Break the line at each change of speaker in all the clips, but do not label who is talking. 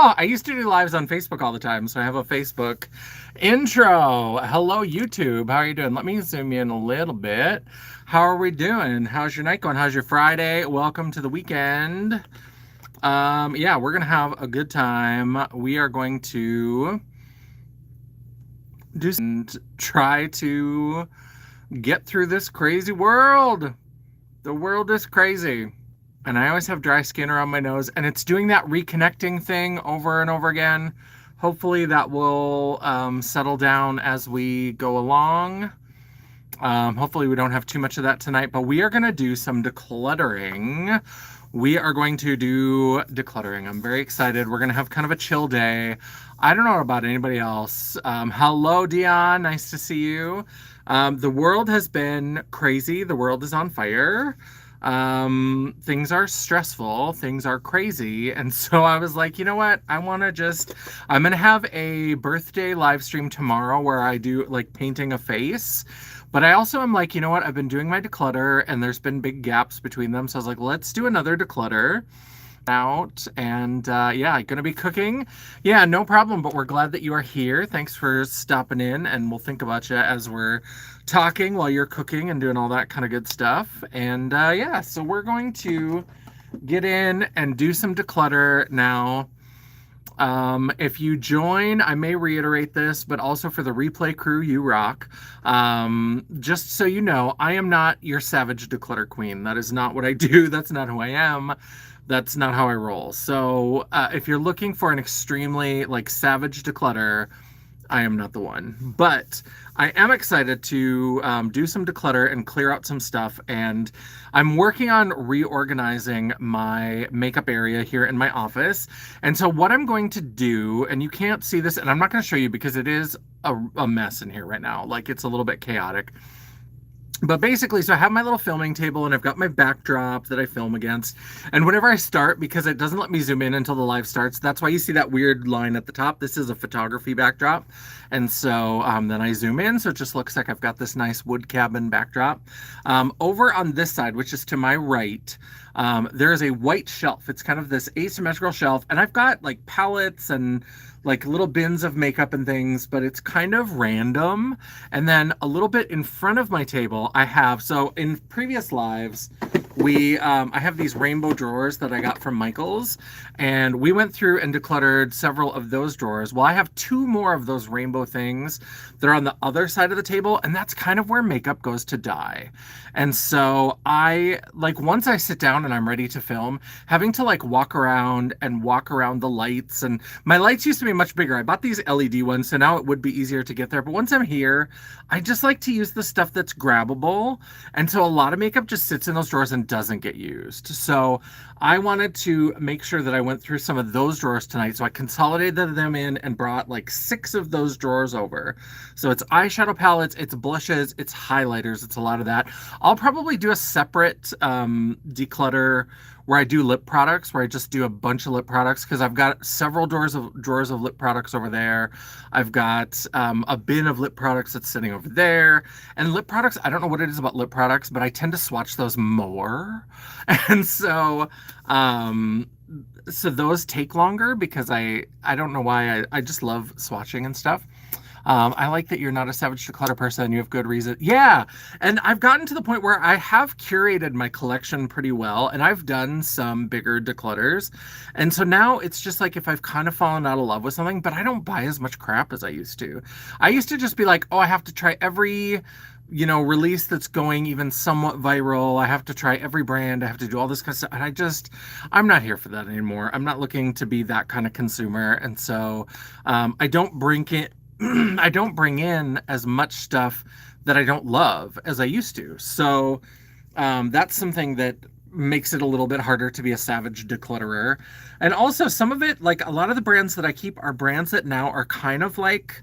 Oh, I used to do lives on Facebook all the time, so I have a Facebook intro. Hello, YouTube. How are you doing? Let me zoom in a little bit. How are we doing? How's your night going? How's your Friday? Welcome to the weekend. Yeah, we're gonna have a good time. We are going to do and try to get through this crazy world. The world is crazy. And I always have dry skin around my nose, and it's doing that reconnecting thing over and over again. Hopefully that will settle down as we go along. Hopefully we don't have too much of that tonight, but we are going to do some decluttering. We are going to do decluttering. I'm very excited. We're going to have kind of a chill day. I don't know about anybody else. Hello, Dion. Nice to see you. The world has been crazy. The world is on fire. Things are stressful, things are crazy, and so I was like, you know what, I'm gonna have a birthday live stream tomorrow where I do like painting a face, but I also am like, you know what, I've been doing my declutter and there's been big gaps between them, so I was like, let's do another declutter out. And yeah, gonna be cooking. Yeah, no problem, but we're glad that you are here. Thanks for stopping in, and we'll think about you as we're talking while you're cooking and doing all that kind of good stuff. And yeah, so we're going to get in and do some declutter now. If you join, I may reiterate this, but also for the replay crew, you rock. Just so you know, I am not your savage declutter queen. That is not what I do. That's not who I am. That's not how I roll. So if you're looking for an extremely like savage declutter, I am not the one. But I am excited to do some declutter and clear out some stuff. And I'm working on reorganizing my makeup area here in my office. And so what I'm going to do, and you can't see this, and I'm not going to show you because it is a mess in here right now. Like, it's a little bit chaotic. But basically, so I have my little filming table and I've got my backdrop that I film against. And whenever I start, because it doesn't let me zoom in until the live starts, that's why you see that weird line at the top. This is a photography backdrop. And so then I zoom in, so it just looks like I've got this nice wood cabin backdrop. Over on this side, which is to my right, there is a white shelf. It's kind of this asymmetrical shelf. And I've got like palettes and like little bins of makeup and things, but it's kind of random. And then a little bit in front of my table, I have, so in previous lives, I have these rainbow drawers that I got from Michaels, and we went through and decluttered several of those drawers. Well, I have two more of those rainbow things that are on the other side of the table, and that's kind of where makeup goes to die. And so once I sit down and I'm ready to film, having to like walk around the lights, and my lights used to be much bigger. I bought these LED ones, so now it would be easier to get there. But once I'm here, I just like to use the stuff that's grabbable. And so a lot of makeup just sits in those drawers and doesn't get used. So I wanted to make sure that I went through some of those drawers tonight. So I consolidated them in and brought like 6 of those drawers over. So it's eyeshadow palettes, it's blushes, it's highlighters, it's a lot of that. I'll probably do a separate declutter where I do lip products, where I just do a bunch of lip products, because I've got several drawers of lip products over there. I've got a bin of lip products that's sitting over there. And lip products, I don't know what it is about lip products, but I tend to swatch those more. And so those take longer because I don't know why, I just love swatching and stuff. I like that you're not a savage declutter person. You have good reason. Yeah. And I've gotten to the point where I have curated my collection pretty well, and I've done some bigger declutters. And so now it's just like if I've kind of fallen out of love with something, but I don't buy as much crap as I used to. I used to just be like, oh, I have to try every release that's going even somewhat viral. I have to try every brand. I have to do all this kind of stuff. And I'm not here for that anymore. I'm not looking to be that kind of consumer. And so I don't bring in as much stuff that I don't love as I used to. So that's something that makes it a little bit harder to be a savage declutterer. And also some of it, like a lot of the brands that I keep are brands that now are kind of like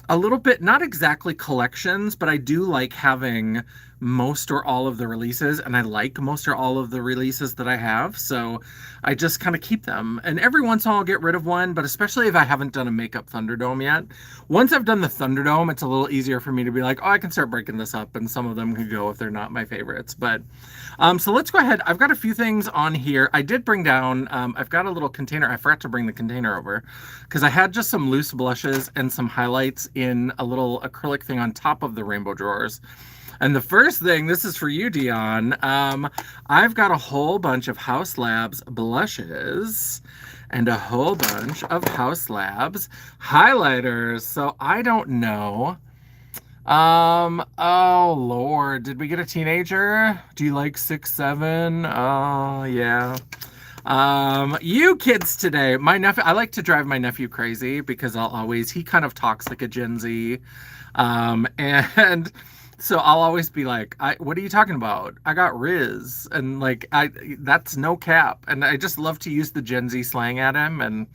a little bit, not exactly collections, but I do like having most or all of the releases, and I like most or all of the releases that I have, so I just kind of keep them. And every once in a while I'll get rid of one, but especially if I haven't done a makeup Thunderdome yet. Once I've done the Thunderdome, it's a little easier for me to be like, oh, I can start breaking this up, and some of them can go if they're not my favorites. But so let's go ahead. I've got a few things on here. I did bring down, I've got a little container. I forgot to bring the container over because I had just some loose blushes and some highlights in a little acrylic thing on top of the rainbow drawers. And the first thing, this is for you, Dion. I've got a whole bunch of Haus Labs blushes and a whole bunch of Haus Labs highlighters. So I don't know. Oh Lord, did we get a teenager? Do you like 6, 7? Oh, yeah. You kids today, my nephew, I like to drive my nephew crazy because he kind of talks like a Gen Z. And so I'll always be like, what are you talking about? I got Riz. And like, that's no cap. And I just love to use the Gen Z slang at him. And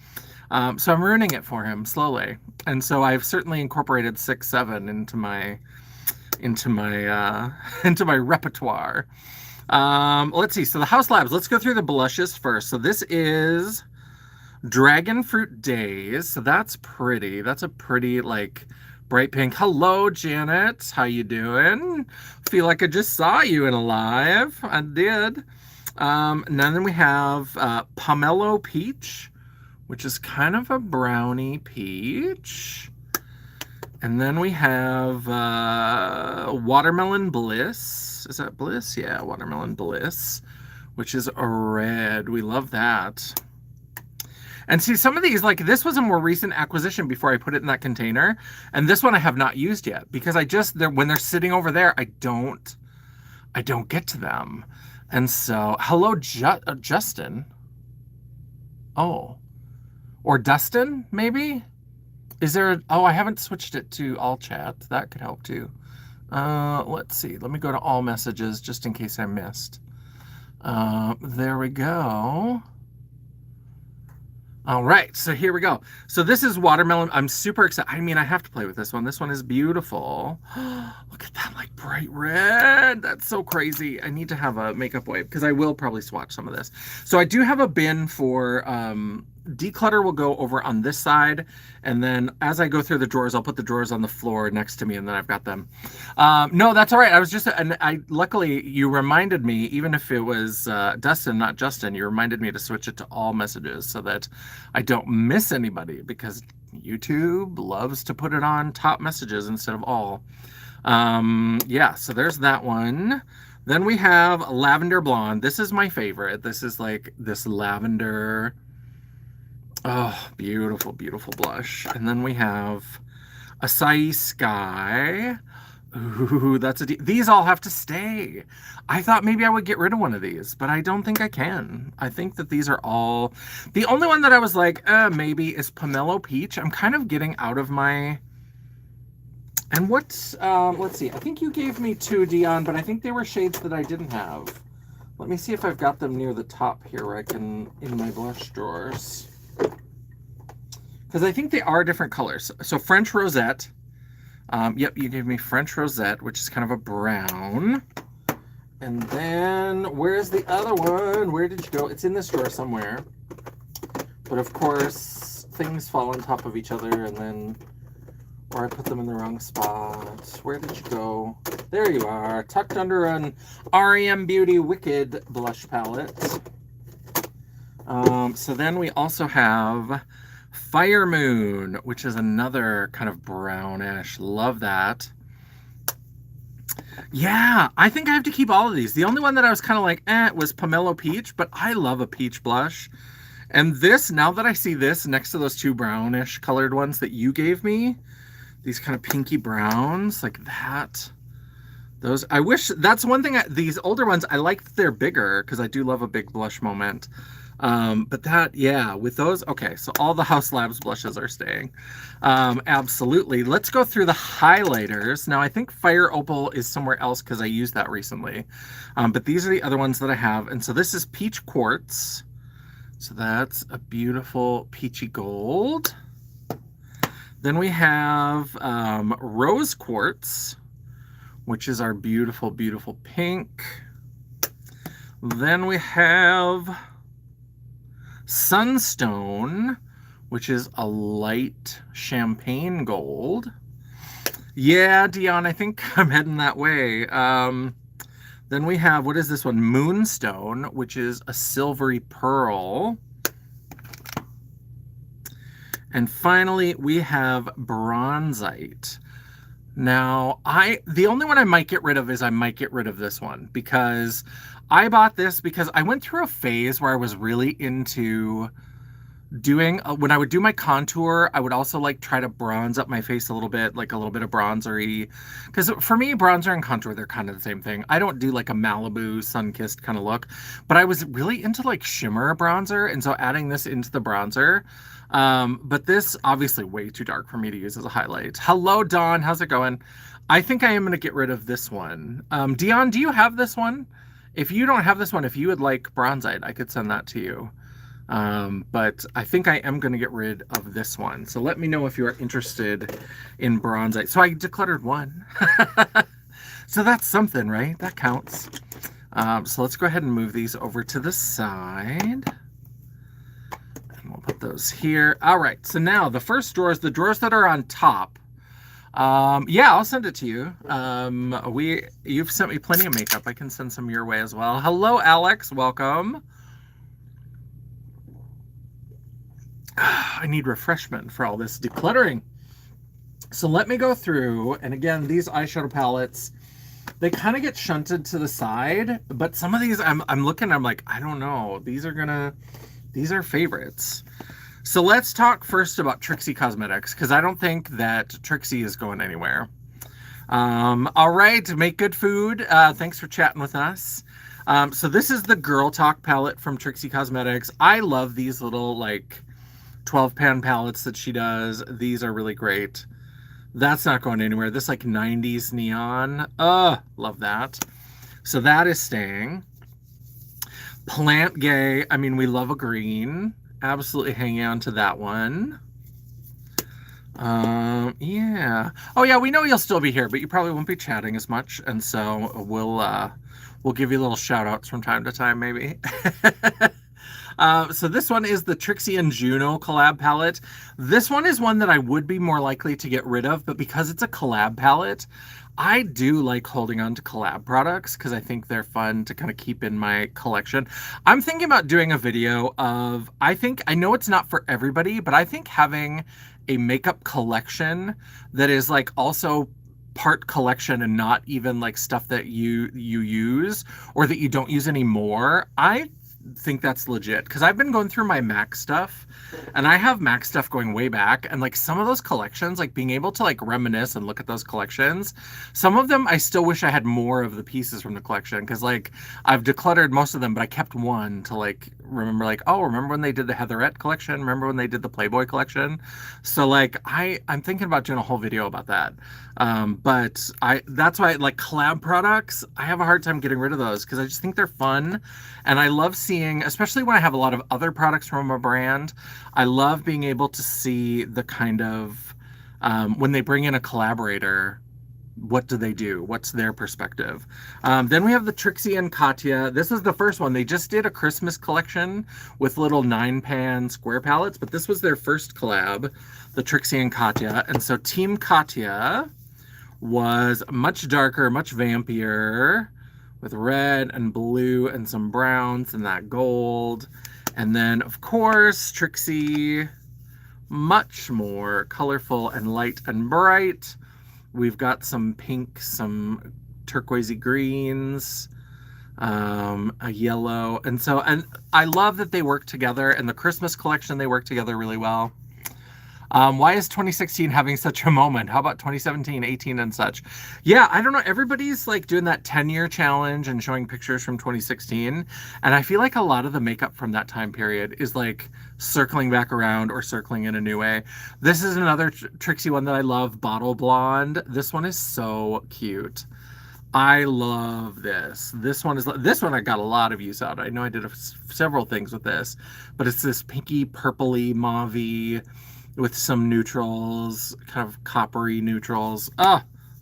so I'm ruining it for him slowly. And so I've certainly incorporated 6, 7 into my into my repertoire. Let's see. So the Haus Labs. Let's go through the blushes first. So this is Dragon Fruit Days. So that's pretty. That's a pretty like bright pink. Hello, Janet. How you doing? Feel like I just saw you in Alive. I did. And then we have Pomelo Peach, which is kind of a brownie peach. And then we have Watermelon Bliss. Is that Bliss? Yeah, Watermelon Bliss, which is a red. We love that. And see, some of these, like this was a more recent acquisition before I put it in that container. And this one I have not used yet because when they're sitting over there, I don't get to them. And so, hello, Justin. Oh. Or Dustin, maybe? Is there I haven't switched it to all chat. That could help too. Let's see. Let me go to all messages just in case I missed. There we go. All right, so here we go. So this is Watermelon. I'm super excited. I mean, I have to play with this one. This one is beautiful. Look at that, like bright red. That's so crazy. I need to have a makeup wipe because I will probably swatch some of this. So I do have a bin for declutter will go over on this side. And then as I go through the drawers, I'll put the drawers on the floor next to me and then I've got them. No, that's all right. Luckily you reminded me, even if it was Dustin, not Justin, you reminded me to switch it to all messages so that I don't miss anybody because YouTube loves to put it on top messages instead of all. Yeah, so there's that one. Then we have Lavender Blonde. This is my favorite. This is like this lavender. Oh, beautiful, beautiful blush. And then we have Acai Sky. Ooh, these all have to stay. I thought maybe I would get rid of one of these, but I don't think I can. I think that these are all... The only one that I was like, maybe is Pomelo Peach. I'm kind of getting out of my... And what, let's see. I think you gave me 2, Dion, but I think they were shades that I didn't have. Let me see if I've got them near the top here where I can, in my blush drawers. Because I think they are different colors. So French Rosette. Yep, you gave me French Rosette, which is kind of a brown. And then, where's the other one? Where did you go? It's in this drawer somewhere. But of course, things fall on top of each other and then... Or I put them in the wrong spot. Where did you go? There you are, tucked under an REM Beauty Wicked blush palette. So then we also have Fire Moon, which is another kind of brownish. Love that. Yeah, I think I have to keep all of these. The only one that I was kind of like, was Pomelo Peach, but I love a peach blush. And this, now that I see this next to those 2 brownish colored ones that you gave me, these kind of pinky browns, like that. Those, I wish, that's one thing, these older ones, I like that they're bigger because I do love a big blush moment. But that, yeah, with those, okay, so all the Haus Labs blushes are staying. Absolutely. Let's go through the highlighters. Now, I think Fire Opal is somewhere else because I used that recently. But these are the other ones that I have. And so this is Peach Quartz. So that's a beautiful peachy gold. Then we have Rose Quartz, which is our beautiful, beautiful pink. Then we have Sunstone, which is a light champagne gold. Yeah, Dion, I think I'm heading that way. Then we have, what is this one? Moonstone, which is a silvery pearl. And finally, we have Bronzite. Now, the only one I might get rid of is I might get rid of this one, because I bought this because I went through a phase where I was really into doing, when I would do my contour, I would also like try to bronze up my face a little bit, like a little bit of bronzery. Because for me, bronzer and contour, they're kind of the same thing. I don't do like a Malibu sun-kissed kind of look, but I was really into like shimmer bronzer. And so adding this into the bronzer, but this obviously way too dark for me to use as a highlight. Hello, Dawn. How's it going? I think I am going to get rid of this one. Dion, do you have this one? If you don't have this one, if you would like Bronzite, I could send that to you. But I think I am going to get rid of this one. So let me know if you are interested in Bronzite. So I decluttered one. So that's something, right? That counts. So let's go ahead and move these over to the side. And we'll put those here. All right. So now the first drawers, the drawers that are on top. Yeah, I'll send it to you. You've sent me plenty of makeup. I can send some your way as well. Hello, Alex. Welcome. I need refreshment for all this decluttering. So let me go through, and again, these eyeshadow palettes, they kind of get shunted to the side, but some of these I'm looking, I'm like, I don't know. These are favorites. So let's talk first about Trixie Cosmetics, because I don't think that Trixie is going anywhere. All right, make good food. Thanks for chatting with us. So this is the Girl Talk palette from Trixie Cosmetics. I love these little like 12-pan palettes that she does. These are really great. That's not going anywhere. This like 90s neon. Love that. So that is staying. Plant Gay. I mean, we love a green. Absolutely hanging on to that one. Yeah. Oh yeah, we know you'll still be here, but you probably won't be chatting as much. And so we'll give you little shout outs from time to time, maybe. So this one is the Trixie and Juno collab palette. This one is one that I would be more likely to get rid of, but because it's a collab palette, I do like holding on to collab products because I think they're fun to kind of keep in my collection. I'm thinking about doing a video of, I know it's not for everybody, but I think having a makeup collection that is like also part collection and not even like stuff that you use or that you don't use anymore, I think that's legit, because I've been going through my MAC stuff, and I have MAC stuff going way back, and like some of those collections, like being able to like reminisce and look at those collections, some of them I still wish I had more of the pieces from the collection, because like I've decluttered most of them, but I kept one to like remember, like, oh, remember when they did the Heatherette collection, remember when they did the Playboy collection. So like I'm thinking about doing a whole video about that. But that's why, like, collab products, I have a hard time getting rid of those because I just think they're fun. And I love seeing, especially when I have a lot of other products from a brand, I love being able to see the kind of, when they bring in a collaborator, what do they do? What's their perspective? Then we have the Trixie and Katya. This is the first one. They just did a Christmas collection with little 9-pan square palettes, but this was their first collab, the Trixie and Katya. And so Team Katya was much darker, much vampier, with red and blue and some browns and that gold. And then, of course, Trixie, much more colorful and light and bright. We've got some pink, some turquoisey greens, a yellow. And I love that they work together, and the Christmas collection, they work together really well. Why is 2016 having such a moment? How about 2017, 18 and such? Yeah, I don't know. Everybody's like doing that 10-year challenge and showing pictures from 2016. And I feel like a lot of the makeup from that time period is like circling back around or circling in a new way. This is another Trixie one that I love, Bottle Blonde. This one is so cute. I love this. This one I got a lot of use out. I know I did several things with this, but it's this pinky, purpley, mauve-y with some neutrals, kind of coppery neutrals.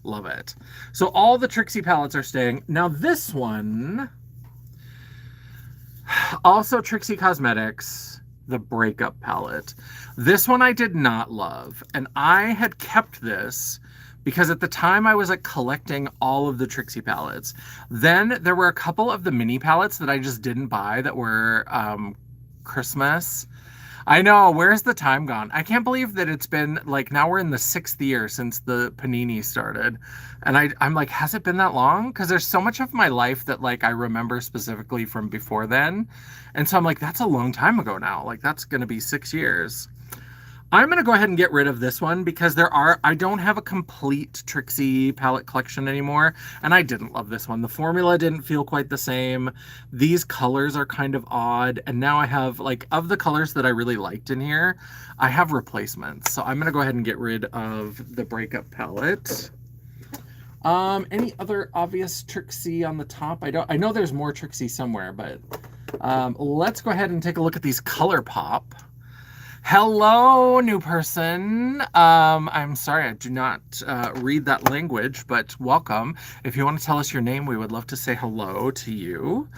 Love it. So all the Trixie palettes are staying. Now this one, also Trixie Cosmetics, the Breakup palette. This one I did not love, and I had kept this because at the time I was like collecting all of the Trixie palettes. Then there were a couple of the mini palettes that I just didn't buy that were Christmas. I know, where's the time gone? I can't believe that it's been like, now we're in the 6th year since the Panini started. And I'm like, has it been that long? Because there's so much of my life that like I remember specifically from before then. And so I'm like, that's a long time ago now. Like that's going to be 6 years. I'm going to go ahead and get rid of this one because I don't have a complete Trixie palette collection anymore. And I didn't love this one. The formula didn't feel quite the same. These colors are kind of odd. And now I have, like, of the colors that I really liked in here, I have replacements. So I'm going to go ahead and get rid of the Breakup palette. Any other obvious Trixie on the top? I know there's more Trixie somewhere, but let's go ahead and take a look at these ColourPop. Hello, new person. I'm sorry, I do not read that language, but welcome. If you want to tell us your name, we would love to say hello to you.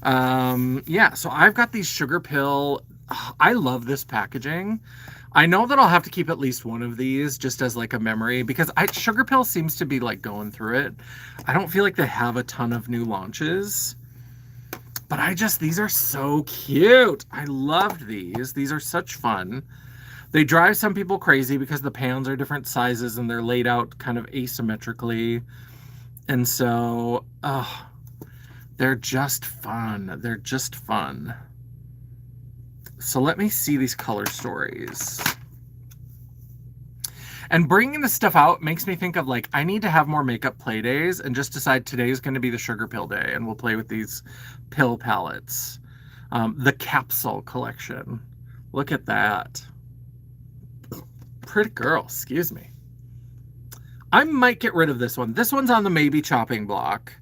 Yeah, so I've got these Sugar Pill. I love this packaging. I know that I'll have to keep at least one of these just as like a memory because Sugar Pill seems to be like going through it. I don't feel like they have a ton of new launches. But these are so cute. I loved these. These are such fun. They drive some people crazy because the pans are different sizes and they're laid out kind of asymmetrically. And so, they're just fun. They're just fun. So let me see these color stories. And bringing this stuff out makes me think of like, I need to have more makeup play days and just decide today is going to be the Sugar Pill day and we'll play with these pill palettes. The Capsule collection. Look at that. Pretty girl, excuse me. I might get rid of this one. This one's on the maybe chopping block.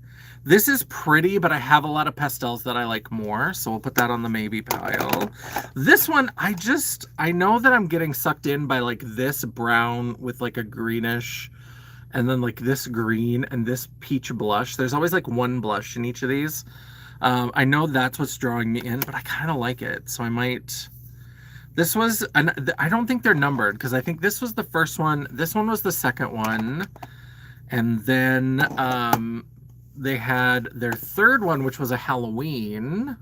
This is pretty, but I have a lot of pastels that I like more, so we'll put that on the maybe pile. This one, I know that I'm getting sucked in by like this brown with like a greenish, and then like this green and this peach blush. There's always like one blush in each of these. I know that's what's drawing me in, but I kind of like it, so I might... This was, I don't think they're numbered, because I think this was the first one, this one was the second one, and then... they had their third one, which was a Halloween.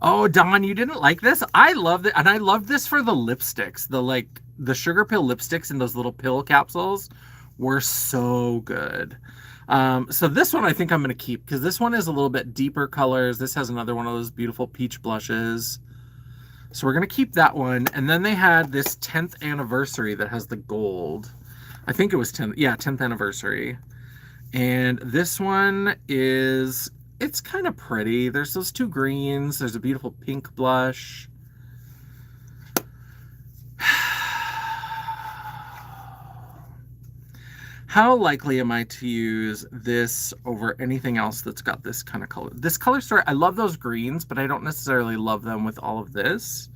Oh, Dawn, you didn't like this? I loved it. And I loved this for the lipsticks. The Sugar Pill lipsticks in those little pill capsules were so good. So this one I think I'm going to keep because this one is a little bit deeper colors. This has another one of those beautiful peach blushes. So we're going to keep that one. And then they had this 10th anniversary that has the gold. I think it was 10th anniversary. And this one is, it's kind of pretty. There's those two greens. There's a beautiful pink blush. How likely am I to use this over anything else that's got this kind of color? This color story, I love those greens, but I don't necessarily love them with all of this.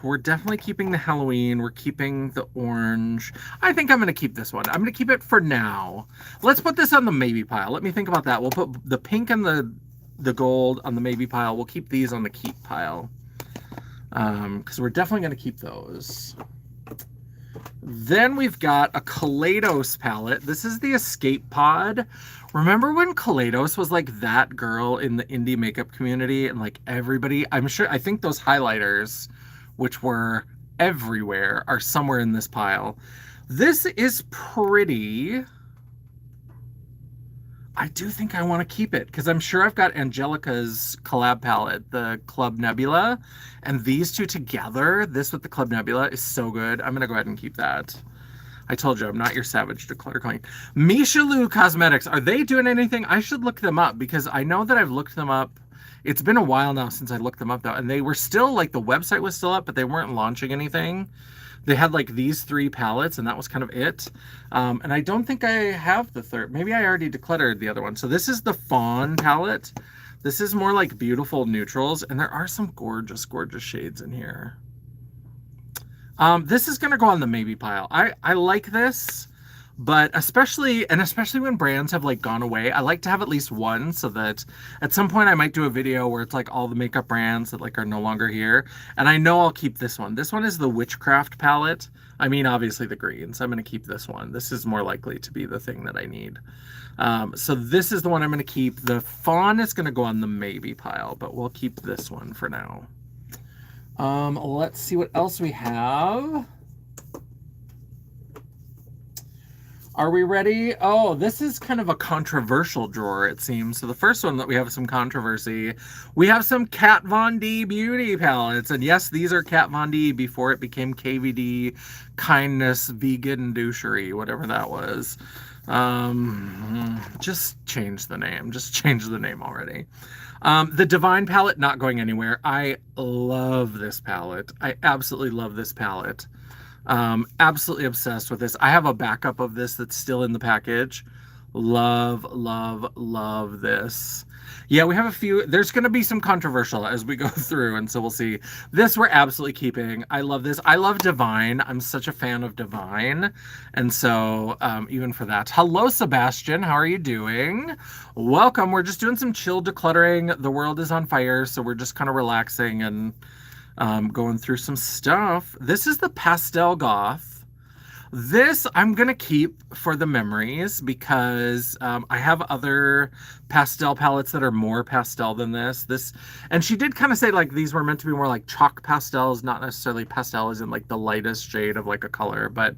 We're definitely keeping the Halloween. We're keeping the orange. I think I'm going to keep this one. I'm going to keep it for now. Let's put this on the maybe pile. Let me think about that. We'll put the pink and the gold on the maybe pile. We'll keep these on the keep pile. Because we're definitely going to keep those. Then we've got a Kaleidos palette. This is the Escape Pod. Remember when Kaleidos was like that girl in the indie makeup community and like everybody, I think those highlighters, which were everywhere, are somewhere in this pile. This is pretty. I do think I want to keep it because I'm sure I've got Angelica's collab palette, the Club Nebula, and these two together, this with the Club Nebula is so good. I'm going to go ahead and keep that. I told you, I'm not your savage declutter queen. Michelou Cosmetics, are they doing anything? I should look them up because I know that I've looked them up. It's been a while now since I looked them up though, and they were still, like the website was still up, but they weren't launching anything. They had like these 3 palettes and that was kind of it. And I don't think I have the third. Maybe I already decluttered the other one. So this is the Fawn palette. This is more like beautiful neutrals, and there are some gorgeous, gorgeous shades in here. This is gonna go on the maybe pile. I like this, but especially when brands have like gone away, I like to have at least one so that at some point I might do a video where it's like all the makeup brands that like are no longer here. And I know I'll keep this one. This one is the Witchcraft palette. I mean, obviously the greens. I'm gonna keep this one. This is more likely to be the thing that I need. So this is the one I'm gonna keep. The fawn is gonna go on the maybe pile, but we'll keep this one for now. Let's see what else we have. Are we ready? Oh, this is kind of a controversial drawer, it seems. So the first one that we have some controversy, we have some Kat Von D beauty palettes. And yes, these are Kat Von D before it became KVD Kindness Vegan Douchery, whatever that was. Just change the name. Just change the name already. The Divine palette, not going anywhere. I love this palette. I absolutely love this palette. Absolutely obsessed with this. I have a backup of this that's still in the package. Love, love, love this. Yeah, we have a few. There's going to be some controversial as we go through, and so we'll see. This we're absolutely keeping. I love this. I love Divine. I'm such a fan of Divine, and so even for that. Hello, Sebastian. How are you doing? Welcome. We're just doing some chill decluttering. The world is on fire, so we're just kind of relaxing and going through some stuff. This is the Pastel Goth. This I'm gonna keep for the memories because I have other pastel palettes that are more pastel than this. And she did kind of say like these were meant to be more like chalk pastels, not necessarily pastel as in like the lightest shade of like a color. But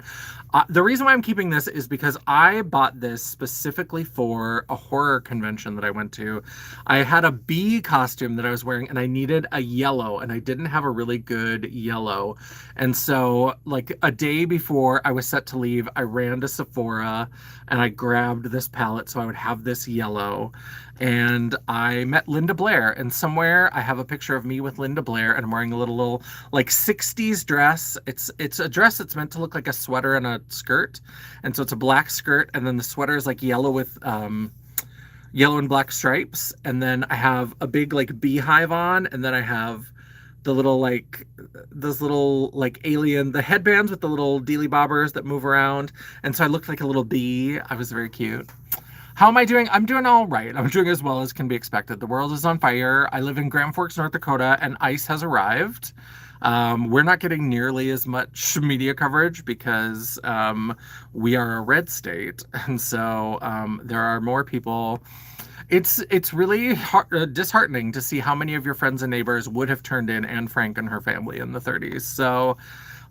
the reason why I'm keeping this is because I bought this specifically for a horror convention that I went to. I had a bee costume that I was wearing and I needed a yellow and I didn't have a really good yellow. And so like a day before I was set to leave, I ran to Sephora and I grabbed this palette so I would have this yellow. And I met Linda Blair, and somewhere I have a picture of me with Linda Blair, and I'm wearing a little like 60s dress. It's a dress that's meant to look like a sweater and a skirt, and so it's a black skirt, and then the sweater is like yellow with yellow and black stripes, and then I have a big like beehive on, and then I have the little like those little like alien the headbands with the little dealy bobbers that move around, and so I looked like a little bee. I was very cute. How am I doing? I'm doing all right. I'm doing as well as can be expected. The world is on fire. I live in Grand Forks, North Dakota, and ice has arrived. We're not getting nearly as much media coverage because we are a red state, and so there are more people. It's really disheartening to see how many of your friends and neighbors would have turned in Anne Frank and her family in the 30s. So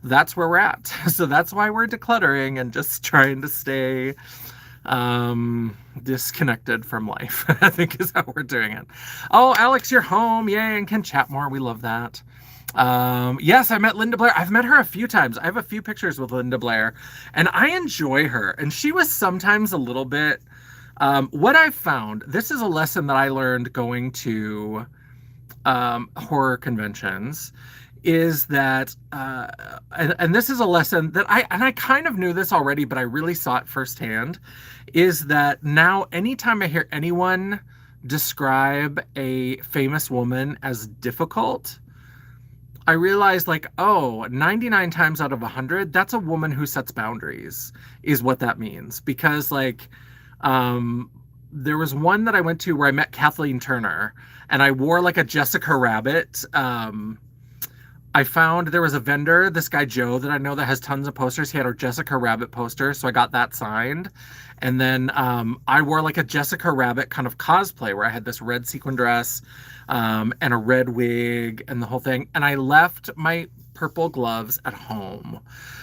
that's where we're at. So that's why we're decluttering and just trying to stay disconnected from life. I think is how we're doing it. Oh, Alex, you're home. Yay, and can chat more. We love that. Yes, I met Linda Blair. I've met her a few times. I have a few pictures with Linda Blair, and I enjoy her. And she was sometimes a little bit what I found, this is a lesson that I learned going to horror conventions, is that, and this is a lesson that I kind of knew this already, but I really saw it firsthand, is that now anytime I hear anyone describe a famous woman as difficult, I realized like, oh, 99 times out of 100, that's a woman who sets boundaries is what that means. Because like, there was one that I went to where I met Kathleen Turner and I wore like a Jessica Rabbit. I found there was a vendor, this guy Joe that I know that has tons of posters. He had a Jessica Rabbit poster, so I got that signed. And then I wore like a Jessica Rabbit kind of cosplay where I had this red sequin dress and a red wig and the whole thing. And I left my purple gloves at home.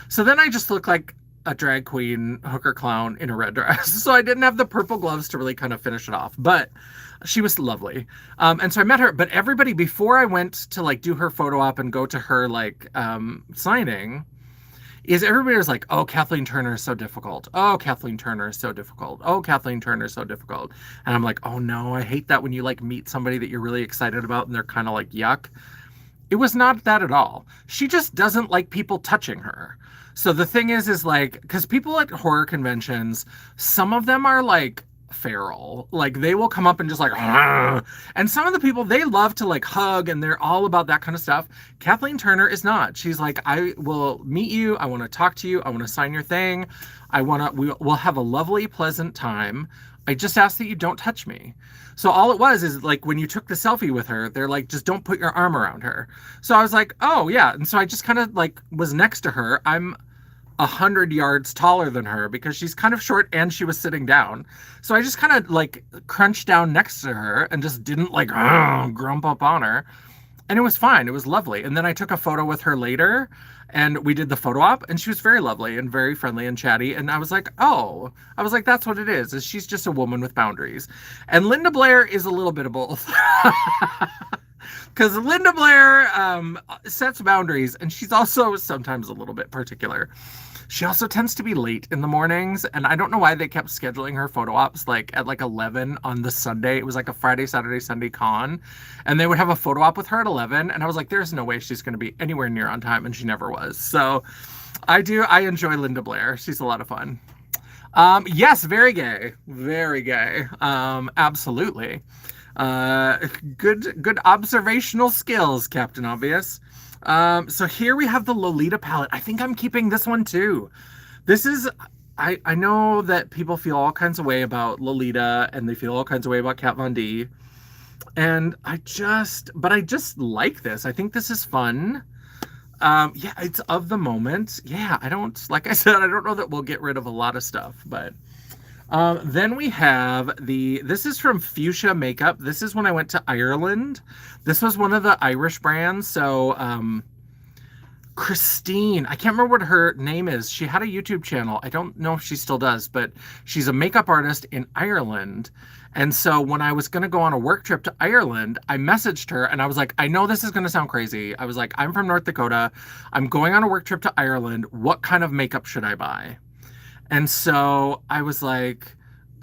So then I just looked like a drag queen hooker clown in a red dress. So I didn't have the purple gloves to really kind of finish it off. But she was lovely. And so I met her, but everybody before I went to like do her photo op and go to her like signing, is everybody was like, oh, Kathleen Turner is so difficult. Oh, Kathleen Turner is so difficult. Oh, Kathleen Turner is so difficult. And I'm like, oh no, I hate that when you like meet somebody that you're really excited about and they're kind of like, yuck. It was not that at all. She just doesn't like people touching her. So the thing is like, because people at horror conventions, some of them are like feral. Like they will come up and just like, "Argh." And some of the people they love to like hug and they're all about that kind of stuff. Kathleen Turner is not. She's like, I will meet you. I want to talk to you. I want to sign your thing. We'll have a lovely, pleasant time. I just ask that you don't touch me. So all it was is like when you took the selfie with her, they're like, just don't put your arm around her. So I was like, oh yeah. And so I just kind of like was next to her. I'm 100 yards taller than her because she's kind of short and she was sitting down. So I just kind of like crunched down next to her and just didn't like grump up on her. And it was fine. It was lovely. And then I took a photo with her later and we did the photo op and she was very lovely and very friendly and chatty. And I was like, oh, I was like, that's what it is she's just a woman with boundaries. And Linda Blair is a little bit of both. Because Linda Blair sets boundaries and she's also sometimes a little bit particular. She also tends to be late in the mornings, and I don't know why they kept scheduling her photo ops like at like 11 on the Sunday. It was like a Friday, Saturday, Sunday con, and they would have a photo op with her at 11, and I was like, there's no way she's going to be anywhere near on time, and she never was. So I enjoy Linda Blair. She's a lot of fun. Yes, very gay. Very gay. Absolutely. Good observational skills, Captain Obvious. So here we have the Lolita palette. I think I'm keeping this one too. This is, I know that people feel all kinds of way about Lolita and they feel all kinds of way about Kat Von D. And I just like this. I think this is fun. Yeah, it's of the moment. Yeah, like I said, I don't know that we'll get rid of a lot of stuff, but then we have this is from Fuchsia Makeup. This is when I went to Ireland. This was one of the Irish brands. So, Christine, I can't remember what her name is. She had a YouTube channel. I don't know if she still does, but she's a makeup artist in Ireland. And so when I was going to go on a work trip to Ireland, I messaged her and I was like, I know this is going to sound crazy. I was like, I'm from North Dakota. I'm going on a work trip to Ireland. What kind of makeup should I buy? And so I was like,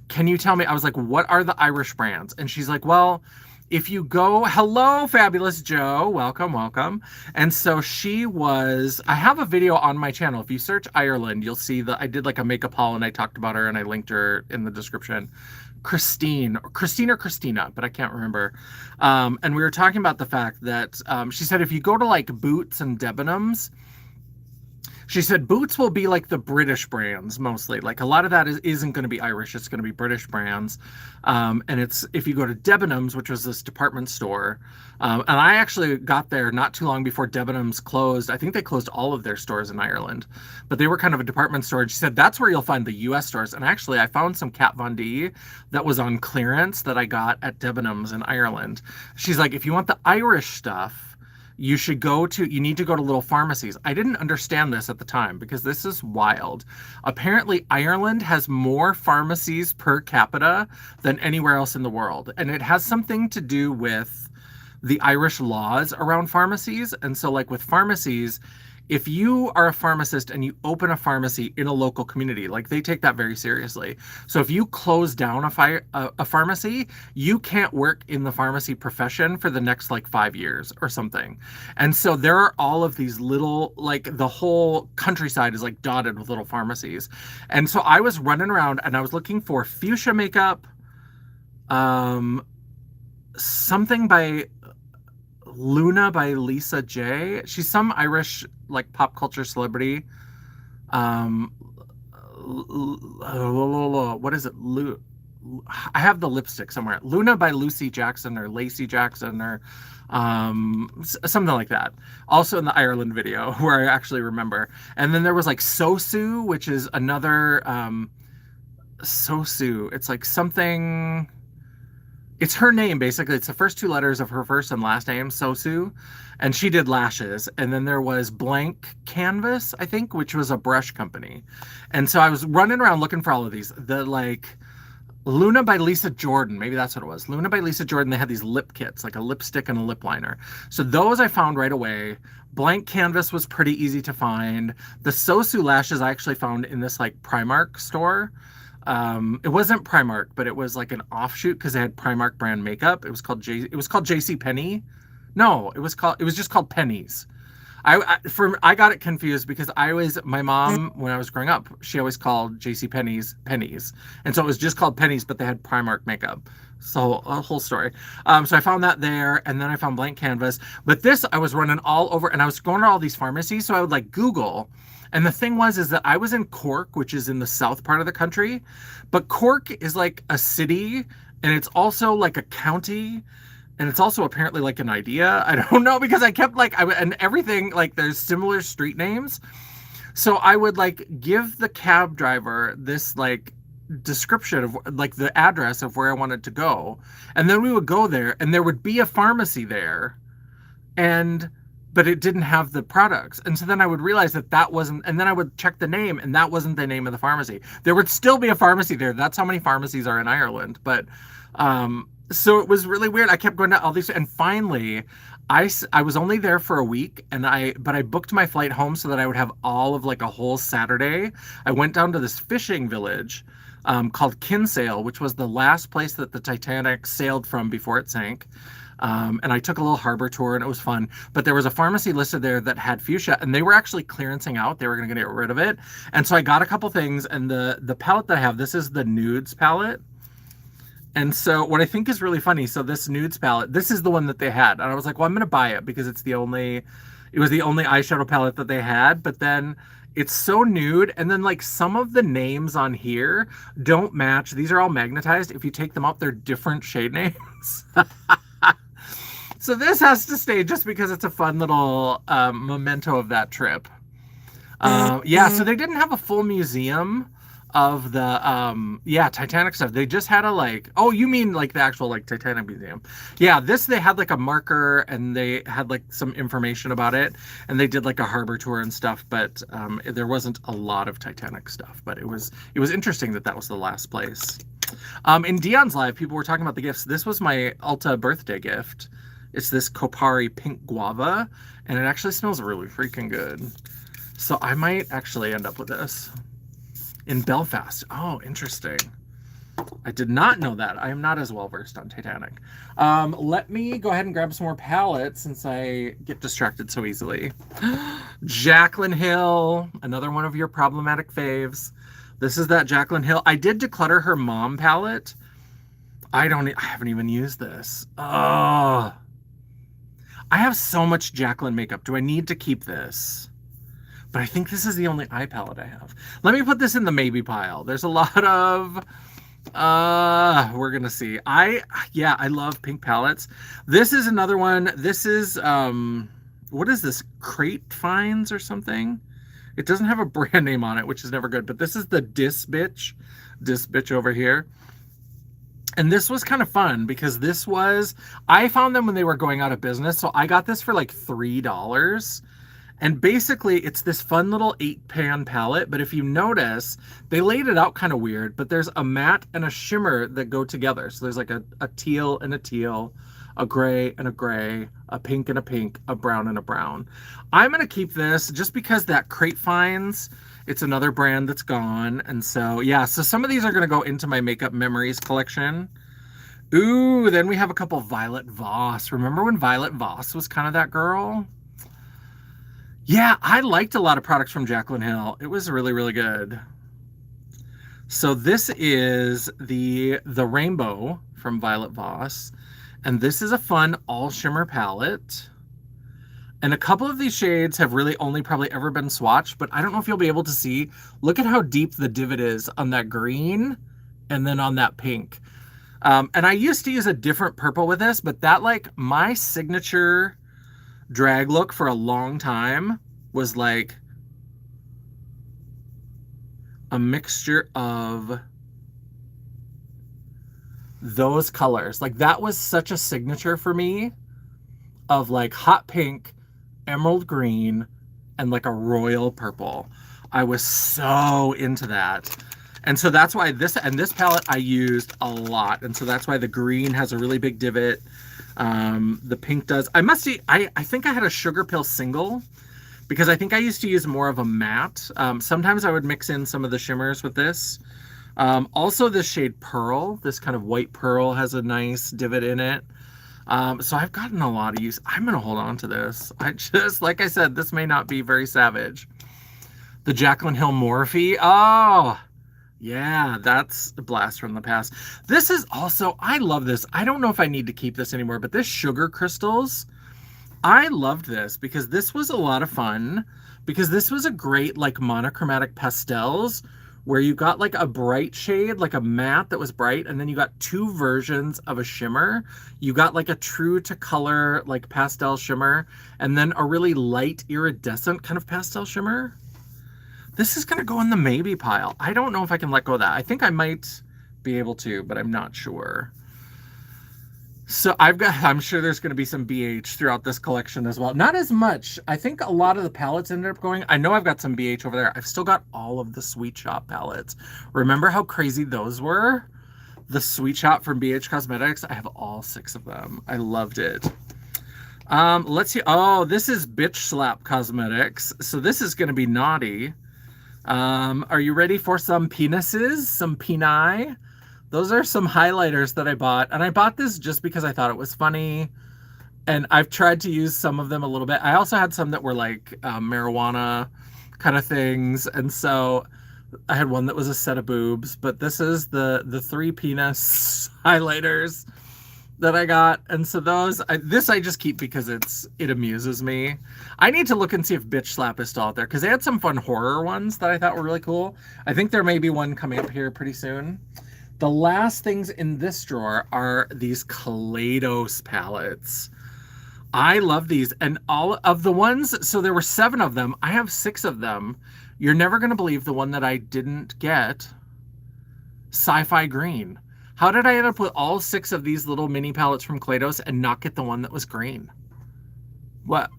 can you tell me? I was like, what are the Irish brands? And she's like, well, if you go, hello, Fabulous Joe, welcome, welcome. And so I have a video on my channel. If you search Ireland, you'll see that I did like a makeup haul and I talked about her and I linked her in the description. Christine or Christina, but I can't remember. And we were talking about the fact that she said if you go to like Boots and Debenhams, she said Boots will be like the British brands mostly. Like a lot of that isn't going to be Irish. It's going to be British brands. And it's if you go to Debenhams, which was this department store, and I actually got there not too long before Debenhams closed. I think they closed all of their stores in Ireland, but they were kind of a department store. And she said that's where you'll find the U.S. stores. And actually, I found some Kat Von D that was on clearance that I got at Debenhams in Ireland. She's like, if you want the Irish stuff, you need to go to little pharmacies. I didn't understand this at the time because this is wild. Apparently, Ireland has more pharmacies per capita than anywhere else in the world. And it has something to do with the Irish laws around pharmacies. And so like with pharmacies, if you are a pharmacist and you open a pharmacy in a local community, like they take that very seriously. So if you close down a pharmacy, you can't work in the pharmacy profession for the next like 5 years or something. And so there are all of these little, like the whole countryside is like dotted with little pharmacies. And so I was running around and I was looking for Fuchsia Makeup, something by Luna by Lisa J. She's some Irish like pop culture celebrity. What is it? I have the lipstick somewhere. Luna by Lucy Jackson or Lacey Jackson or something like that. Also in the Ireland video where I actually remember. And then there was like Sosu, which is another Sosu. It's like something. It's her name, basically. It's the first two letters of her first and last name, Sosu. And she did lashes. And then there was Blank Canvas, I think, which was a brush company. And so I was running around looking for all of these. The like Luna by Lisa Jordan, maybe that's what it was. Luna by Lisa Jordan, they had these lip kits, like a lipstick and a lip liner. So those I found right away. Blank Canvas was pretty easy to find. The Sosu lashes I actually found in this like Primark store. It wasn't Primark, but it was like an offshoot because they had Primark brand makeup. It was called JC Penney. No, it was just called Pennies. I got it confused because my mom when I was growing up, she always called J.C. Penney's pennies, and so it was just called pennies, but they had Primark makeup. So a whole story. So I found that there, and then I found blank canvas. But this I was running all over, and I was going to all these pharmacies, so I would like Google. And the thing was, is that I was in Cork, which is in the south part of the country, but Cork is like a city, and it's also like a county, and it's also apparently like an idea. I don't know because I kept like and everything like there's similar street names. So I would like give the cab driver this like description of like the address of where I wanted to go. And then we would go there and there would be a pharmacy there and but it didn't have the products. And so then I would realize that that wasn't, and then I would check the name and that wasn't the name of the pharmacy. There would still be a pharmacy there. That's how many pharmacies are in Ireland. But so it was really weird. I kept going to all these, and finally I was only there for a week, but I booked my flight home so that I would have all of like a whole Saturday. I went down to this fishing village called Kinsale, which was the last place that the Titanic sailed from before it sank. And I took a little harbor tour and it was fun. But there was a pharmacy listed there that had fuchsia and they were actually clearancing out. They were going to get rid of it. And so I got a couple things. And the palette that I have, this is the Nudes palette. And so what I think is really funny, so this Nudes palette, this is the one that they had. And I was like, well, I'm going to buy it because it was the only eyeshadow palette that they had. But then it's so nude. And then like some of the names on here don't match. These are all magnetized. If you take them up, they're different shade names. So this has to stay just because it's a fun little memento of that trip. Yeah, so they didn't have a full museum of the Titanic stuff. They just had a like, oh, you mean like the actual like Titanic museum. Yeah, this they had like a marker and they had like some information about it and they did like a harbor tour and stuff, but there wasn't a lot of Titanic stuff, but it was interesting that was the last place. In Dion's live, people were talking about the gifts. This was my Ulta birthday gift. It's this Kopari pink guava, and it actually smells really freaking good. So I might actually end up with this in Belfast. Oh, interesting. I did not know that. I am not as well versed on Titanic. Let me go ahead and grab some more palettes since I get distracted so easily. Jaclyn Hill, another one of your problematic faves. This is that Jaclyn Hill. I did declutter her mom palette. I haven't even used this. Oh, I have so much Jaclyn makeup. Do I need to keep this? But I think this is the only eye palette I have. Let me put this in the maybe pile. There's a lot of, we're gonna see. I love pink palettes. This is another one. This is, what is this? Crate Finds or something? It doesn't have a brand name on it, which is never good. But this is the Dis Bitch over here. And this was kind of fun because I found them when they were going out of business. So I got this for like $3. And basically it's this fun little 8-pan palette. But if you notice, they laid it out kind of weird, but there's a matte and a shimmer that go together. So there's like a teal and a teal, a gray and a gray, a pink and a pink, a brown and a brown. I'm going to keep this just because that Crate Finds, it's another brand that's gone. And so, yeah, so some of these are going to go into my Makeup Memories collection. Ooh, then we have a couple Violet Voss. Remember when Violet Voss was kind of that girl? Yeah, I liked a lot of products from Jaclyn Hill. It was really, really good. So this is the Rainbow from Violet Voss. And this is a fun all shimmer palette. And a couple of these shades have really only probably ever been swatched, but I don't know if you'll be able to see. Look at how deep the divot is on that green and then on that pink. And I used to use a different purple with this, but that like my signature drag look for a long time was like a mixture of those colors. Like that was such a signature for me of like hot pink, emerald green, and like a royal purple. I was so into that. And so that's why this palette I used a lot. And so that's why the green has a really big divot. The pink does. I think I had a Sugar Pill single because I think I used to use more of a matte. Sometimes I would mix in some of the shimmers with this. Also this shade Pearl, this kind of white pearl has a nice divot in it. So I've gotten a lot of use. I'm going to hold on to this. I just, like I said, this may not be very savage. The Jaclyn Hill Morphe. Oh, yeah, that's a blast from the past. This is also, I love this. I don't know if I need to keep this anymore, but this Sugar Crystals, I loved this because this was a lot of fun, because this was a great like monochromatic pastels where you got like a bright shade, like a matte that was bright, and then you got two versions of a shimmer. You got like a true to color like pastel shimmer, and then a really light iridescent kind of pastel shimmer. This is going to go in the maybe pile. I don't know if I can let go of that. I think I might be able to, but I'm not sure. So I'm sure there's going to be some BH throughout this collection as well. Not as much. I think a lot of the palettes ended up going. I know I've got some BH over there. I've still got all of the Sweet Shop palettes. Remember how crazy those were? The Sweet Shop from BH Cosmetics. I have all 6 of them. I loved it. Let's see. Oh, this is Bitch Slap Cosmetics. So this is going to be naughty. Are you ready for some penises? Some peni? Those are some highlighters that I bought. And I bought this just because I thought it was funny. And I've tried to use some of them a little bit. I also had some that were like marijuana kind of things. And so I had one that was a set of boobs. But this is the 3 penis highlighters that I got. And so this I just keep because it amuses me. I need to look and see if Bitch Slap is still out there, because they had some fun horror ones that I thought were really cool. I think there may be one coming up here pretty soon. The last things in this drawer are these Kaleidos palettes. I love these, and all of the ones, so there were 7 of them. I have 6 of them. You're never going to believe the one that I didn't get, Sci-Fi Green. How did I end up with all 6 of these little mini palettes from Kaleidos and not get the one that was green? What?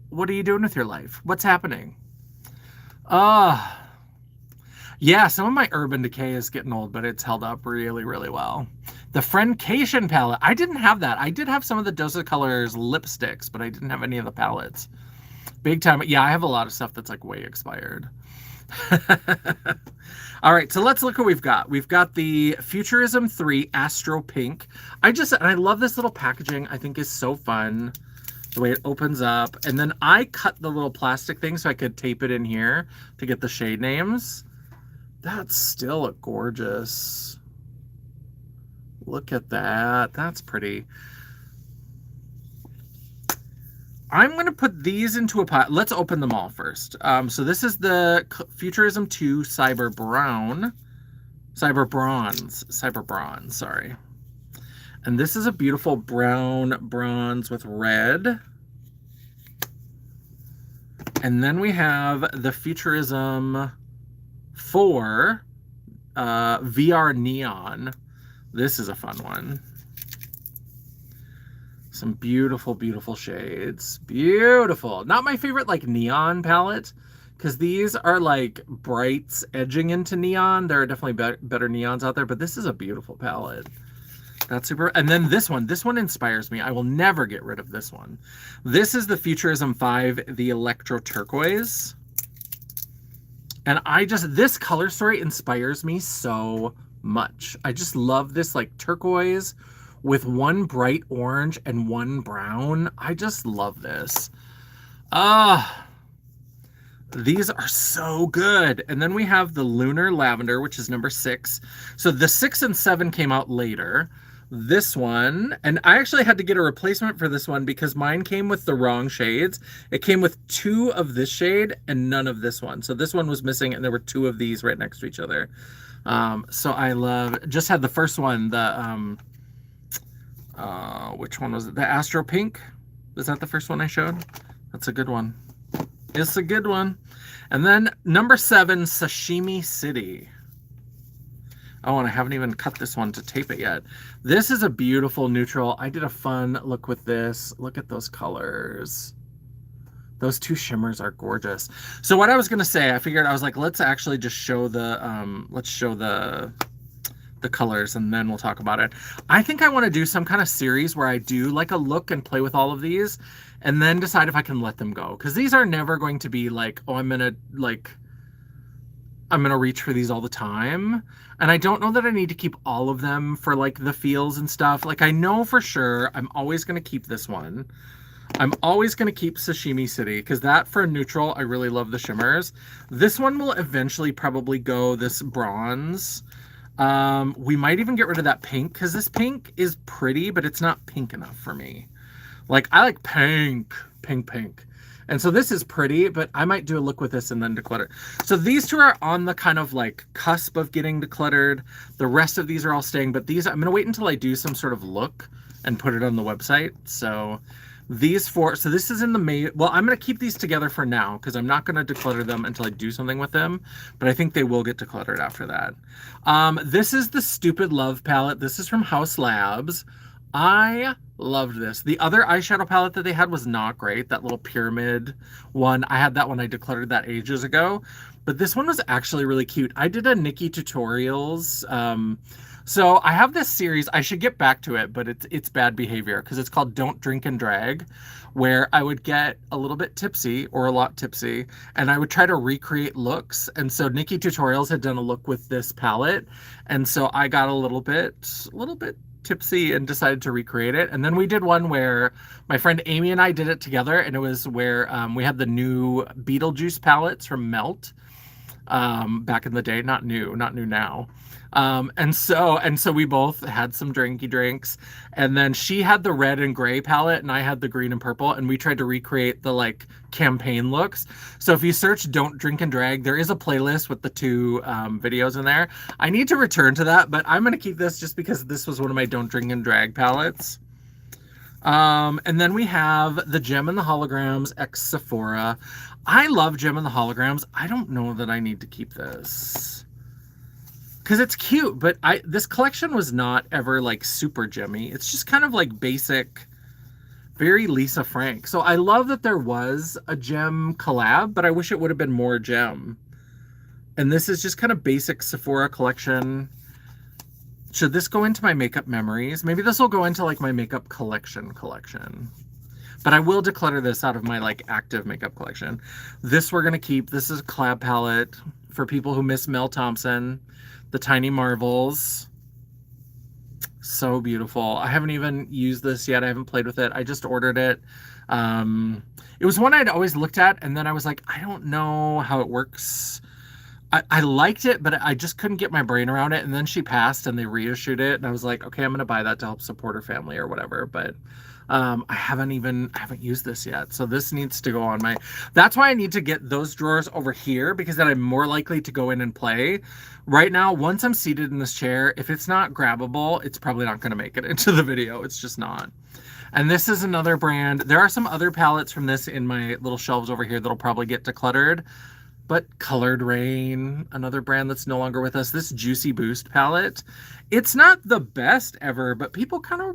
What are you doing with your life? What's happening? Yeah, some of my Urban Decay is getting old, but it's held up really, really well. The Friendcation palette. I didn't have that. I did have some of the Dose of Colors lipsticks, but I didn't have any of the palettes. Big time. Yeah, I have a lot of stuff that's like way expired. All right, so let's look what we've got. We've got the Futurism 3 Astro Pink. And I love this little packaging. I think is so fun. The way it opens up. And then I cut the little plastic thing so I could tape it in here to get the shade names. That's still a gorgeous. Look at that. That's pretty. I'm going to put these into a pot. Let's open them all first. So this is the Futurism 2 Cyber Bronze, sorry. And this is a beautiful brown bronze with red. And then we have the Futurism 4 VR Neon. This is a fun one. Some beautiful, beautiful shades. Beautiful. Not my favorite like neon palette, because these are like brights edging into neon. There are definitely better neons out there, but this is a beautiful palette. That's super. And then this one inspires me. I will never get rid of this one. This is the Futurism 5, the Electro Turquoise. And this color story inspires me so much. I just love this like turquoise with one bright orange and one brown. I just love this. These are so good. And then we have the Lunar Lavender, which is number 6. So the 6 and 7 came out later. This one, and I actually had to get a replacement for this one because mine came with the wrong shades. It came with 2 of this shade and none of this one. So this one was missing, and there were 2 of these right next to each other. So I just had the first one, the which one was it? The Astro Pink? Was that the first one I showed? That's a good one. It's a good one. And then number 7, Sashimi City. Oh, and I haven't even cut this one to tape it yet. This is a beautiful neutral. I did a fun look with this. Look at those colors. Those 2 shimmers are gorgeous. So what I was gonna say, I was like, let's actually just show the colors, and then we'll talk about it. I think I want to do some kind of series where I do like a look and play with all of these, and then decide if I can let them go. Because these are never going to be like, oh, I'm gonna like I'm going to reach for these all the time. And I don't know that I need to keep all of them for like the feels and stuff. Like I know for sure I'm always going to keep this one. I'm always going to keep Sashimi City because that for a neutral, I really love the shimmers. This one will eventually probably go this bronze. We might even get rid of that pink because this pink is pretty, but it's not pink enough for me. Like I like pink, pink, pink. And so this is pretty, but I might do a look with this and then declutter. So these two are on the kind of like cusp of getting decluttered. The rest of these are all staying, but these, I'm going to wait until I do some sort of look and put it on the website. So these four, so this is in the May, well, I'm going to keep these together for now because I'm not going to declutter them until I do something with them, but I think they will get decluttered after that. This is the Stupid Love palette. This is from House Labs. I loved this. The other eyeshadow palette that they had was not great. That little pyramid one. I had that one. I decluttered that ages ago. But this one was actually really cute. I did a Nikki Tutorials. So I have this series. I should get back to it, but it's bad behavior because it's called Don't Drink and Drag, where I would get a little bit tipsy or a lot tipsy, and I would try to recreate looks. And so Nikki Tutorials had done a look with this palette, and so I got a little bit tipsy and decided to recreate it. And then we did one where my friend Amy and I did it together, and it was where we had the new Beetlejuice palettes from Melt back in the day. Not new now. And so we both had some drinks, and then she had the red and gray palette and I had the green and purple, and we tried to recreate the like campaign looks. So if you search Don't Drink and Drag, there is a playlist with the two videos in there. I need to return to that, but I'm going to keep this just because this was one of my Don't Drink and Drag palettes. And then we have the Gem and the Holograms X Sephora. I love Gem and the Holograms. I don't know that I need to keep this because it's cute, but this collection was not ever like super gemmy. It's just kind of like basic, very Lisa Frank. So I love that there was a gem collab, but I wish it would have been more gem. And this is just kind of basic Sephora collection. Should this go into my makeup memories? Maybe this will go into like my makeup collection. But I will declutter this out of my like active makeup collection. This we're going to keep. This is a collab palette for people who miss Mel Thompson. The Tiny Marvels. So beautiful. I haven't even used this yet. I haven't played with it. I just ordered it. It was one I'd always looked at, and then I was like, I don't know how it works. I liked it, but I just couldn't get my brain around it. And then she passed and they reissued it. And I was like, okay, I'm going to buy that to help support her family or whatever. But I haven't used this yet. So this needs to go on my, that's why I need to get those drawers over here, because then I'm more likely to go in and play. Right now, once I'm seated in this chair, if it's not grabbable, it's probably not going to make it into the video. It's just not. And this is another brand. There are some other palettes from this in my little shelves over here that'll probably get decluttered. But Colored Rain, another brand that's no longer with us. This Juicy Boost palette, it's not the best ever, but people kind of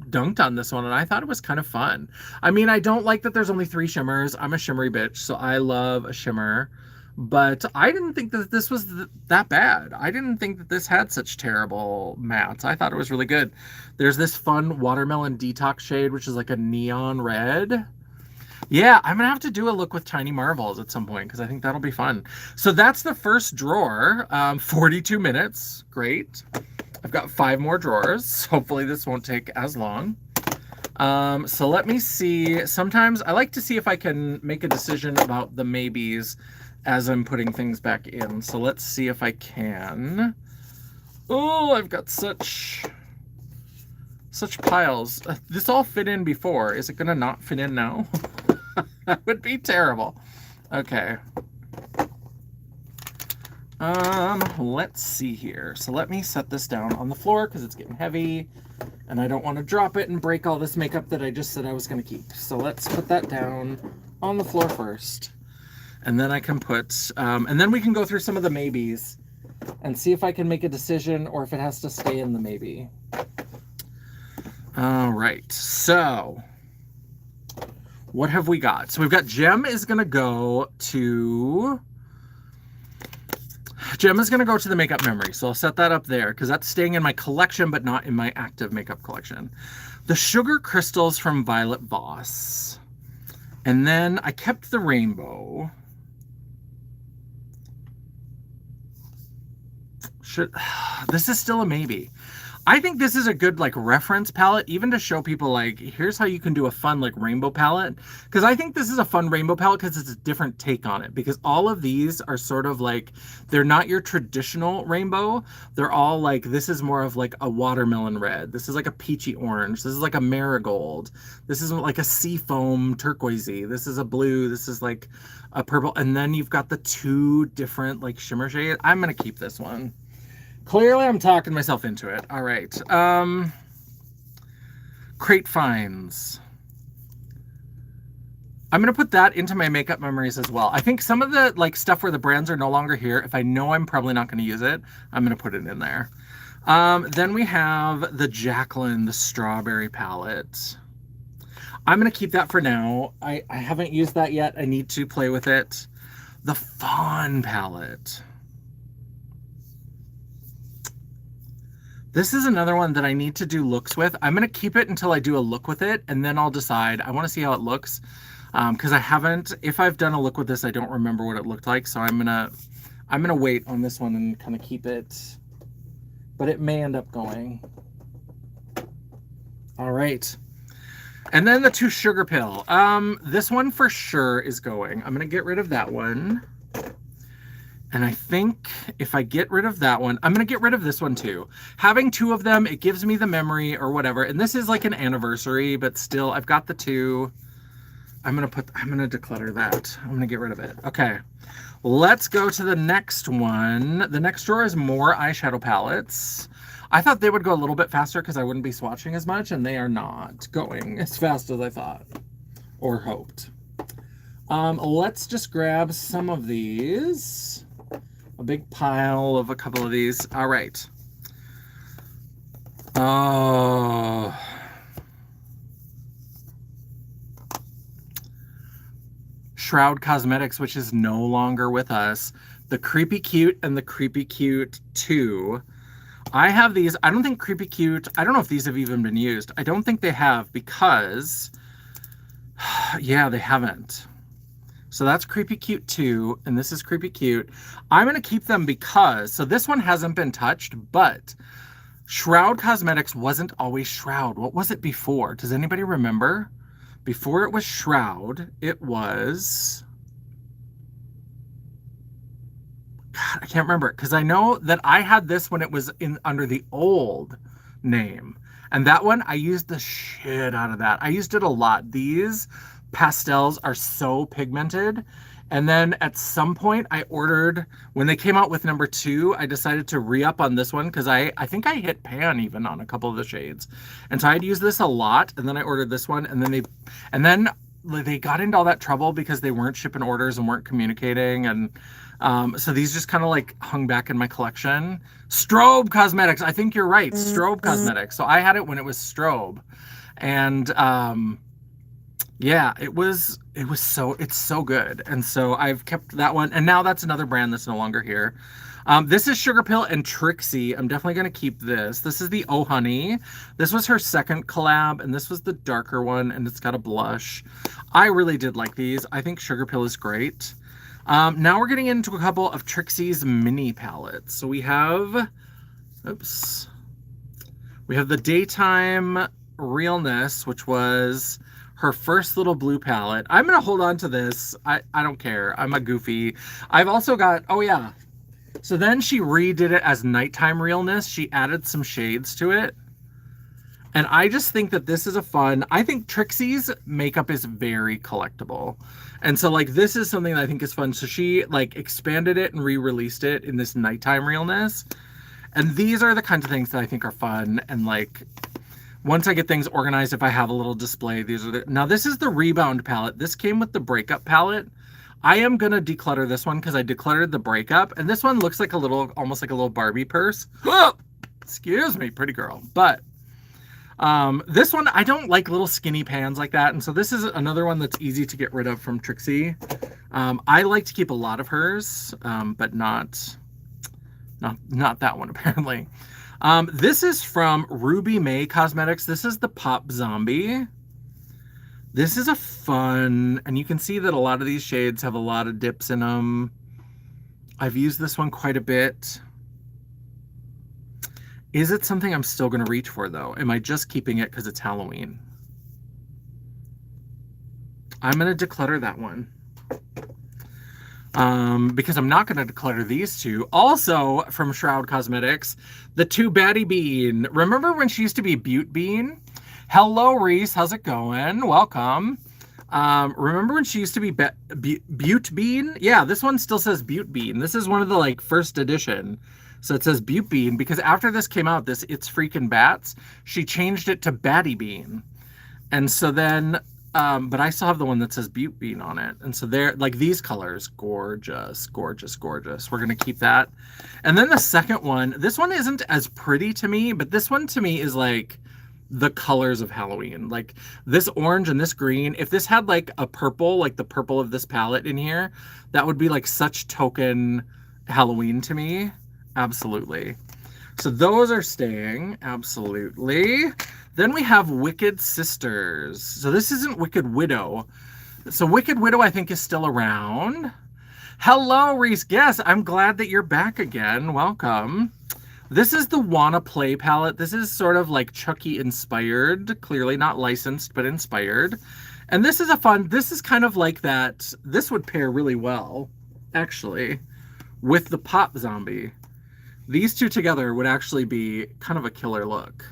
dunked on this one, and I thought it was kind of fun. I mean, I don't like that there's only 3 shimmers. I'm a shimmery bitch, so I love a shimmer. But I didn't think that this was that bad. I didn't think that this had such terrible mattes. I thought it was really good. There's this fun Watermelon Detox shade, which is like a neon red. Yeah, I'm going to have to do a look with Tiny Marvels at some point because I think that'll be fun. So that's the first drawer. 42 minutes. Great. I've got 5 more drawers. Hopefully this won't take as long. So let me see. Sometimes I like to see if I can make a decision about the maybes as I'm putting things back in. So let's see if I can. Oh, I've got such piles. This all fit in before. Is it going to not fit in now? That would be terrible. Okay. Let's see here. So let me set this down on the floor because it's getting heavy and I don't want to drop it and break all this makeup that I just said I was going to keep. So let's put that down on the floor first. And then I can put, and then we can go through some of the maybes and see if I can make a decision or if it has to stay in the maybe. All right, so what have we got? So we've got Gem is going to go to the makeup memory. So I'll set that up there because that's staying in my collection, but not in my active makeup collection. The Sugar Crystals from Violet Voss. And then I kept the Rainbow. Should this is still a maybe. I think this is a good like reference palette, even to show people like, here's how you can do a fun like rainbow palette. Because I think this is a fun rainbow palette because it's a different take on it. Because all of these are sort of like, they're not your traditional rainbow. They're all like, this is more of like a watermelon red. This is like a peachy orange. This is like a marigold. This is like a seafoam turquoisey. This is a blue. This is like a purple. And then you've got the two different like shimmer shades. I'm going to keep this one. Clearly, I'm talking myself into it. All right. Crate finds. I'm going to put that into my makeup memories as well. I think some of the like stuff where the brands are no longer here, if I know I'm probably not going to use it, I'm going to put it in there. Then we have the Jacqueline, the strawberry palette. I'm going to keep that for now. I haven't used that yet. I need to play with it. The Fawn palette. This is another one that I need to do looks with. I'm going to keep it until I do a look with it, and then I'll decide. I want to see how it looks, because I haven't. If I've done a look with this, I don't remember what it looked like, so I'm gonna wait on this one and kind of keep it. But it may end up going. All right. And then the two sugar pill. This one for sure is going. I'm going to get rid of that one. And I think if I get rid of that one, I'm going to get rid of this one too. Having two of them, it gives me the memory or whatever. And this is like an anniversary, but still I've got the two. I'm going to declutter that. I'm going to get rid of it. Okay. Let's go to the next one. The next drawer is more eyeshadow palettes. I thought they would go a little bit faster because I wouldn't be swatching as much, and they are not going as fast as I thought or hoped. Let's just grab some of these. A big pile of a couple of these. All right. Oh. Shroud Cosmetics, which is no longer with us. The Creepy Cute and the Creepy Cute 2. I have these. I don't think Creepy Cute, I don't know if these have even been used. I don't think they have because, yeah, they haven't. So that's Creepy Cute 2, and this is Creepy Cute. I'm going to keep them because, so this one hasn't been touched, but Shroud Cosmetics wasn't always Shroud. What was it before? Does anybody remember? Before it was Shroud, it was... God, I can't remember, because I know that I had this when it was under the old name. And that one, I used the shit out of that. I used it a lot. These pastels are so pigmented. And then at some point I ordered, when they came out with number 2, I decided to re-up on this one because I think I hit pan even on a couple of the shades. And so I'd use this a lot, and then I ordered this one, and then they got into all that trouble because they weren't shipping orders and weren't communicating, and so these just kind of like hung back in my collection. Strobe Cosmetics, I think you're right, Strobe Cosmetics. So I had it when it was Strobe, and yeah, it's so good. And so I've kept that one. And now that's another brand that's no longer here. This is Sugar Pill and Trixie. I'm definitely going to keep this. This is the Oh Honey. This was her second collab, and this was the darker one, and it's got a blush. I really did like these. I think Sugar Pill is great. Now we're getting into a couple of Trixie's mini palettes. So we have, we have the Daytime Realness, which was her first little blue palette. I'm going to hold on to this. I don't care. I'm a goofy. I've also got, oh yeah. So then she redid it as Nighttime Realness. She added some shades to it. And I just think that this is I think Trixie's makeup is very collectible. And so like this is something that I think is fun. So she like expanded it and re-released it in this Nighttime Realness. And these are the kinds of things that I think are fun. And like, once I get things organized, if I have a little display, now this is the Rebound palette. This came with the Breakup palette. I am going to declutter this one because I decluttered the Breakup. And this one looks like almost like a little Barbie purse. Oh, excuse me, pretty girl. But this one, I don't like little skinny pans like that. And so this is another one that's easy to get rid of from Trixie. I like to keep a lot of hers, but not that one apparently. This is from Ruby May Cosmetics. This is the Pop Zombie. This is a fun, and you can see that a lot of these shades have a lot of dips in them. I've used this one quite a bit. Is it something I'm still going to reach for, though? Am I just keeping it because it's Halloween? I'm going to declutter that one. Because I'm not going to declutter these two. Also, from Shroud Cosmetics, the two Batty Bean. Remember when she used to be Butte Bean? Hello, Reese. How's it going? Welcome. Remember when she used to be Butte Bean? Yeah, this one still says Butte Bean. This is one of the like first edition. So it says Butte Bean because after this came out, this It's Freaking Bats, she changed it to Batty Bean. And so then, but I still have the one that says Butte Bean on it. And so they're like these colors, gorgeous, gorgeous, gorgeous. We're going to keep that. And then the second one, this one isn't as pretty to me, but this one to me is like the colors of Halloween. Like this orange and this green. If this had like a purple, like the purple of this palette in here, that would be like such token Halloween to me. Absolutely. So those are staying. Absolutely. Then we have Wicked Sisters. So this isn't Wicked Widow. So Wicked Widow, I think, is still around. Hello, Reese. Yes, I'm glad that you're back again. Welcome. This is the Wanna Play palette. This is sort of like Chucky inspired. Clearly not licensed, but inspired. And this is a fun, this is kind of like that. This would pair really well, actually, with the Pop Zombie. These two together would actually be kind of a killer look.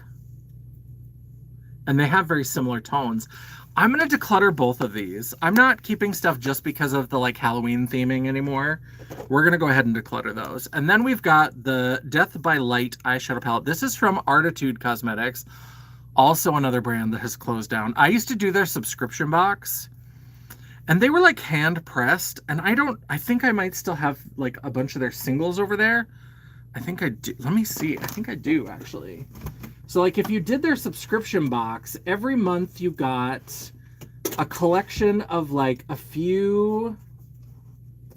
And they have very similar tones. I'm going to declutter both of these. I'm not keeping stuff just because of the like Halloween theming anymore. We're going to go ahead and declutter those. And then we've got the Death by Light eyeshadow palette. This is from Artitude Cosmetics. Also another brand that has closed down. I used to do their subscription box. And they were like hand pressed. And I think I might still have like a bunch of their singles over there. I think I do. Let me see. I think I do actually. So like if you did their subscription box, every month you got a collection of like a few,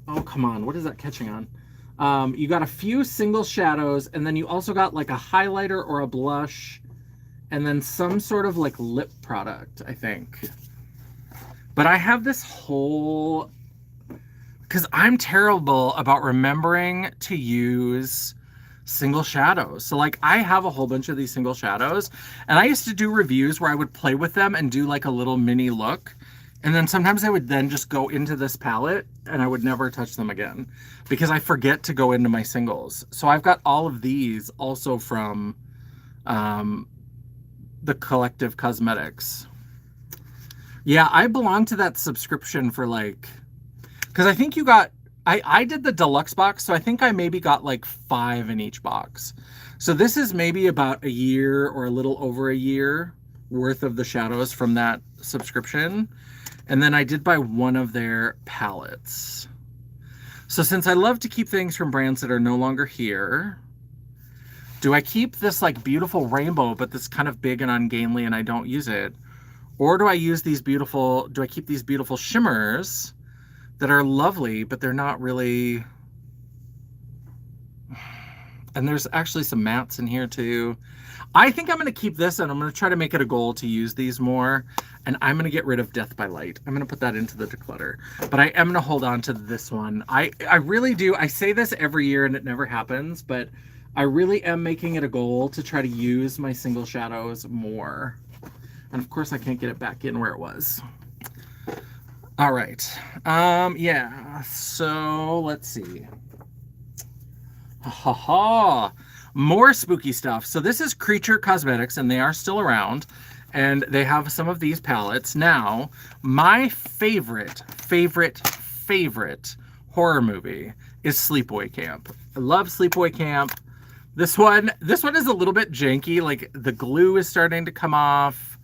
oh come on, what is that catching on? You got a few single shadows, and then you also got like a highlighter or a blush, and then some sort of like lip product, I think. But I have this whole, because I'm terrible about remembering to use single shadows. So like I have a whole bunch of these single shadows, and I used to do reviews where I would play with them and do like a little mini look. And then sometimes I would then just go into this palette and I would never touch them again because I forget to go into my singles. So I've got all of these also from the Collective Cosmetics. Yeah, I belong to that subscription for like, because I think you got, I did the deluxe box, so I think I maybe got like 5 in each box. So this is maybe about a year or a little over a year worth of the shadows from that subscription. And then I did buy one of their palettes. So since I love to keep things from brands that are no longer here, do I keep this like beautiful rainbow, but that's kind of big and ungainly and I don't use it? Or do I use these beautiful, do I keep these beautiful shimmers that are lovely, but they're not really... And there's actually some mattes in here too. I think I'm going to keep this, and I'm going to try to make it a goal to use these more. And I'm going to get rid of Death by Light. I'm going to put that into the declutter. But I am going to hold on to this one. I really do. I say this every year and it never happens, but I really am making it a goal to try to use my single shadows more. And of course I can't get it back in where it was. All right. Yeah. So let's see. Ha ha. More spooky stuff. So this is Creature Cosmetics, and they are still around, and they have some of these palettes. Now, my favorite horror movie is Sleepaway Camp. I love Sleepaway Camp. This one is a little bit janky. Like the glue is starting to come off.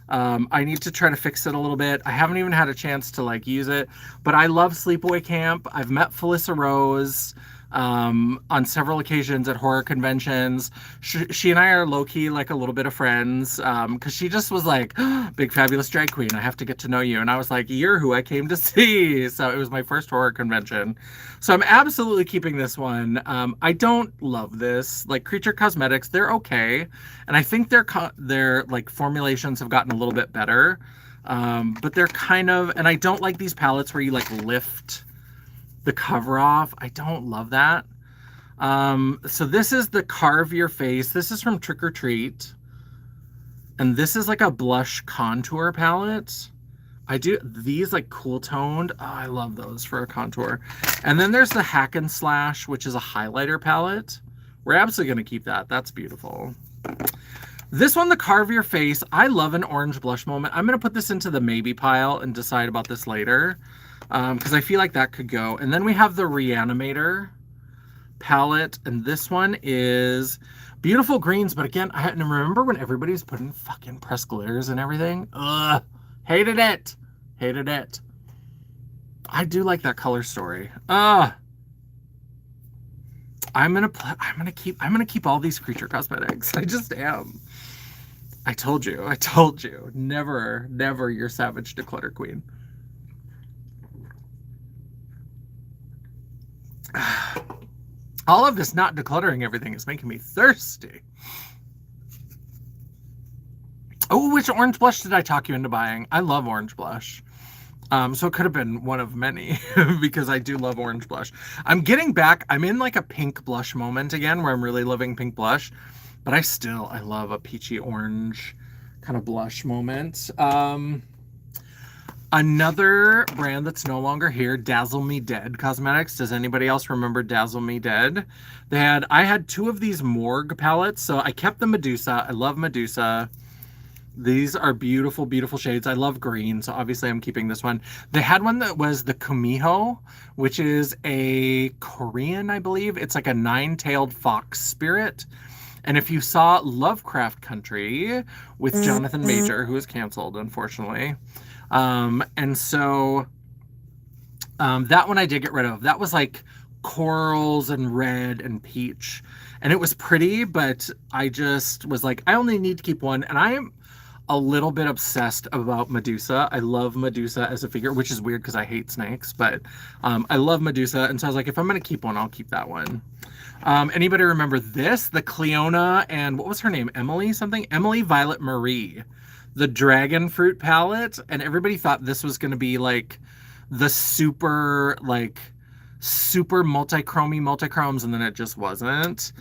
I need to try to fix it a little bit. I haven't even had a chance to like use it, but I love Sleepaway Camp. I've met Felissa Rose on several occasions at horror conventions. She and I are low-key like a little bit of friends because she just was like, oh, big fabulous drag queen, I have to get to know you. And I was like, you're who I came to see. So it was my first horror convention. So I'm absolutely keeping this one. I don't love this. Like Creature Cosmetics, they're okay. And I think their like formulations have gotten a little bit better. But they're kind of, and I don't like these palettes where you like lift the cover off. I don't love that. So this is the Carve Your Face. This is from Trick or Treat. And this is like a blush contour palette. I do these like cool toned. Oh, I love those for a contour. And then there's the Hack and Slash, which is a highlighter palette. We're absolutely going to keep that. That's beautiful. This one, the Carve Your Face. I love an orange blush moment. I'm going to put this into the maybe pile and decide about this later because I feel like that could go. And then we have the Reanimator palette, and this one is beautiful greens. But again, I remember when everybody was putting fucking pressed glitters and everything. Ugh, hated it. Hated it. I do like that color story. I'm gonna keep all these Creature Cosmetics. I just am. I told you. Never, never your savage declutter queen. All of this not decluttering everything is making me thirsty. Oh, which orange blush did I talk you into buying? I love orange blush. So it could have been one of many because I do love orange blush. I'm getting back. I'm in like a pink blush moment again where I'm really loving pink blush, but I love a peachy orange kind of blush moment. Another brand that's no longer here, Dazzle Me Dead Cosmetics. Does anybody else remember Dazzle Me Dead? I had two of these Morgue palettes, so I kept the Medusa. I love Medusa. These are beautiful, beautiful shades. I love green, so obviously I'm keeping this one. They had one that was the Kumiho, which is a Korean, I believe. It's like a nine-tailed fox spirit. And if you saw Lovecraft Country with Jonathan Major, who was canceled, unfortunately. And so that one I did get rid of. That was like corals and red and peach. And it was pretty, but I just was like, I only need to keep one. And I am a little bit obsessed about Medusa. I love Medusa as a figure, which is weird because I hate snakes, but I love Medusa. And so I was like, if I'm going to keep one, I'll keep that one. Anybody remember this? The Cleona and what was her name? Emily something? Emily Violet Marie. The Dragon Fruit palette. And everybody thought this was going to be like the super multi-chromes, and then it just wasn't.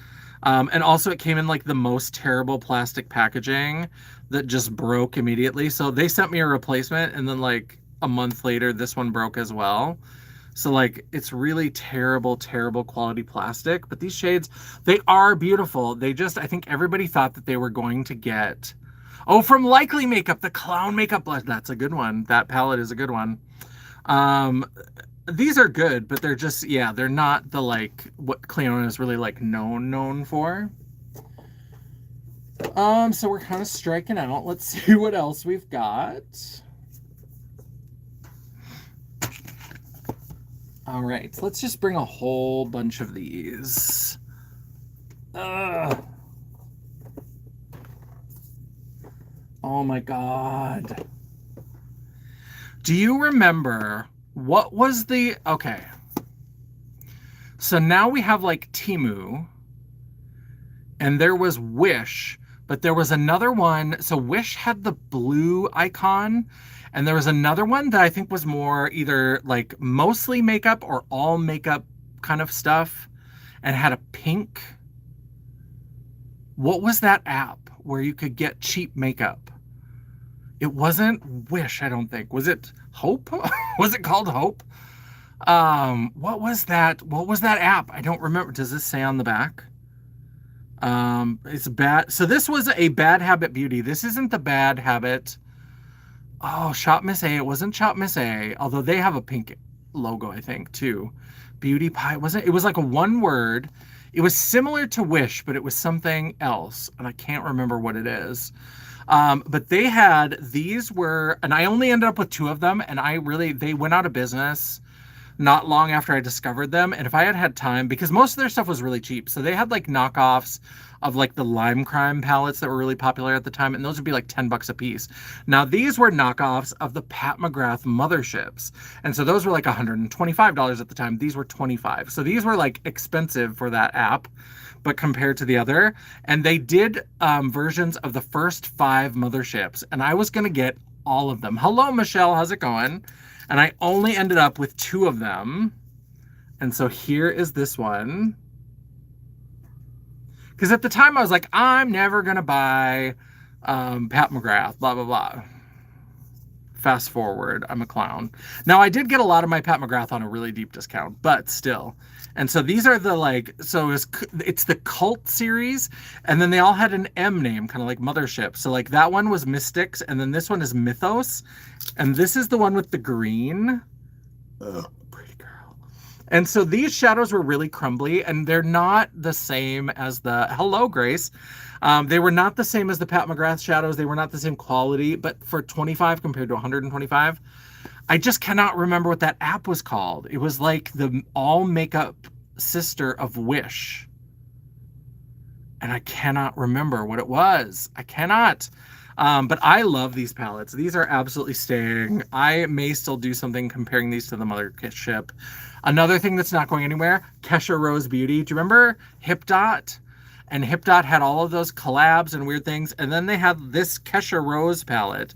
And also it came in like the most terrible plastic packaging that just broke immediately. So they sent me a replacement, and then like a month later, this one broke as well. So like, it's really terrible, terrible quality plastic, but these shades, they are beautiful. I think everybody thought that they were going to get, oh, from Likely Makeup, the Clown Makeup Blush. That's a good one. That palette is a good one. These are good, but they're just, yeah, they're not the like what Cleona is really like known for. So we're kind of striking out. Let's see what else we've got. All right, let's just bring a whole bunch of these. Oh my God. Do you remember what was okay. So now we have like Temu, and there was Wish, but there was another one. So Wish had the blue icon, and there was another one that I think was more either like mostly makeup or all makeup kind of stuff, and had a pink. What was that app where you could get cheap makeup? It wasn't Wish, I don't think. Was it Hope? Was it called Hope? What was that? What was that app? I don't remember. Does this say on the back? It's bad. So this was a Bad Habit Beauty. This isn't the Bad Habit. Oh, Shop Miss A. It wasn't Shop Miss A, although they have a pink logo, I think, too. Beauty Pie. It was like a one word. It was similar to Wish, but it was something else, and I can't remember what it is. But they had, these were, and I only ended up with two of them, and they went out of business not long after I discovered them. And if I had had time, because most of their stuff was really cheap. So they had like knockoffs of like the Lime Crime palettes that were really popular at the time. And those would be like $10 a piece. Now these were knockoffs of the Pat McGrath motherships. And so those were like $125 at the time. These were $25. So these were like expensive for that app, but compared to the other. And they did versions of the first 5 motherships. And I was going to get all of them. Hello, Michelle. How's it going? And I only ended up with 2 of them. And so here is this one. Because at the time I was like, I'm never going to buy Pat McGrath, blah, blah, blah. Fast forward, I'm a clown. Now, I did get a lot of my Pat McGrath on a really deep discount, but still. And so these are the like, so it's the Cult series, and then they all had an M name, kind of like Mothership. So like that one was Mystics, and then this one is Mythos, and this is the one with the green. Ugh, pretty girl. And so these shadows were really crumbly, and they're not the same as the, hello, Grace. They were not the same as the Pat McGrath shadows. They were not the same quality, but for 25 compared to 125, I just cannot remember what that app was called. It was like the all makeup sister of Wish. And I cannot remember what it was. I cannot. But I love these palettes. These are absolutely staying. I may still do something comparing these to the Mothership. Another thing that's not going anywhere, Kesha Rose Beauty. Do you remember Hip Dot? And Hip Dot had all of those collabs and weird things. And then they had this Kesha Rose palette.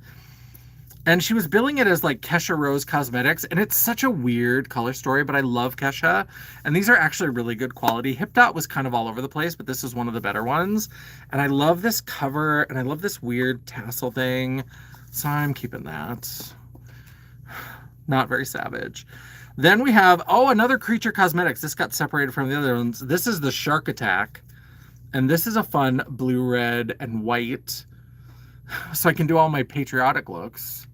And she was billing it as like Kesha Rose Cosmetics. And it's such a weird color story, but I love Kesha. And these are actually really good quality. Hip Dot was kind of all over the place, but this is one of the better ones. And I love this cover, and I love this weird tassel thing. So I'm keeping that. Not very savage. Then we have, oh, another Creature Cosmetics. This got separated from the other ones. This is the Shark Attack. And this is a fun blue, red, and white. So I can do all my patriotic looks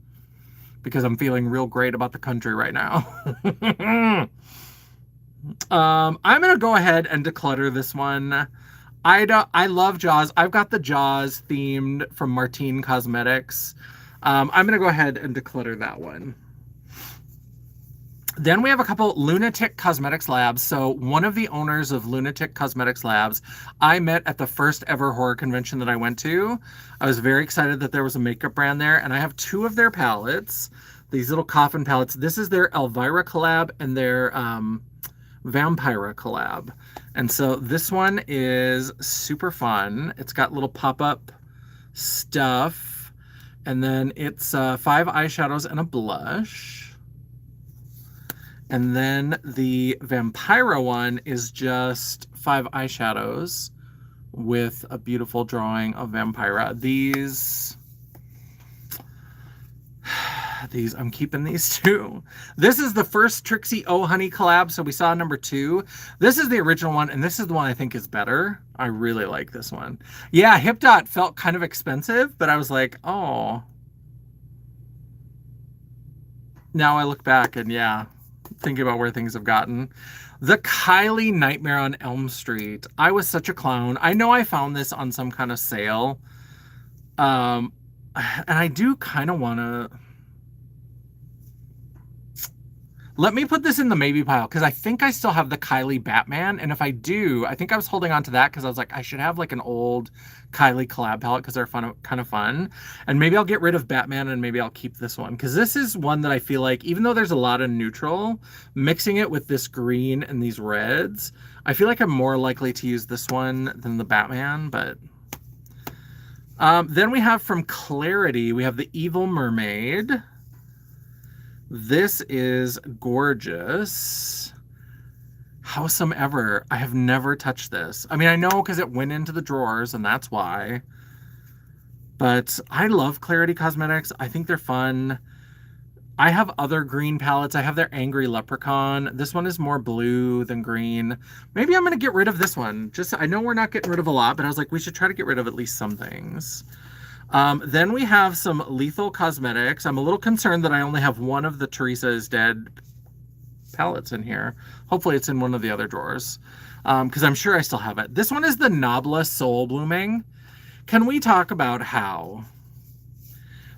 because I'm feeling real great about the country right now. I'm going to go ahead and declutter this one. I love Jaws. I've got the Jaws themed from Martine Cosmetics. I'm going to go ahead and declutter that one. Then we have a couple Lunatic Cosmetics Labs. So one of the owners of Lunatic Cosmetics Labs, I met at the first ever horror convention that I went to. I was very excited that there was a makeup brand there, and I have two of their palettes, these little coffin palettes. This is their Elvira collab and their Vampira collab. And so this one is super fun. It's got little pop-up stuff, and then it's 5 eyeshadows and a blush. And then the Vampira one is just 5 eyeshadows with a beautiful drawing of Vampira. These, I'm keeping these too. This is the first Trixie Oh Honey collab, so we saw number 2. This is the original one, and this is the one I think is better. I really like this one. Yeah, Hip Dot felt kind of expensive, but I was like, oh. Now I look back and yeah, thinking about where things have gotten. The Kylie Nightmare on Elm Street. I was such a clown. I know I found this on some kind of sale. And I do kind of want to... Let me put this in the maybe pile, because I think I still have the Kylie Batman. And if I do, I think I was holding on to that because I was like, I should have like an old Kylie collab palette because they're fun, kind of fun. And maybe I'll get rid of Batman and maybe I'll keep this one. Because this is one that I feel like, even though there's a lot of neutral, mixing it with this green and these reds, I feel like I'm more likely to use this one than the Batman. But then we have from Clarity, we have the Evil Mermaid. This is gorgeous. Howsomever, I have never touched this. I mean, I know because it went into the drawers and that's why. But I love Clarity Cosmetics. I think they're fun. I have other green palettes. I have their Angry Leprechaun. This one is more blue than green. Maybe I'm going to get rid of this one. Just, I know we're not getting rid of a lot, but I was like, we should try to get rid of at least some things. Then we have some Lethal Cosmetics. I'm a little concerned that I only have one of the Teresa is Dead palettes in here. Hopefully it's in one of the other drawers, because I'm sure I still have it. This one is the Nabla Soul Blooming. Can we talk about how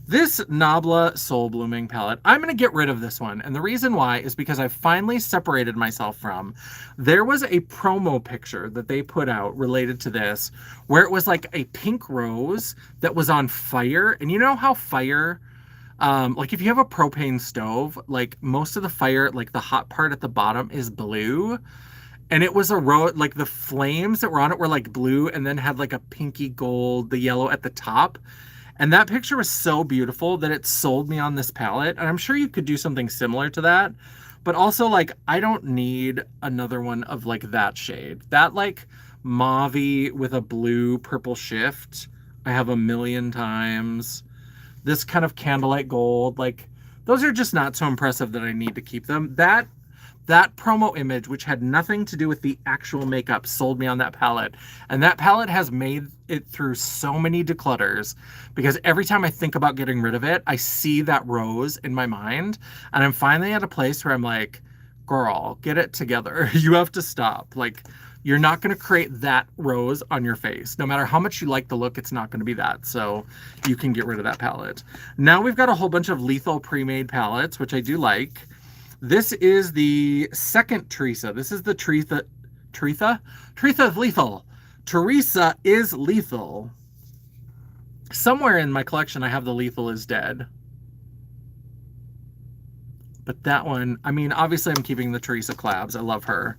this Nabla Soul Blooming palette, I'm going to get rid of this one. And the reason why is because I finally separated myself from, there was a promo picture that they put out related to this, where it was like a pink rose that was on fire. And you know how fire, like if you have a propane stove, like most of the fire, like the hot part at the bottom is blue. And it was a rose, like the flames that were on it were like blue and then had like a pinky gold, the yellow at the top. And that picture was so beautiful that it sold me on this palette. And I'm sure you could do something similar to that. But also, like, I don't need another one of, like, that shade. That, like, Mauve with a blue purple shift, I have a million times. This kind of candlelight gold, like those are just not so impressive that I need to keep them. That promo image, which had nothing to do with the actual makeup, sold me on that palette. And that palette has made it through so many declutters because every time I think about getting rid of it, I see that rose in my mind. And I'm finally at a place where I'm like, girl, get it together. You have to stop. Like, you're not going to create that rose on your face. No matter how much you like the look, it's not going to be that. So you can get rid of that palette. Now we've got a whole bunch of Lethal pre-made palettes, which I do like. This is the second Teresa. This is the Teresa is Lethal. Teresa is Lethal. Somewhere in my collection, I have the Lethal is Dead. But that one, I mean, obviously I'm keeping the Teresa collabs. I love her.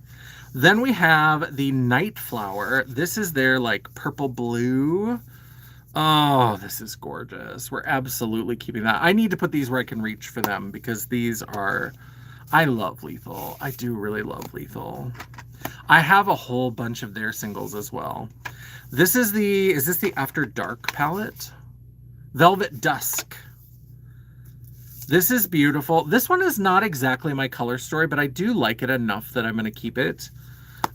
Then we have the Night Flower. This is their like purple blue. Oh, this is gorgeous. We're absolutely keeping that. I need to put these where I can reach for them because these are, I love Lethal. I do really love Lethal. I have a whole bunch of their singles as well. This is this the After Dark palette? Velvet Dusk. This is beautiful. This one is not exactly my color story, but I do like it enough that I'm going to keep it.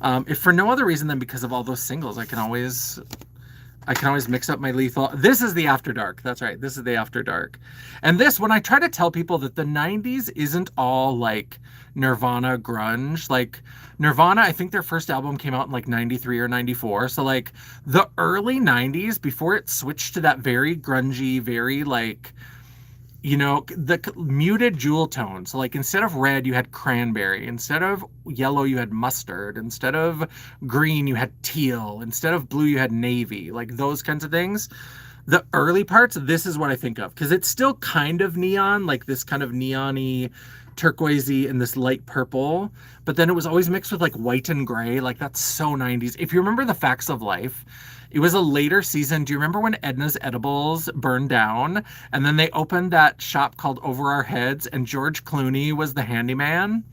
If for no other reason than because of all those singles, I can always mix up my Lethal. This is the After Dark. That's right. This is the After Dark. And this, when I try to tell people that the 90s isn't all like Nirvana grunge, like Nirvana, I think their first album came out in like 93 or 94. So like the early 90s, before it switched to that very grungy, very like, you know, the muted jewel tones. So like instead of red, you had cranberry. Instead of yellow, you had mustard. Instead of green, you had teal. Instead of blue, you had navy. Like those kinds of things. The early parts, this is what I think of. Because it's still kind of neon, like this kind of neon-y, turquoisey, and this light purple. But then it was always mixed with like white and gray. Like that's so 90s. If you remember the Facts of Life, it was a later season. Do you remember when Edna's Edibles burned down? And then they opened that shop called Over Our Heads and George Clooney was the handyman?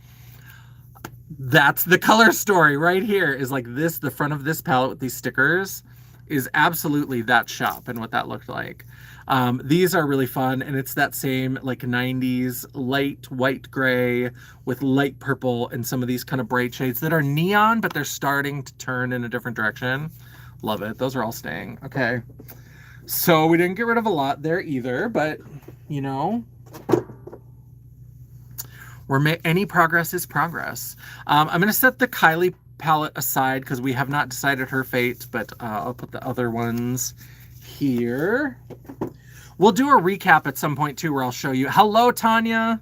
That's the color story right here is like this, the front of this palette with these stickers is absolutely that shop and what that looked like. These are really fun and it's that same like 90s light white gray with light purple and some of these kind of bright shades that are neon, but they're starting to turn in a different direction. Love it. Those are all staying. Okay. So we didn't get rid of a lot there either, but you know, any progress is progress. I'm going to set the Kylie palette aside because we have not decided her fate, but I'll put the other ones here. We'll do a recap at some point too where I'll show you. Hello, Tanya.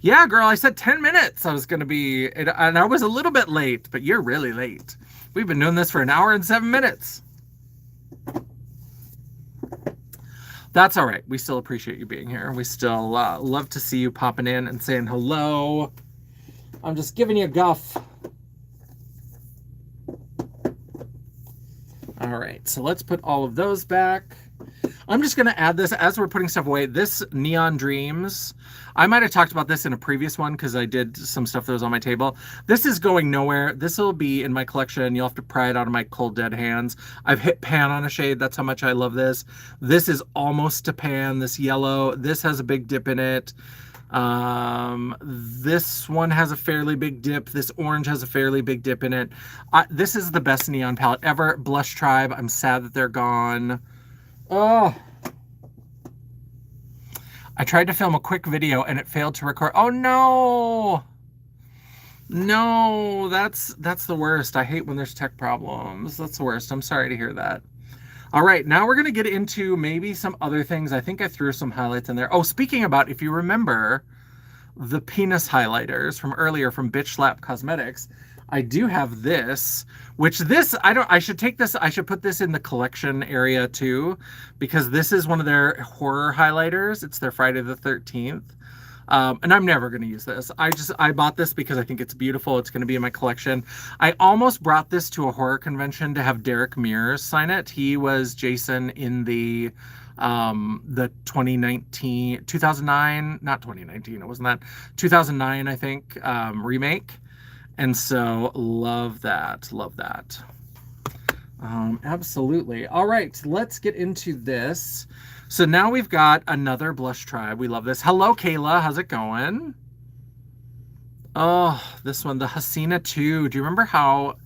Yeah, girl, I said 10 minutes I was going to be, and I was a little bit late, but you're really late. We've been doing this for an hour and 7 minutes. That's all right. We still appreciate you being here. We still love to see you popping in and saying hello. I'm just giving you a guff. All right, so let's put all of those back. I'm just going to add this as we're putting stuff away. This Neon Dreams, I might have talked about this in a previous one because I did some stuff that was on my table. This is going nowhere. This will be in my collection. You'll have to pry it out of my cold, dead hands. I've hit pan on a shade. That's how much I love this. This is almost to pan, this yellow. This has a big dip in it. This one has a fairly big dip. This orange has a fairly big dip in it. This is the best neon palette ever. Blush Tribe, I'm sad that they're gone. Oh, I tried to film a quick video and it failed to record. Oh no, no, that's the worst. I hate when there's tech problems. That's the worst. I'm sorry to hear that. All right, now we're going to get into maybe some other things. I think I threw some highlights in there. Oh, speaking about, if you remember the penis highlighters from earlier from Bitch Slap Cosmetics, I do have this, which this, I should take this, I should put this in the collection area too, because this is one of their horror highlighters. It's their Friday the 13th. And I'm never going to use this. I bought this because I think it's beautiful. It's going to be in my collection. I almost brought this to a horror convention to have Derek Mears sign it. He was Jason in the 2009, not 2019, it wasn't that, 2009, I think, remake. And so love that. Love that. Absolutely. All right, let's get into this. So now we've got another blush tribe. We love this. Hello, Kayla. How's it going? Oh, this one, the Hasina 2. Do you remember how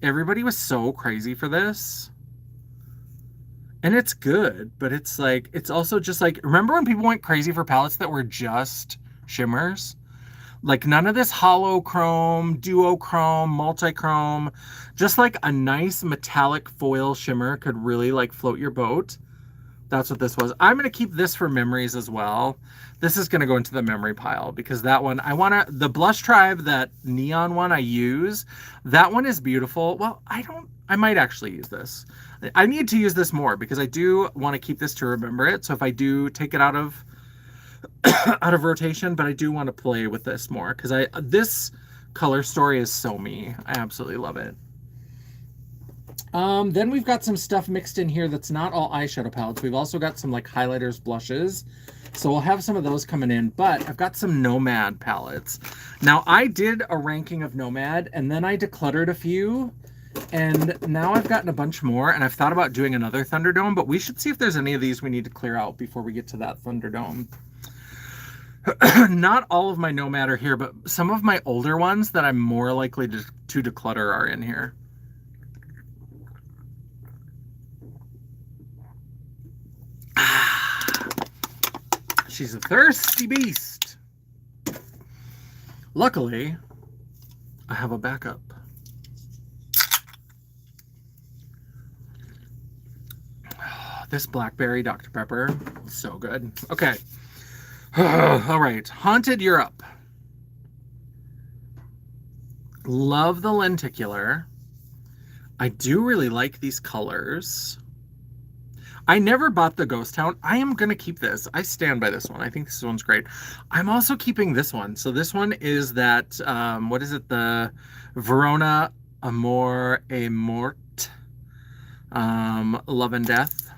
everybody was so crazy for this? And it's good, but it's like, it's also just like, remember when people went crazy for palettes that were just shimmers? Like none of this holochrome, duochrome, multichrome, just like a nice metallic foil shimmer could really like float your boat. That's what this was. I'm going to keep this for memories as well. This is going to go into the memory pile because that one, I want to, the Blush Tribe, that neon one I use, that one is beautiful. Well, I might actually use this. I need to use this more because I do want to keep this to remember it. So if I do take it out of rotation, but I do want to play with this more because this color story is so me. I absolutely love it. Then we've got some stuff mixed in here that's not all eyeshadow palettes. We've also got some like highlighters, blushes. So we'll have some of those coming in, but I've got some Nomad palettes. Now I did a ranking of Nomad and then I decluttered a few and now I've gotten a bunch more and I've thought about doing another Thunderdome, but we should see if there's any of these we need to clear out before we get to that Thunderdome. Not all of my Nomad are here, but some of my older ones that I'm more likely to declutter are in here. She's a thirsty beast. Luckily, I have a backup. This blackberry Dr. Pepper, so good. Okay. All right. Haunted Europe. Love the lenticular. I do really like these colors. I never bought the Ghost Town. I am going to keep this. I stand by this one. I think this one's great. I'm also keeping this one. So this one is that, what is it? The Verona Amor et Mort, Love and Death.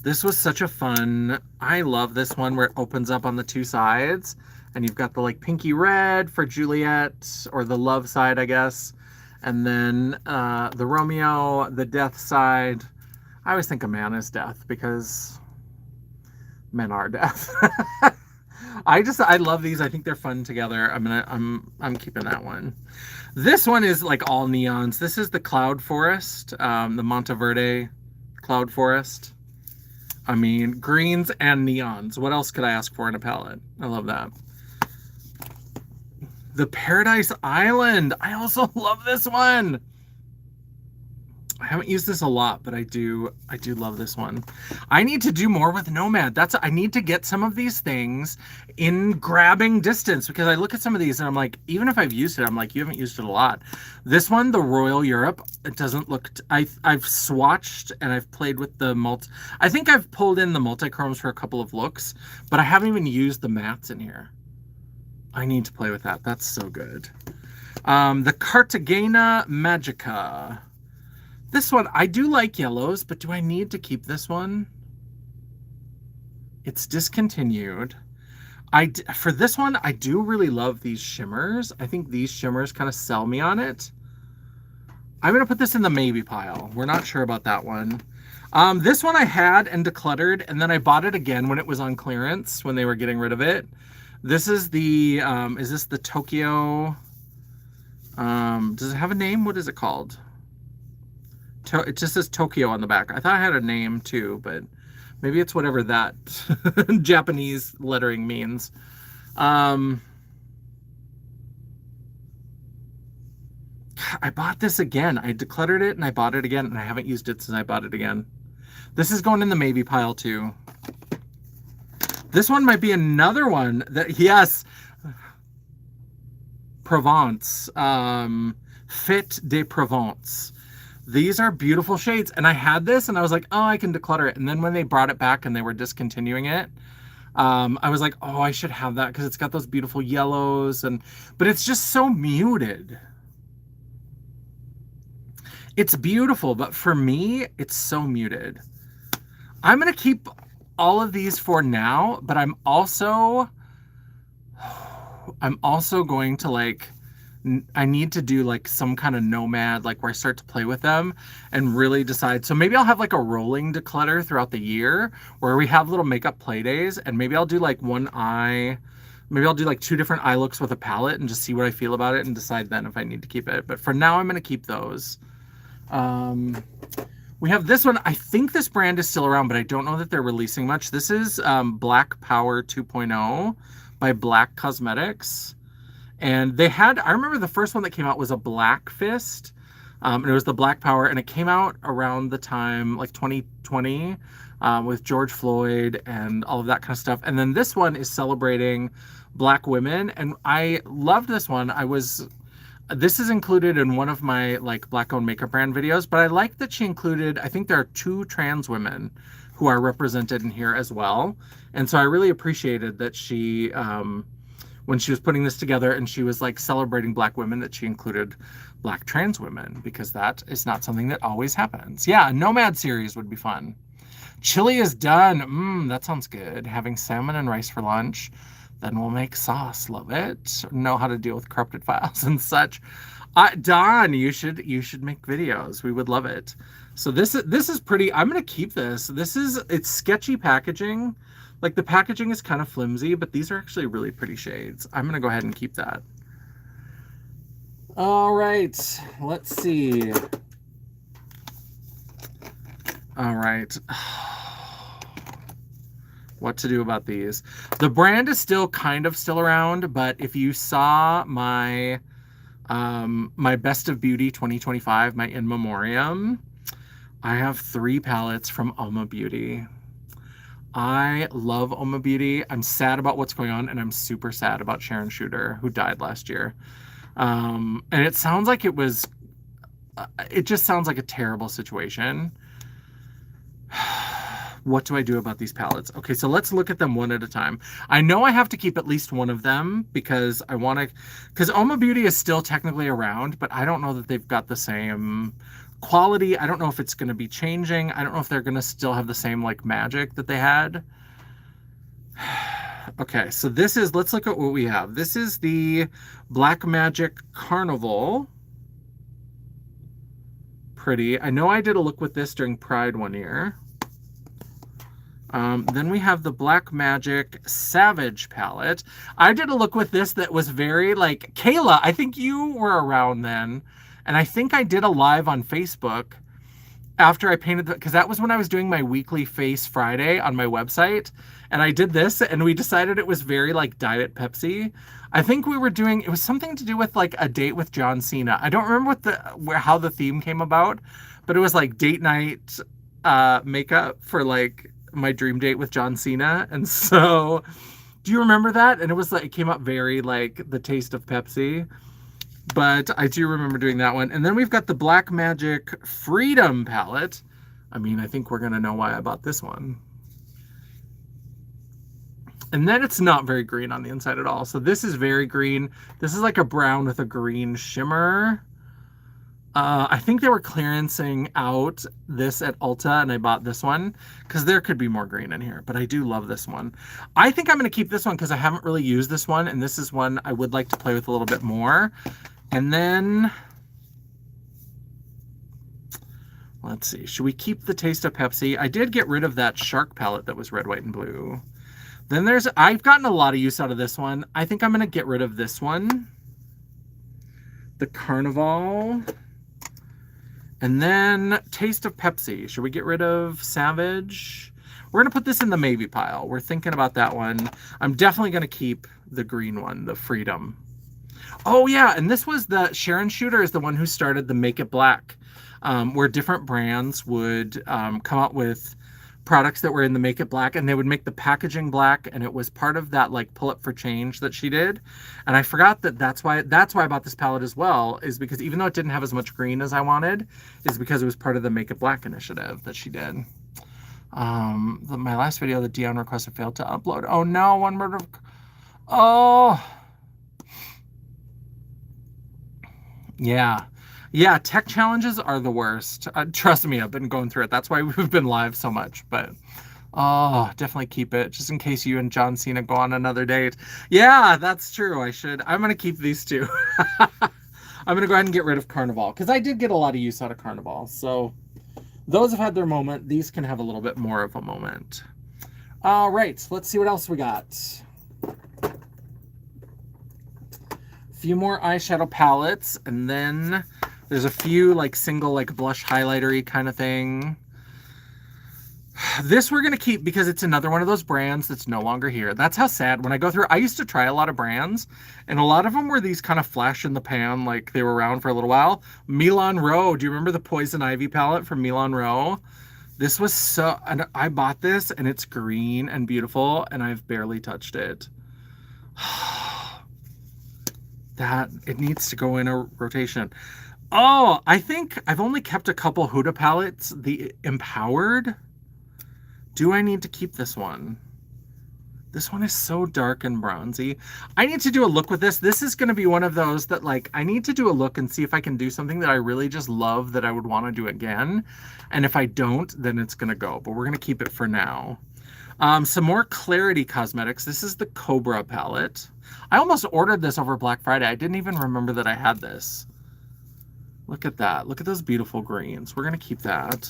This was such a fun, I love this one where it opens up on the two sides and you've got the like pinky red for Juliet, or the love side, I guess. And then the Romeo, the death side. I always think a man is death because men are death. I love these. I think they're fun together. I'm keeping that one. This one is like all neons. This is the Cloud Forest, the Monteverde Cloud Forest. I mean, greens and neons. What else could I ask for in a palette? I love that. The Paradise Island. I also love this one. I haven't used this a lot, but I do love this one. I need to do more with Nomad. I need to get some of these things in grabbing distance because I look at some of these and I'm like, even if I've used it, I'm like, you haven't used it a lot. This one, the Royal Europe, it doesn't look, I've swatched and I've played with the I think I've pulled in the multichromes for a couple of looks, but I haven't even used the mattes in here. I need to play with that. That's so good. The Cartagena Magica. This one, I do like yellows, but do I need to keep this one? It's discontinued. For this one, I do really love these shimmers. I think these shimmers kind of sell me on it. I'm going to put this in the maybe pile. We're not sure about that one. This one I had and decluttered, and then I bought it again when it was on clearance, when they were getting rid of it. This is the, is this the Tokyo? Does it have a name? What is it called? It just says Tokyo on the back. I thought I had a name too, but maybe it's whatever that Japanese lettering means. I bought this again. I decluttered it and I bought it again, and I haven't used it since I bought it again. This is going in the maybe pile too. This one might be another one that, yes, Provence, Fit de Provence. These are beautiful shades, and I had this and I was like, oh, I can declutter it. And then when they brought it back and they were discontinuing it, I was like, oh, I should have that because it's got those beautiful yellows, but it's just so muted. It's beautiful, but for me, it's so muted. I'm going to keep all of these for now, but I'm also going to like I need to do like some kind of nomad, like where I start to play with them and really decide. So maybe I'll have like a rolling declutter throughout the year where we have little makeup play days, and maybe I'll do like one eye. Maybe I'll do like 2 different eye looks with a palette and just see what I feel about it and decide then if I need to keep it. But for now, I'm going to keep those. Um, we have this one. I think this brand is still around, but I don't know that they're releasing much. This is Black Power 2.0 by Black Cosmetics. And they had, I remember the first one that came out was a Black Fist. And it was the Black Power, and it came out around the time, like 2020, with George Floyd and all of that kind of stuff. And then this one is celebrating Black women, and I loved this one. This is included in one of my like Black-owned makeup brand videos, but I like that she included, I think there are 2 trans women who are represented in here as well. And so I really appreciated that she, when she was putting this together and she was like celebrating Black women, that she included Black trans women, because that is not something that always happens. Yeah, a Nomad series would be fun. Chili is done. That sounds good. Having salmon and rice for lunch. Then we'll make sauce. Love it. Know how to deal with corrupted files and such. Don, you should make videos. We would love it. So this is pretty. I'm gonna keep this. It's sketchy packaging. Like the packaging is kind of flimsy, but these are actually really pretty shades. I'm gonna go ahead and keep that. All right, let's see. All right. What to do about these. The brand is still kind of still around, but if you saw my my Best of Beauty 2025, my in memoriam, I have 3 palettes from Alma Beauty. I love Alma Beauty. I'm sad about what's going on, and I'm super sad about Sharon Shooter, who died last year. And it sounds like it just sounds like a terrible situation. What do I do about these palettes? Okay, so let's look at them one at a time. I know I have to keep at least one of them because because Alma Beauty is still technically around, but I don't know that they've got the same quality. I don't know if it's going to be changing. I don't know if they're going to still have the same like magic that they had. Okay, so let's look at what we have. This is the Black Magic Carnival. Pretty. I know I did a look with this during Pride one year. Then we have the Black Magic Savage palette. I did a look with this that was very like, Kayla, I think you were around then. And I think I did a live on Facebook after I painted because that was when I was doing my weekly Face Friday on my website. And I did this and we decided it was very like Diet Pepsi. I think we were doing, it was something to do with like a date with John Cena. I don't remember how the theme came about, but it was like date night makeup for like my dream date with John Cena. And so do you remember that? And it was like, it came up very like the taste of Pepsi, but I do remember doing that one. And then we've got the Black Magic Freedom palette. I mean, I think we're going to know why I bought this one. And then it's not very green on the inside at all. So this is very green. This is like a brown with a green shimmer. I think they were clearancing out this at Ulta, and I bought this one because there could be more green in here, but I do love this one. I think I'm going to keep this one because I haven't really used this one, and this is one I would like to play with a little bit more. And then, let's see, should we keep the Taste of Pepsi? I did get rid of that Shark palette that was red, white, and blue. Then I've gotten a lot of use out of this one. I think I'm going to get rid of this one. The Carnival. And then Taste of Pepsi. Should we get rid of Savage? We're going to put this in the maybe pile. We're thinking about that one. I'm definitely going to keep the green one, the Freedom. Oh, yeah. And this was Sharon Shooter is the one who started the Make It Black, where different brands would come out with products that were in the Make It Black, and they would make the packaging black, and it was part of that like pull up for change that she did. And I forgot that's why I bought this palette as well, is because even though it didn't have as much green as I wanted, is because it was part of the Make It Black initiative that she did. My last video, the Dion requested failed to upload. Oh no, one murder. Oh yeah. Yeah, tech challenges are the worst. Trust me, I've been going through it. That's why we've been live so much. But Oh, definitely keep it just in case you and John Cena go on another date. Yeah, that's true. I'm gonna keep these two. I'm gonna go ahead and get rid of Carnival because I did get a lot of use out of Carnival. So those have had their moment. These can have a little bit more of a moment. All right, let's see what else we got. A few more eyeshadow palettes, and then there's a few like single like blush highlightery kind of thing. This we're going to keep because it's another one of those brands that's no longer here. That's how sad. When I go through, I used to try a lot of brands, and a lot of them were these kind of flash in the pan, like they were around for a little while. Milan Row. Do you remember the Poison Ivy palette from Milan Row? This was so, and I bought this, and it's green and beautiful, and I've barely touched it. That, it needs to go in a rotation. Oh, I think I've only kept a couple Huda palettes. The Empowered. Do I need to keep this one? This one is so dark and bronzy. I need to do a look with this. This is going to be one of those that like, I need to do a look and see if I can do something that I really just love that I would want to do again. And if I don't, then it's going to go, but we're going to keep it for now. Some more Clarity Cosmetics. This is the Cobra palette. I almost ordered this over Black Friday. I didn't even remember that I had this. Look at that. Look at those beautiful greens. We're going to keep that.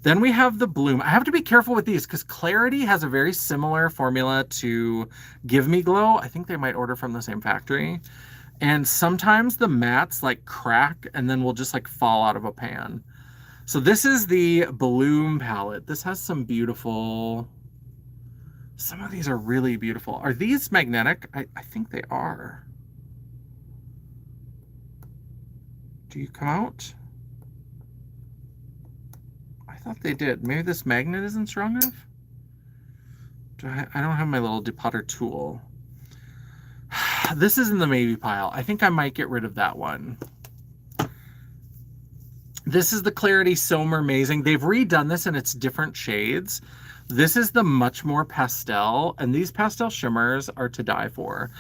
Then we have the Bloom. I have to be careful with these because Clarity has a very similar formula to Give Me Glow. I think they might order from the same factory. And sometimes the mattes like crack and then will just like fall out of a pan. So this is the Bloom palette. This has some beautiful... Some of these are really beautiful. Are these magnetic? I think they are. Do you come out? I thought they did. Maybe this magnet isn't strong enough? I don't have my little depotter tool. This is in the maybe pile. I think I might get rid of that one. This is the Clarity Somber Amazing. They've redone this in its different shades. This is the much more pastel, and these pastel shimmers are to die for.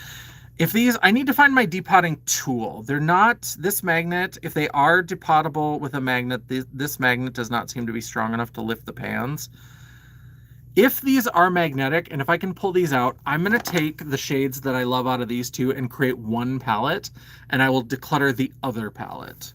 If these, I need to find my depotting tool. They're not, this magnet, if they are depotable with a magnet, this magnet does not seem to be strong enough to lift the pans. If these are magnetic, and if I can pull these out, I'm going to take the shades that I love out of these two and create one palette, and I will declutter the other palette.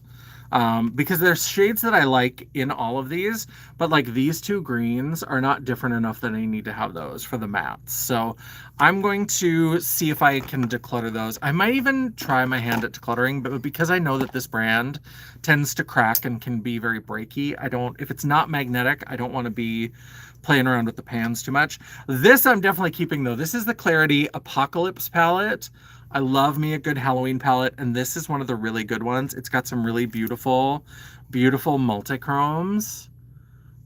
Because there's shades that I like in all of these, but like these two greens are not different enough that I need to have those for the mattes. So I'm going to see if I can declutter those. I might even try my hand at decluttering, but because I know that this brand tends to crack and can be very breaky, if it's not magnetic, I don't want to be playing around with the pans too much. This I'm definitely keeping though. This is the Clarity Apocalypse palette. I love me a good Halloween palette, and this is one of the really good ones. It's got some really beautiful, beautiful multi-chromes.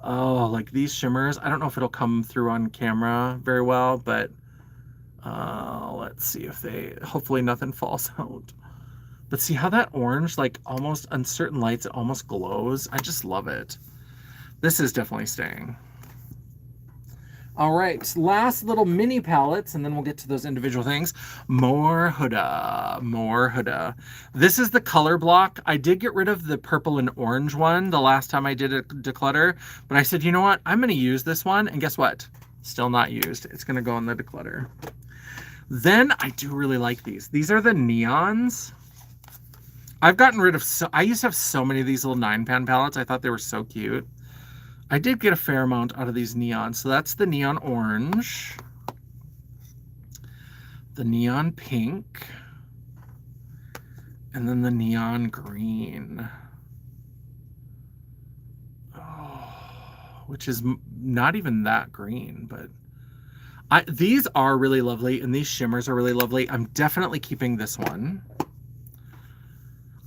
Oh, like these shimmers. I don't know if it'll come through on camera very well, but let's see if hopefully nothing falls out. But see how that orange, like almost uncertain lights, it almost glows. I just love it. This is definitely staying. All right, last little mini palettes, and then we'll get to those individual things. More Huda, more Huda. This is the color block. I did get rid of the purple and orange one the last time I did a declutter, but I said, you know what? I'm going to use this one, and guess what? Still not used. It's going to go in the declutter. Then I do really like these. These are the neons. I've gotten rid of, I used to have so many of these little 9-pan palettes. I thought they were so cute. I did get a fair amount out of these neons. So that's the neon orange, the neon pink, and then the neon green. Oh, which is not even that green, but these are really lovely, and these shimmers are really lovely. I'm definitely keeping this one.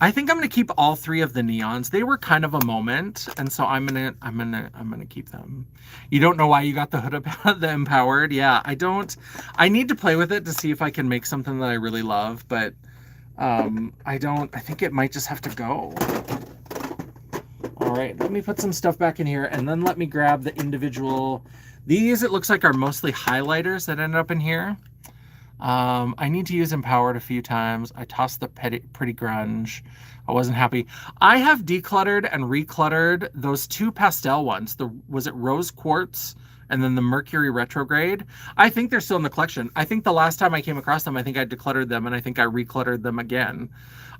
I think I'm gonna keep all three of the neons. They were kind of a moment, and so I'm gonna keep them. You don't know why you got the Huda, the Empowered? Yeah, I don't. I need to play with it to see if I can make something that I really love, but I don't. I think it might just have to go. All right, let me put some stuff back in here, and then let me grab the individual. These, it looks like, are mostly highlighters that ended up in here. I need to use Empowered a few times. I tossed the Pretty Grunge. I wasn't happy. I have decluttered and recluttered those two pastel ones. Was it Rose Quartz And then the Mercury retrograde, I think they're still in the collection. I think the last time I came across them, I think I decluttered them, and I think I recluttered them again.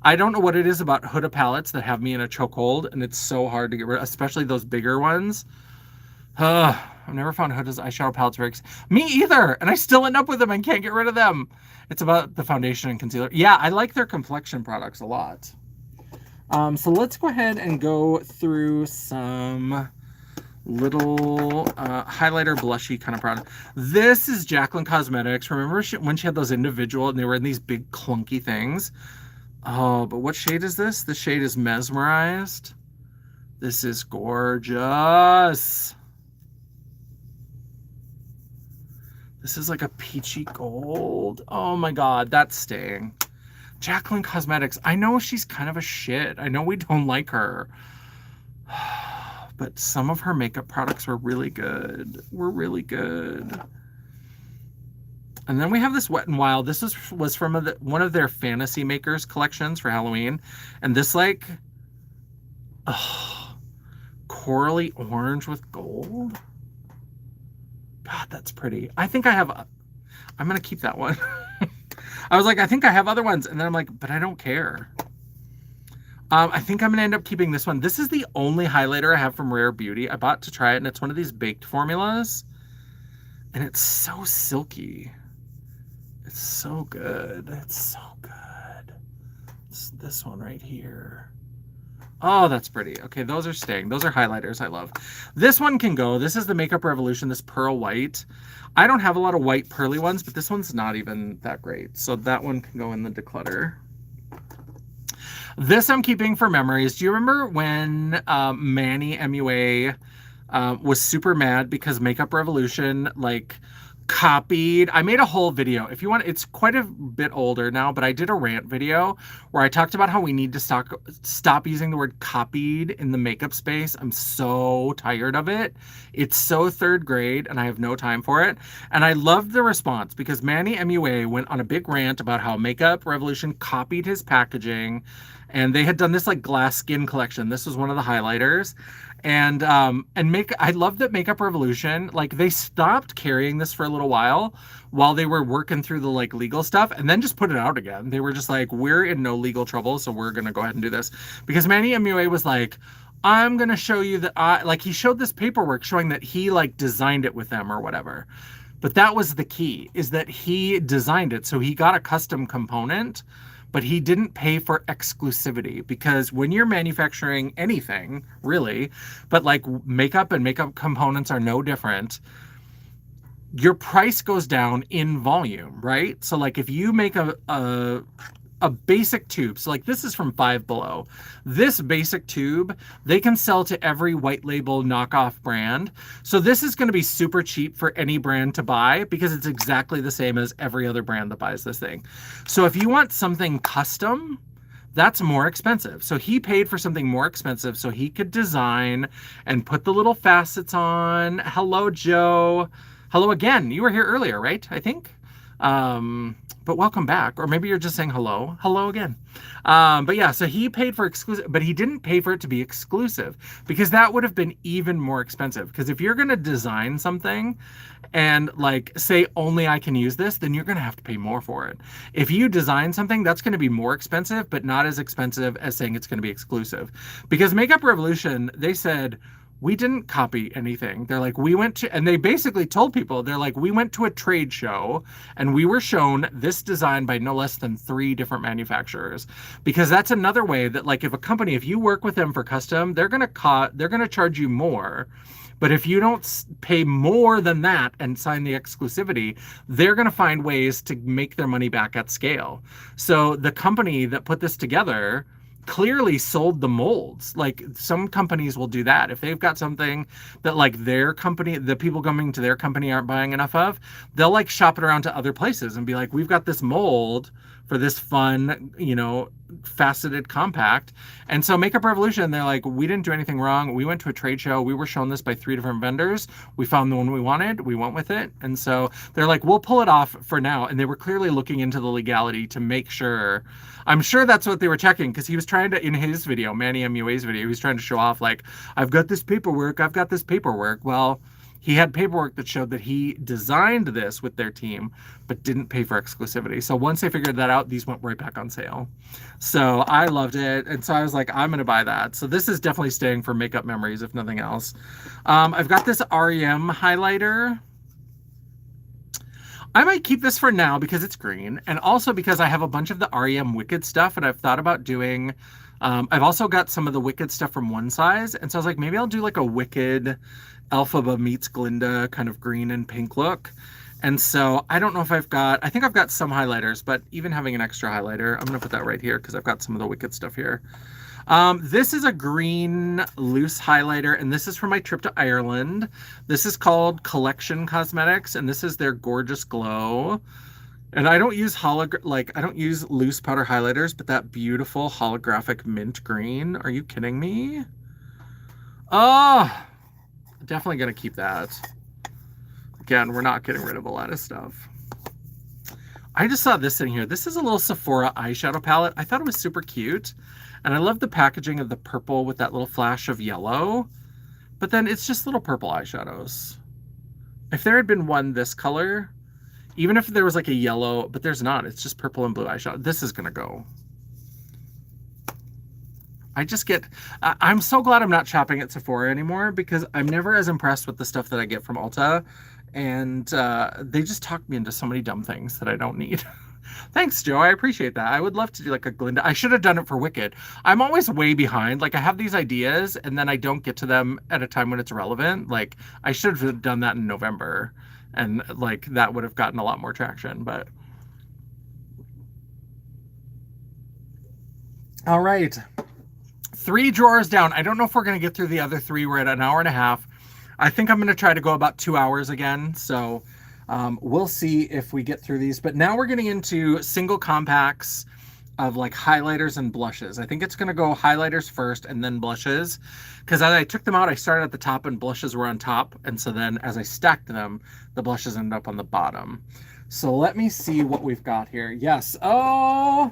I don't know what it is about Huda palettes that have me in a chokehold, and it's so hard to get rid of, especially those bigger ones. I've never found Huda's eyeshadow palettes very me either, and I still end up with them and can't get rid of them. It's about the foundation and concealer. Yeah, I like their complexion products a lot. So let's go ahead and go through some little highlighter blushy kind of product. This is Jaclyn Cosmetics. Remember when she had those individual and they were in these big clunky things? Oh, but what shade is this? The shade is Mesmerized. This is gorgeous. This is like a peachy gold. Oh my God, that's staying. Jaclyn Cosmetics. I know she's kind of a shit. I know we don't like her. But some of her makeup products were really good. And then we have this Wet n Wild. This was from one of their Fantasy Makers collections for Halloween. And this like corally orange with gold. God, that's pretty. I think I have, I'm going to keep that one. I was like, I think I have other ones. And then I'm like, but I don't care. I think I'm going to end up keeping this one. This is the only highlighter I have from Rare Beauty. I bought to try it, and it's one of these baked formulas. And it's so silky. It's so good. It's so good. It's this one right here. Oh, that's pretty. Okay, those are staying. Those are highlighters I love. This one can go. This is the Makeup Revolution, this pearl white. I don't have a lot of white pearly ones, but this one's not even that great. So that one can go in the declutter. This I'm keeping for memories. Do you remember when Manny MUA was super mad because Makeup Revolution like copied? I made a whole video. If you want, it's quite a bit older now, but I did a rant video where I talked about how we need to stop using the word copied in the makeup space. I'm so tired of it. It's so third grade and I have no time for it. And I loved the response because Manny MUA went on a big rant about how Makeup Revolution copied his packaging, and they had done this like glass skin collection. This was one of the highlighters. And I love that Makeup Revolution, like they stopped carrying this for a little while they were working through the like legal stuff, and then just put it out again. They were just like, we're in no legal trouble, so we're gonna go ahead and do this. Because Manny MUA was like, I'm gonna show you that he showed this paperwork showing that he like designed it with them or whatever. But that was the key, is that he designed it. So he got a custom component, but he didn't pay for exclusivity, because when you're manufacturing anything, really, but like makeup and makeup components are no different, your price goes down in volume, right? So like if you make a basic tube, so like this is from Five Below. This basic tube, they can sell to every white label knockoff brand. So this is going to be super cheap for any brand to buy because it's exactly the same as every other brand that buys this thing. So if you want something custom, that's more expensive. So he paid for something more expensive so he could design and put the little facets on. Hello, Joe. Hello again. You were here earlier, right? I think. But welcome back. Or maybe you're just saying hello. Hello again. But yeah, so he paid for exclusive, but he didn't pay for it to be exclusive, because that would have been even more expensive. Because if you're going to design something and like say only I can use this, then you're going to have to pay more for it. If you design something, that's going to be more expensive, but not as expensive as saying it's going to be exclusive. Because Makeup Revolution, they said, we didn't copy anything. They're like, we went to, and they basically told people, they're like, we went to a trade show and we were shown this design by no less than 3 different manufacturers. Because that's another way that like if a company, if you work with them for custom, they're going to charge you more. But if you don't pay more than that and sign the exclusivity, they're going to find ways to make their money back at scale. So the company that put this together clearly sold the molds. Like some companies will do that. If they've got something that like their company, the people coming to their company aren't buying enough of, they'll like shop it around to other places and be like, we've got this mold for this fun, you know, faceted compact. And so Makeup Revolution, they're like, we didn't do anything wrong. We went to a trade show. We were shown this by 3 different vendors. We found the one we wanted. We went with it. And so they're like, we'll pull it off for now. And they were clearly looking into the legality to make sure. I'm sure that's what they were checking, because he was trying to, in his video, Manny MUA's video, he was trying to show off like, I've got this paperwork. I've got this paperwork. Well, he had paperwork that showed that he designed this with their team, but didn't pay for exclusivity. So once they figured that out, these went right back on sale. So I loved it. And so I was like, I'm going to buy that. So this is definitely staying for makeup memories, if nothing else. I've got this REM highlighter. I might keep this for now because it's green, and also because I have a bunch of the REM Wicked stuff, and I've thought about doing. I've also got some of the Wicked stuff from One Size, and so I was like, maybe I'll do like a Wicked Elphaba meets Glinda kind of green and pink look. And so I don't know if I think I've got some highlighters, but even having an extra highlighter, I'm gonna put that right here because I've got some of the Wicked stuff here. This is a green loose highlighter, and this is from my trip to Ireland. This is called Collection Cosmetics, and this is their Gorgeous Glow. And I don't use I don't use loose powder highlighters, but that beautiful holographic mint green. Are you kidding me? Oh, definitely gonna keep that. Again, we're not getting rid of a lot of stuff. I just saw this in here. This is a little Sephora eyeshadow palette. I thought it was super cute. And I love the packaging of the purple with that little flash of yellow. But then it's just little purple eyeshadows. If there had been one this color, even if there was like a yellow, but there's not. It's just purple and blue eyeshadow. This is going to go. I'm so glad I'm not shopping at Sephora anymore because I'm never as impressed with the stuff that I get from Ulta. And they just talk me into so many dumb things that I don't need. Thanks, Joe. I appreciate that. I would love to do like a Glinda. I should have done it for Wicked. I'm always way behind. Like I have these ideas and then I don't get to them at a time when it's relevant. Like I should have done that in November and like that would have gotten a lot more traction, but. All right. 3 drawers down. I don't know if we're going to get through the other 3. We're at an hour and a half. I think I'm going to try to go about 2 hours again. So we'll see if we get through these. But now we're getting into single compacts of like highlighters and blushes. I think it's going to go highlighters first and then blushes. Because as I took them out, I started at the top and blushes were on top. And so then as I stacked them, the blushes ended up on the bottom. So let me see what we've got here. Yes. Oh,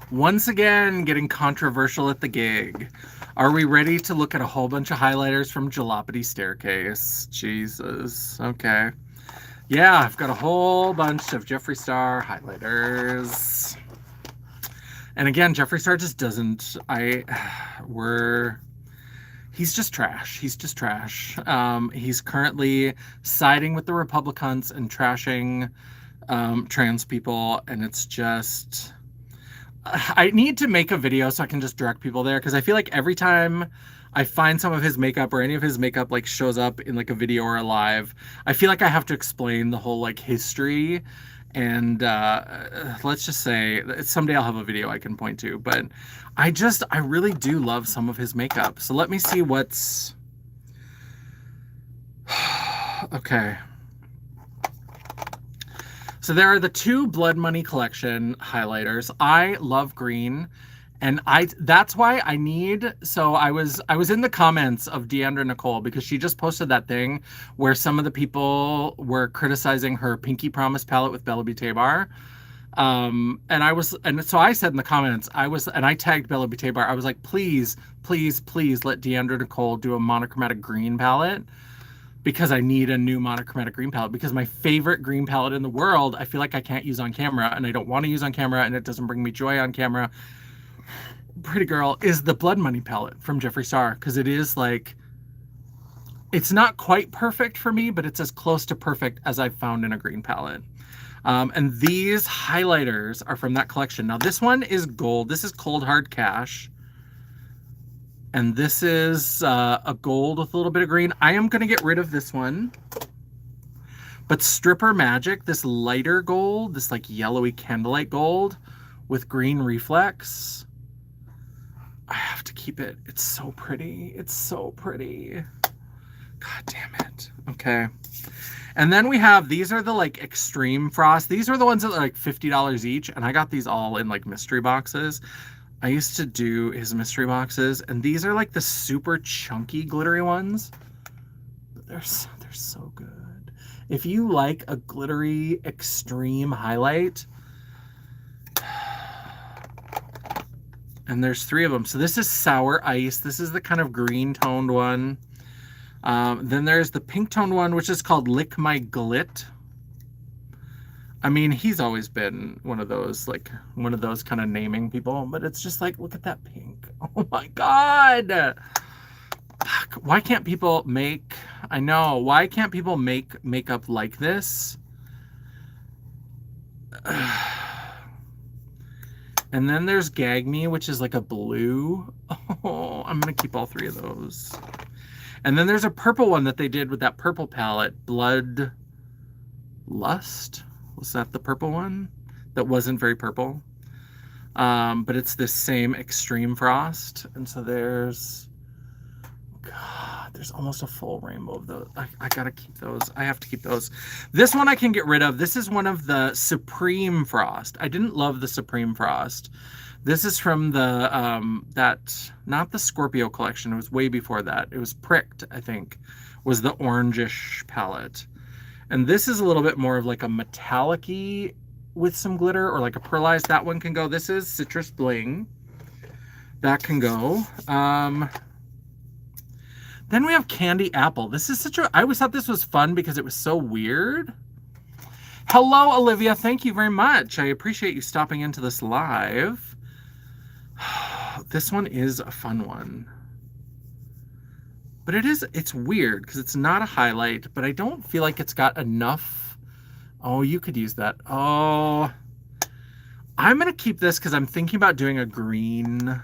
once again, getting controversial at the gig. Are we ready to look at a whole bunch of highlighters from Jalopity Staircase? Jesus. Okay. Yeah, I've got a whole bunch of Jeffree Star highlighters. And again, Jeffree Star just doesn't... He's just trash. He's just trash. He's currently siding with the Republicans and trashing trans people, and it's just... I need to make a video so I can just direct people there because I feel like every time I find some of his makeup or any of his makeup like shows up in like a video or a live, I feel like I have to explain the whole like history. And let's just say someday I'll have a video I can point to, but I really do love some of his makeup. So let me see what's okay. So there are the 2 Blood Money Collection highlighters. I love green, and that's why I need. So I was in the comments of Deandra Nicole because she just posted that thing where some of the people were criticizing her Pinky Promise palette with Bella Bar. And so I said in the comments, and I tagged Bella Bar. I was like, please, please, please let Deandra Nicole do a monochromatic green palette. Because I need a new monochromatic green palette because my favorite green palette in the world, I feel like I can't use on camera and I don't want to use on camera and it doesn't bring me joy on camera. Pretty girl is the Blood Money palette from Jeffree Star because it is like, it's not quite perfect for me, but it's as close to perfect as I've found in a green palette. And these highlighters are from that collection. Now this one is gold. This is Cold Hard Cash. And this is a gold with a little bit of green. I am going to get rid of this one. But Stripper Magic, this lighter gold, this like yellowy candlelight gold with green reflex. I have to keep it. It's so pretty. It's so pretty. God damn it. Okay. And then we have, these are the like Extreme Frost. These are the ones that are like $50 each. And I got these all in like mystery boxes. I used to do his mystery boxes, and these are like the super chunky glittery ones. They're so good. If you like a glittery extreme highlight, and there's 3 of them. So this is Sour Ice. This is the kind of green toned one. Then there's the pink tone one, which is called Lick My Glit. I mean, he's always been one of those kind of naming people, but it's just like, look at that pink. Oh my God. Why can't people make, I know, why can't people make makeup like this? And then there's Gag Me, which is like a blue. Oh, I'm going to keep all three of those. And then there's a purple one that they did with that purple palette, Blood Lust. Was that the purple one? That wasn't very purple. But it's this same Extreme Frost. And so there's, God, there's almost a full rainbow of those. I gotta keep those. I have to keep those. This one I can get rid of. This is one of the Supreme Frost. I didn't love the Supreme Frost. This is from the, not the Scorpio collection. It was way before that. It was Pricked, I think, was the orangish palette. And this is a little bit more of like a metallic-y with some glitter, or like a pearlized. That one can go. This is Citrus Bling. That can go. Then we have Candy Apple. This is I always thought this was fun because it was so weird. Hello, Olivia. Thank you very much. I appreciate you stopping into this live. This one is a fun one. But it's weird because it's not a highlight, but I don't feel like it's got enough. Oh, you could use that. Oh, I'm going to keep this because I'm thinking about doing a green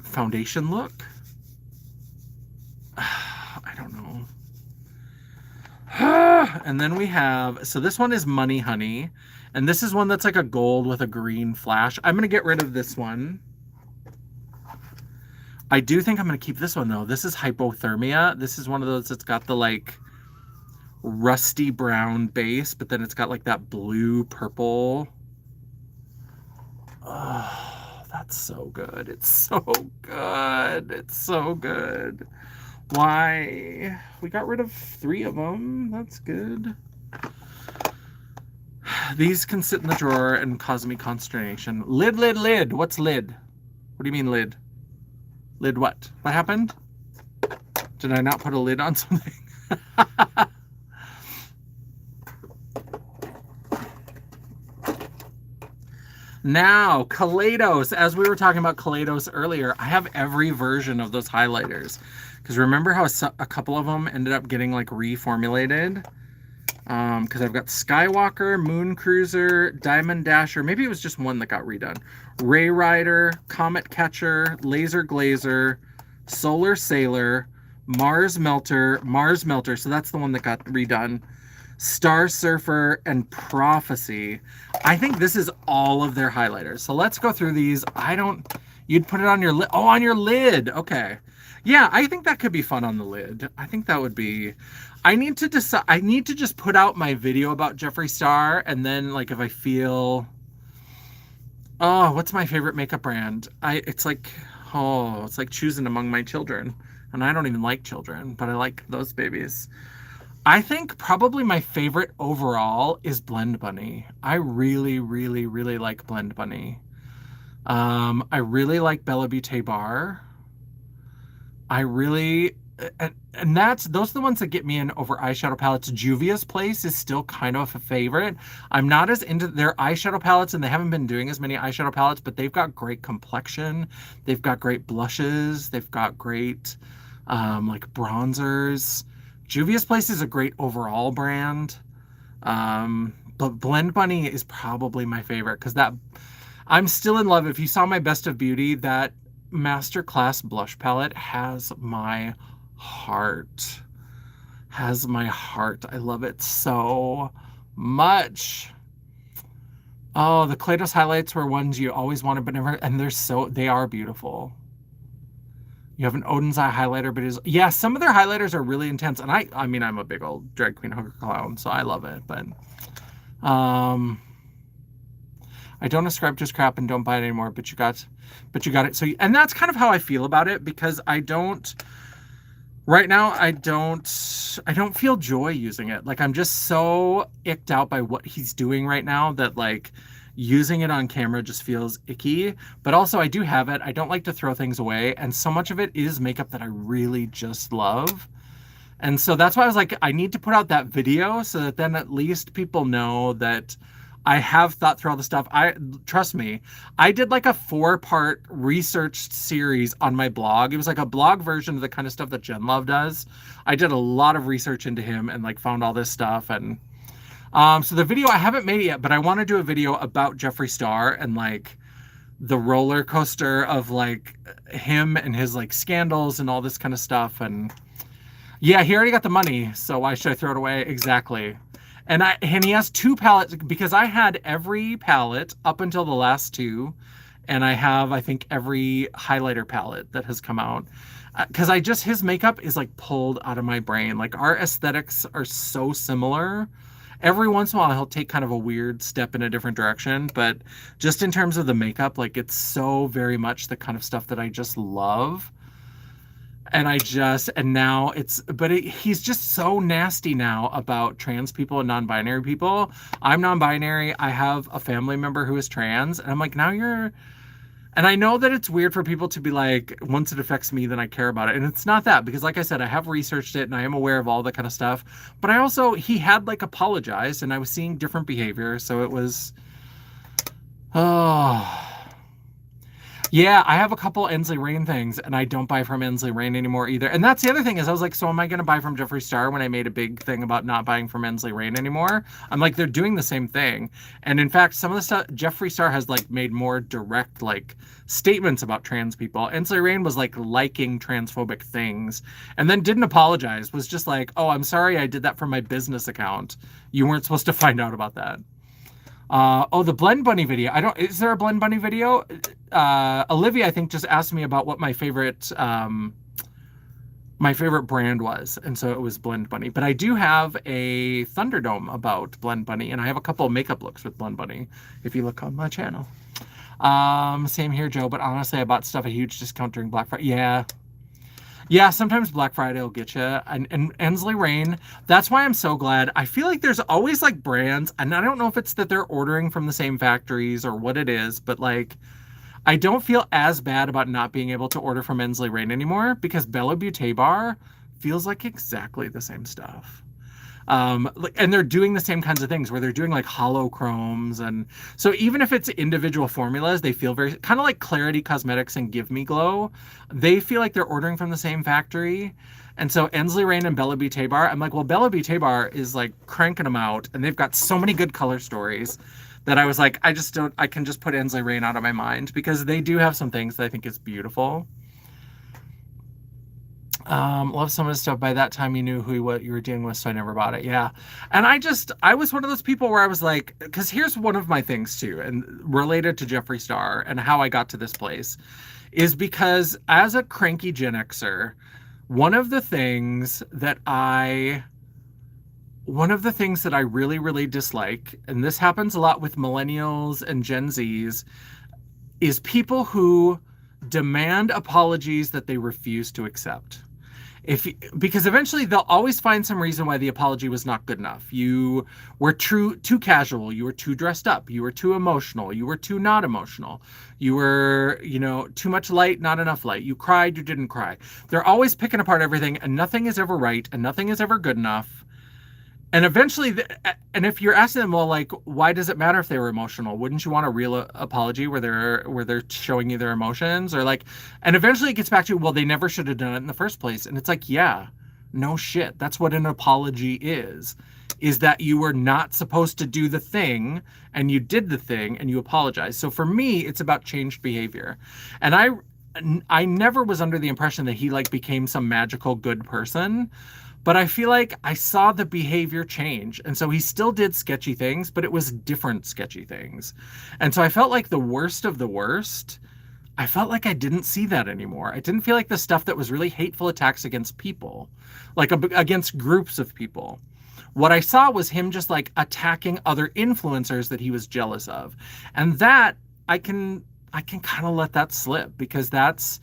foundation look. I don't know. And then we have, so this one is Money Honey. And this is one that's like a gold with a green flash. I'm going to get rid of this one. I do think I'm going to keep this one, though. This is Hypothermia. This is one of those that's got the, like, rusty brown base, but then it's got, like, that blue purple. Oh, that's so good. It's so good. It's so good. Why? We got rid of 3 of them. That's good. These can sit in the drawer and cause me consternation. Lid, lid, lid. What's lid? What do you mean lid? Lid what? What happened? Did I not put a lid on something? Now, Kaleidos. As we were talking about Kaleidos earlier, I have every version of those highlighters. Because remember how a couple of them ended up getting like reformulated? Because I've got Skywalker, Moon Cruiser, Diamond Dasher. Maybe it was just one that got redone. Ray Rider, Comet Catcher, Laser Glazer, Solar Sailor, Mars Melter. So that's the one that got redone. Star Surfer, and Prophecy. I think this is all of their highlighters. So let's go through these. You'd put it on your lid. Oh, on your lid. Okay. Yeah, I think that could be fun on the lid. I think that would be... I need to decide. I need to just put out my video about Jeffree Star, and then, like, if I feel... Oh, what's my favorite makeup brand? It's like choosing among my children. And I don't even like children, but I like those babies. I think probably my favorite overall is Blend Bunny. I really, really, really like Blend Bunny. I really like Bella Beauté Bar. I really... And those are the ones that get me in over eyeshadow palettes. Juvia's Place is still kind of a favorite. I'm not as into their eyeshadow palettes, and they haven't been doing as many eyeshadow palettes, but they've got great complexion. They've got great blushes. They've got great like bronzers. Juvia's Place is a great overall brand. But Blend Bunny is probably my favorite because I'm still in love. If you saw my Best of Beauty, that Masterclass blush palette has my heart. I love it so much. Oh, the Kaleidos highlights were ones you always wanted but never, and they are beautiful. You have an Odin's Eye highlighter, but some of their highlighters are really intense. And I mean, I'm a big old drag queen hooker clown, so I love it. But I don't ascribe to crap and don't buy it anymore. But you got it. So, and that's kind of how I feel about it, because right now, I don't feel joy using it. Like, I'm just so icked out by what he's doing right now that, like, using it on camera just feels icky. But also, I do have it. I don't like to throw things away. And so much of it is makeup that I really just love. And so that's why I was like, I need to put out that video so that then at least people know that I have thought through all the stuff. Trust me, I did like a 4-part researched series on my blog. It was like a blog version of the kind of stuff that Jen Love does. I did a lot of research into him and like found all this stuff. And so the video, I haven't made it yet, but I want to do a video about Jeffree Star and like the roller coaster of like him and his like scandals and all this kind of stuff. And yeah, he already got the money, so why should I throw it away? Exactly. And he has 2 palettes because I had every palette up until the last 2, and I have I think every highlighter palette that has come out. Because his makeup is like pulled out of my brain. Like our aesthetics are so similar. Every once in a while he'll take kind of a weird step in a different direction, but just in terms of the makeup, like it's so very much the kind of stuff that I just love. He's just so nasty now about trans people and non-binary people. I'm non-binary. I have a family member who is trans, and I'm like, and I know that it's weird for people to be like, once it affects me, then I care about it. And it's not that, because like I said, I have researched it and I am aware of all that kind of stuff. But he had like apologized, and I was seeing different behavior. So it was, oh. Yeah, I have a couple Ensley Rain things, and I don't buy from Ensley Rain anymore either. And that's the other thing is I was like, so am I going to buy from Jeffree Star when I made a big thing about not buying from Ensley Rain anymore? I'm like, they're doing the same thing. And in fact, some of the stuff, Jeffree Star has like made more direct like statements about trans people. Ensley Rain was like liking transphobic things and then didn't apologize, was just like, oh, I'm sorry I did that from my business account. You weren't supposed to find out about that. The Blend Bunny video. Is there a Blend Bunny video? Olivia, I think, just asked me about what my favorite brand was. And so it was Blend Bunny. But I do have a Thunderdome about Blend Bunny. And I have a couple of makeup looks with Blend Bunny, if you look on my channel. Same here, Joe. But honestly, I bought stuff at a huge discount during Black Friday. Yeah. Yeah, sometimes Black Friday will get you. And Ensley Rain, that's why I'm so glad. I feel like there's always like brands, and I don't know if it's that they're ordering from the same factories or what it is, but like, I don't feel as bad about not being able to order from Ensley Rain anymore, because Bella Beauté Bar feels like exactly the same stuff. And they're doing the same kinds of things where they're doing like holochromes, and so even if it's individual formulas, they feel very kind of like Clarity Cosmetics and Give Me Glow. They feel like they're ordering from the same factory. And so Ensley Rain and Bella Beauté Bar, I'm like, well, Bella Beauté Bar is like cranking them out, and they've got so many good color stories that I was like, I can just put Ensley Rain out of my mind, because they do have some things that I think is beautiful. Love some of the stuff. By that time, you knew what you were dealing with, so I never bought it. Yeah. And I was one of those people where I was like, because here's one of my things too, and related to Jeffree Star and how I got to this place, is because as a cranky Gen Xer, one of the things that I really, really dislike, and this happens a lot with millennials and Gen Zs, is people who demand apologies that they refuse to accept. Because eventually they'll always find some reason why the apology was not good enough. You were too casual. You were too dressed up. You were too emotional. You were too not emotional. You were, too much light, not enough light. You cried, you didn't cry. They're always picking apart everything, and nothing is ever right, and nothing is ever good enough. And eventually, and if you're asking them, well, like, why does it matter if they were emotional? Wouldn't you want a real apology where they're showing you their emotions, or like? And eventually, it gets back to, well, they never should have done it in the first place. And it's like, yeah, no shit. That's what an apology is that you were not supposed to do the thing, and you did the thing, and you apologize. So for me, it's about changed behavior, and I never was under the impression that he like became some magical good person. But I feel like I saw the behavior change. And so he still did sketchy things, but it was different sketchy things. And so I felt like the worst of the worst, I felt like I didn't see that anymore. I didn't feel like the stuff that was really hateful attacks against people, like against groups of people. What I saw was him just like attacking other influencers that he was jealous of. And that I can kind of let that slip, because that's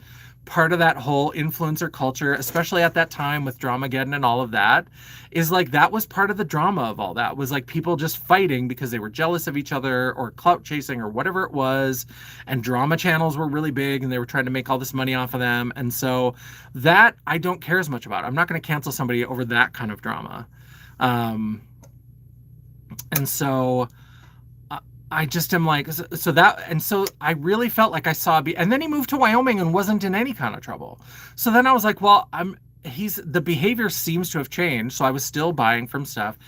part of that whole influencer culture, especially at that time with Dramageddon and all of that, is like that was part of the drama of all that, was like people just fighting because they were jealous of each other or clout chasing or whatever it was. And drama channels were really big and they were trying to make all this money off of them. And so that I don't care as much about. I'm not going to cancel somebody over that kind of drama. And so I just am like, so that, and so I really felt like I saw, and then he moved to Wyoming and wasn't in any kind of trouble. So then I was like, well, the behavior seems to have changed. So I was still buying from stuff.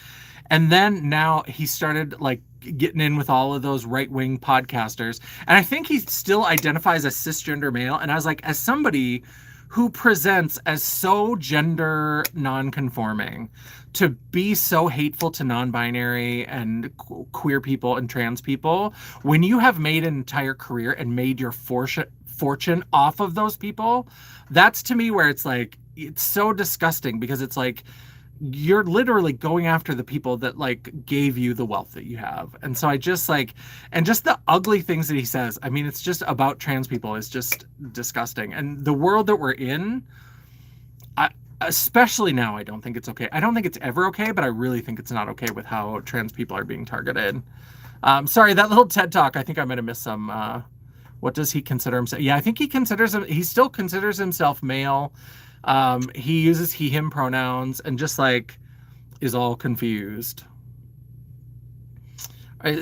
And then now he started like getting in with all of those right-wing podcasters. And I think he still identifies as cisgender male. And I was like, as somebody who presents as so gender non-conforming, to be so hateful to non-binary and queer people and trans people, when you have made an entire career and made your fortune off of those people, that's to me where it's like, it's so disgusting, because it's like, you're literally going after the people that like gave you the wealth that you have. And so I just like, and just the ugly things that he says, I mean, it's just about trans people is just disgusting. And the world that we're in, especially now, I don't think it's okay. I don't think it's ever okay, but I really think it's not okay with how trans people are being targeted. Sorry, that little TED talk, I think I might have missed some, what does he consider himself? Yeah, I think he still considers himself male. He uses he, him pronouns and just like is all confused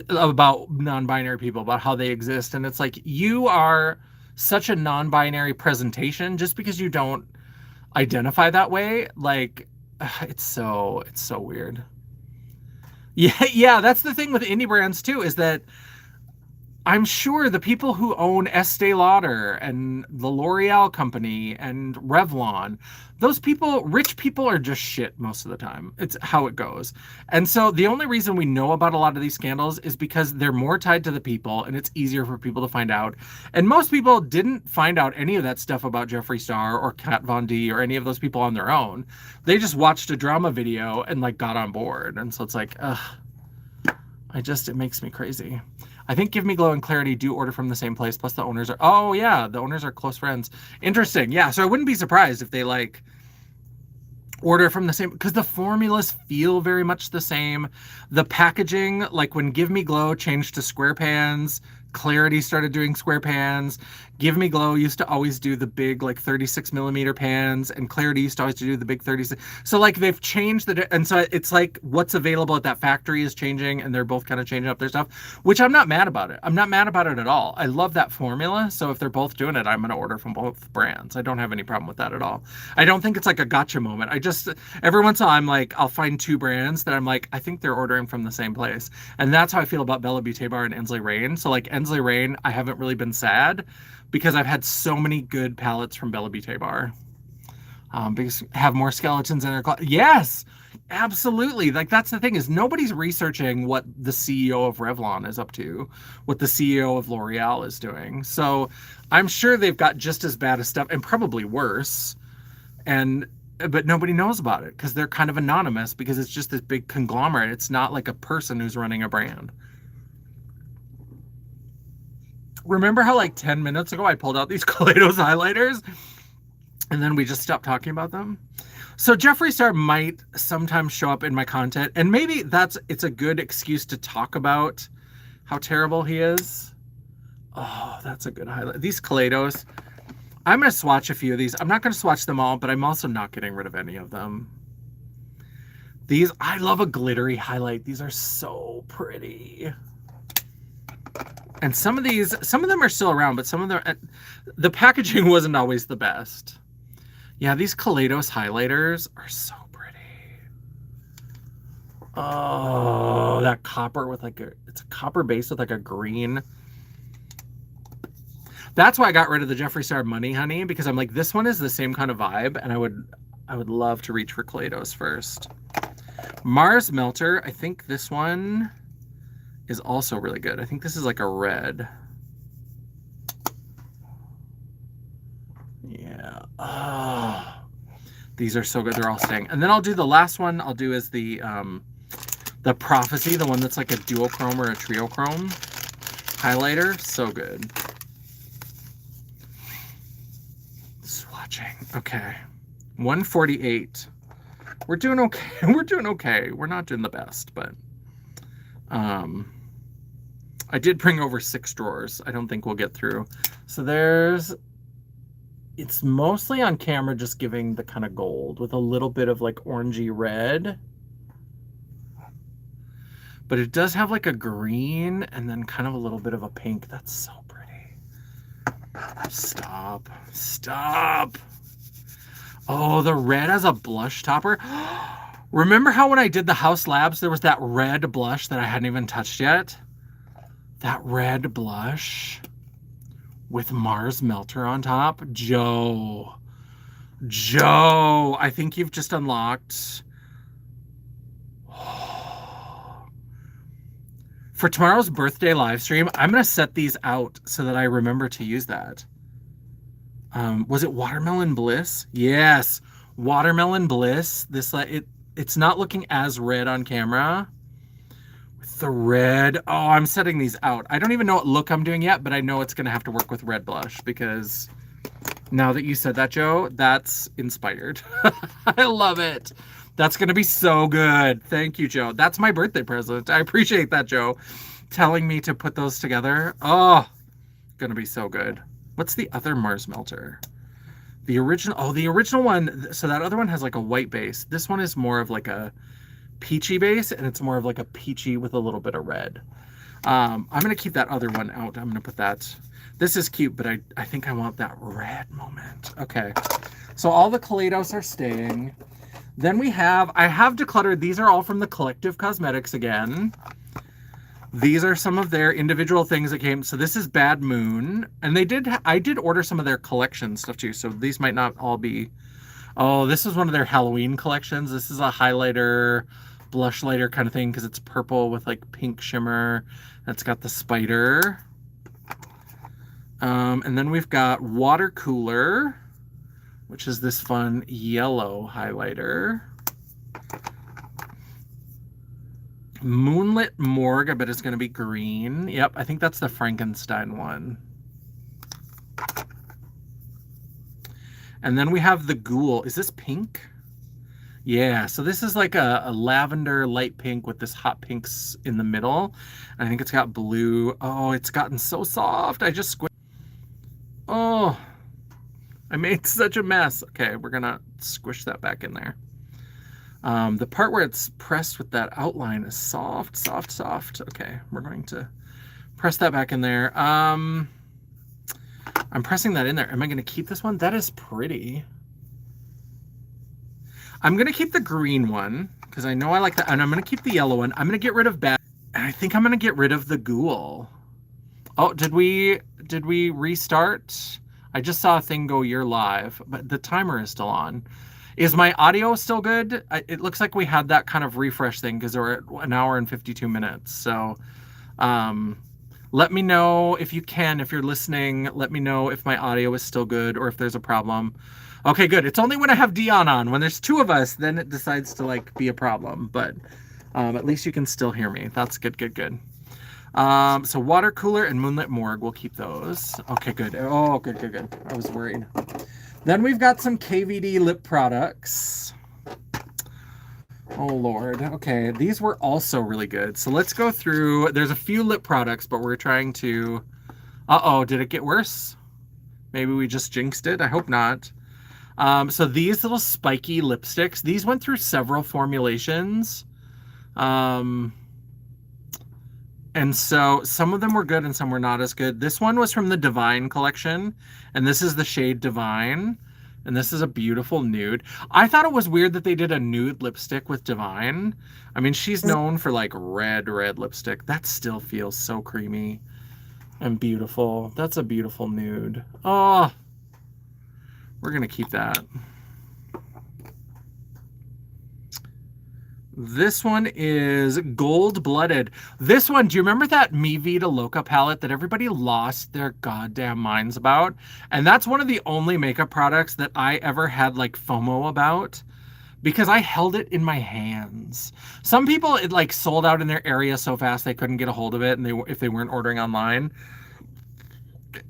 about non-binary people, about how they exist. And it's like, you are such a non-binary presentation just because you don't identify that way. Like, it's so weird. Yeah, that's the thing with indie brands too, is that I'm sure the people who own Estee Lauder and the L'Oreal company and Revlon, those people, rich people, are just shit most of the time. It's how it goes. And so the only reason we know about a lot of these scandals is because they're more tied to the people and it's easier for people to find out. And most people didn't find out any of that stuff about Jeffree Star or Kat Von D or any of those people on their own. They just watched a drama video and like got on board. And so it's like, it makes me crazy. I think Give Me Glow and Clarity do order from the same place. Plus the owners are, oh yeah, the owners are close friends. Interesting. Yeah. So I wouldn't be surprised if they like order from the same, because the formulas feel very much the same. The packaging, like when Give Me Glow changed to square pans, Clarity started doing square pans. Give Me Glow used to always do the big like 36 millimeter pans, and Clarity used to always do the big 36. So like they've changed and so it's like what's available at that factory is changing, and they're both kind of changing up their stuff, which I'm not mad about it. I'm not mad about it at all. I love that formula. So if they're both doing it, I'm going to order from both brands. I don't have any problem with that at all. I don't think it's like a gotcha moment. I just, every once in a while, I'm like, I'll find two brands that I'm like, I think they're ordering from the same place. And that's how I feel about Bella Beauté Bar and Ensley Rain. So like Ensley Rain, I haven't really been sad because I've had so many good palettes from Bella Beauté Bar. Because have more skeletons in their closet. Yes, absolutely. Like that's the thing, is nobody's researching what the CEO of Revlon is up to, what the CEO of L'Oreal is doing. So I'm sure they've got just as bad as stuff, and probably worse. But nobody knows about it because they're kind of anonymous, because it's just this big conglomerate. It's not like a person who's running a brand. Remember how like 10 minutes ago I pulled out these Kaleidos highlighters and then we just stopped talking about them? So Jeffree Star might sometimes show up in my content, and maybe it's a good excuse to talk about how terrible he is. Oh, that's a good highlight. These Kaleidos, I'm going to swatch a few of these. I'm not going to swatch them all, but I'm also not getting rid of any of them. These, I love a glittery highlight. These are so pretty. And some of them are still around, but some of them, the packaging wasn't always the best. Yeah, these Kaleidos highlighters are so pretty. Oh, that copper with like it's a copper base with like a green. That's why I got rid of the Jeffree Star Money Honey, because I'm like, this one is the same kind of vibe, and I would love to reach for Kaleidos first. Mars Melter, I think this one is also really good. I think this is like a red. Yeah. Oh, these are so good. They're all staying. And then I'll do the last one. I'll do is the Prophecy, the one that's like a duochrome or a triochrome highlighter. So good. swatching. Okay. 148. We're doing okay. We're doing okay. We're not doing the best, but I did bring over 6 drawers. I don't think we'll get through. So it's mostly on camera just giving the kind of gold with a little bit of like orangey red. But it does have like a green and then kind of a little bit of a pink. That's so pretty. Stop. Stop. Oh, the red as a blush topper. Remember how when I did the House Labs, there was that red blush that I hadn't even touched yet? That red blush with Mars Melter on top. Joe, I think you've just unlocked. For tomorrow's birthday live stream, I'm going to set these out so that I remember to use that. Was it Watermelon Bliss? Yes, Watermelon Bliss. It's not looking as red on camera. With the red, oh, I'm setting these out. I don't even know what look I'm doing yet, but I know it's going to have to work with red blush because now that you said that, Joe, that's inspired. I love it. That's going to be so good. Thank you, Joe. That's my birthday present. I appreciate that, Joe, telling me to put those together. Oh, going to be so good. What's the other Mars Melter? The original one. So that other one has like a white base. This one is more of like a peachy base, and it's more of like a peachy with a little bit of red. I'm going to keep that other one out. I'm going to put that. This is cute, but I think I want that red moment. Okay. So all the Kaleidos are staying. Then I have decluttered. These are all from the Collective Cosmetics again. These are some of their individual things that came. So this is Bad Moon. And I did order some of their collection stuff too. So these might not all be. Oh, this is one of their Halloween collections. This is a highlighter, blush lighter kind of thing because it's purple with like pink shimmer. It's got the spider. And then we've got Water Cooler, which is this fun yellow highlighter. Moonlit Morgue, I bet it's going to be green. Yep, I think that's the Frankenstein one. And then we have the Ghoul. Is this pink? Yeah, so this is like a lavender light pink with this hot pinks in the middle. And I think it's got blue. Oh, it's gotten so soft. I just squished. Oh, I made such a mess. Okay, we're going to squish that back in there. The part where it's pressed with that outline is soft, soft, soft. Okay, we're going to press that back in there. I'm pressing that in there. Am I going to keep this one? That is pretty. I'm going to keep the green one because I know I like that. And I'm going to keep the yellow one. I'm going to get rid of Bad. And I think I'm going to get rid of the Ghoul. Oh, did we restart? I just saw a thing go, you're live, but the timer is still on. Is my audio still good? It looks like we had that kind of refresh thing because we're at 1 hour and 52 minutes. So let me know if you can, if you're listening, let me know if my audio is still good or if there's a problem. Okay, good. It's only when I have Dion on. When there's 2 of us, then it decides to like be a problem. But at least you can still hear me. That's good, good, good. So Water Cooler and Moonlit Morgue, we'll keep those. Okay, good. Oh, good, good, good. I was worried. Then we've got some KVD lip products. Oh, Lord. Okay, these were also really good. So let's go through. There's a few lip products, but we're trying to... Uh-oh, did it get worse? Maybe we just jinxed it? I hope not. So these little spiky lipsticks, these went through several formulations. And so some of them were good and some were not as good. This one was from the Divine collection, and this is the shade Divine. And this is a beautiful nude. I thought it was weird that they did a nude lipstick with Divine. I mean, she's known for like red lipstick. That still feels so creamy and beautiful. That's a beautiful nude. Oh, we're going to keep that. This one is Gold Blooded. This one, do you remember that Mi Vida Loca palette that everybody lost their goddamn minds about? And that's one of the only makeup products that I ever had like FOMO about because I held it in my hands. Some people, it like sold out in their area so fast they couldn't get a hold of it and if they weren't ordering online.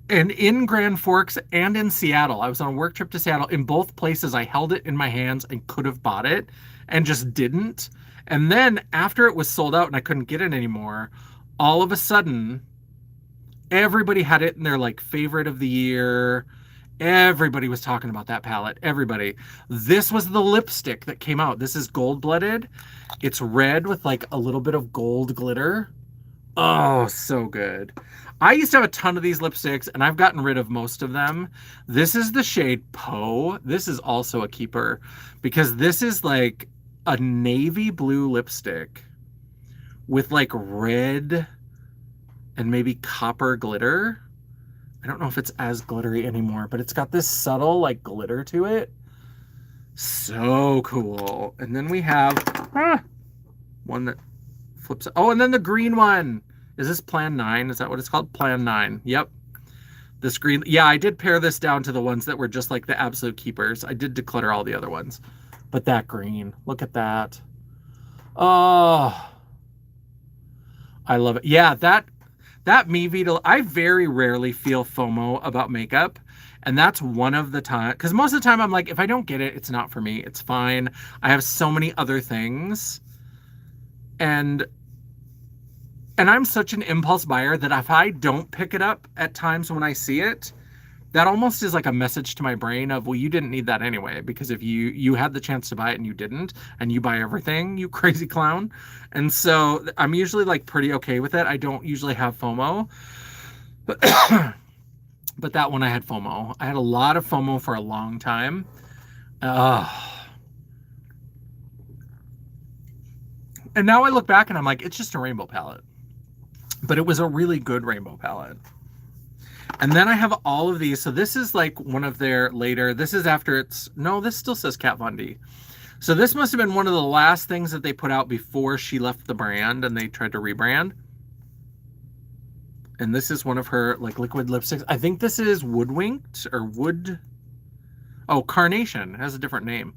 And in Grand Forks and in Seattle, I was on a work trip to Seattle. In both places, I held it in my hands and could have bought it and just didn't. And then after it was sold out and I couldn't get it anymore, all of a sudden, everybody had it in their like favorite of the year. Everybody was talking about that palette. Everybody. This was the lipstick that came out. This is gold blooded. It's red with like a little bit of gold glitter. Oh, so good. I used to have a ton of these lipsticks and I've gotten rid of most of them. This is the shade Poe. This is also a keeper because this is like a navy blue lipstick with like red and maybe copper glitter. I don't know if it's as glittery anymore, but it's got this subtle like glitter to it. So cool. And then we have one that flips. Oh, and then the green one. Is this Plan 9? Is that what it's called? Plan 9. Yep. This green. Yeah, I did pare this down to the ones that were just like the absolute keepers. I did declutter all the other ones. But that green. Look at that. Oh. I love it. Yeah, that Me Vita, I very rarely feel FOMO about makeup. And that's one of the time, because most of the time I'm like, if I don't get it, it's not for me. It's fine. I have so many other things. And I'm such an impulse buyer that if I don't pick it up at times when I see it, that almost is like a message to my brain of, well, you didn't need that anyway, because if you had the chance to buy it and you didn't, and you buy everything, you crazy clown. And so I'm usually like pretty okay with it. I don't usually have FOMO. But that one I had FOMO. I had a lot of FOMO for a long time. And now I look back and I'm like, it's just a rainbow palette. But it was a really good rainbow palette. And then I have all of these. So this is like one of their later, this is after it's, no, this still says Kat Von D. So this must have been one of the last things that they put out before she left the brand and they tried to rebrand. And this is one of her like liquid lipsticks. I think this is Woodwinked or Wood. Oh, Carnation. It has a different name.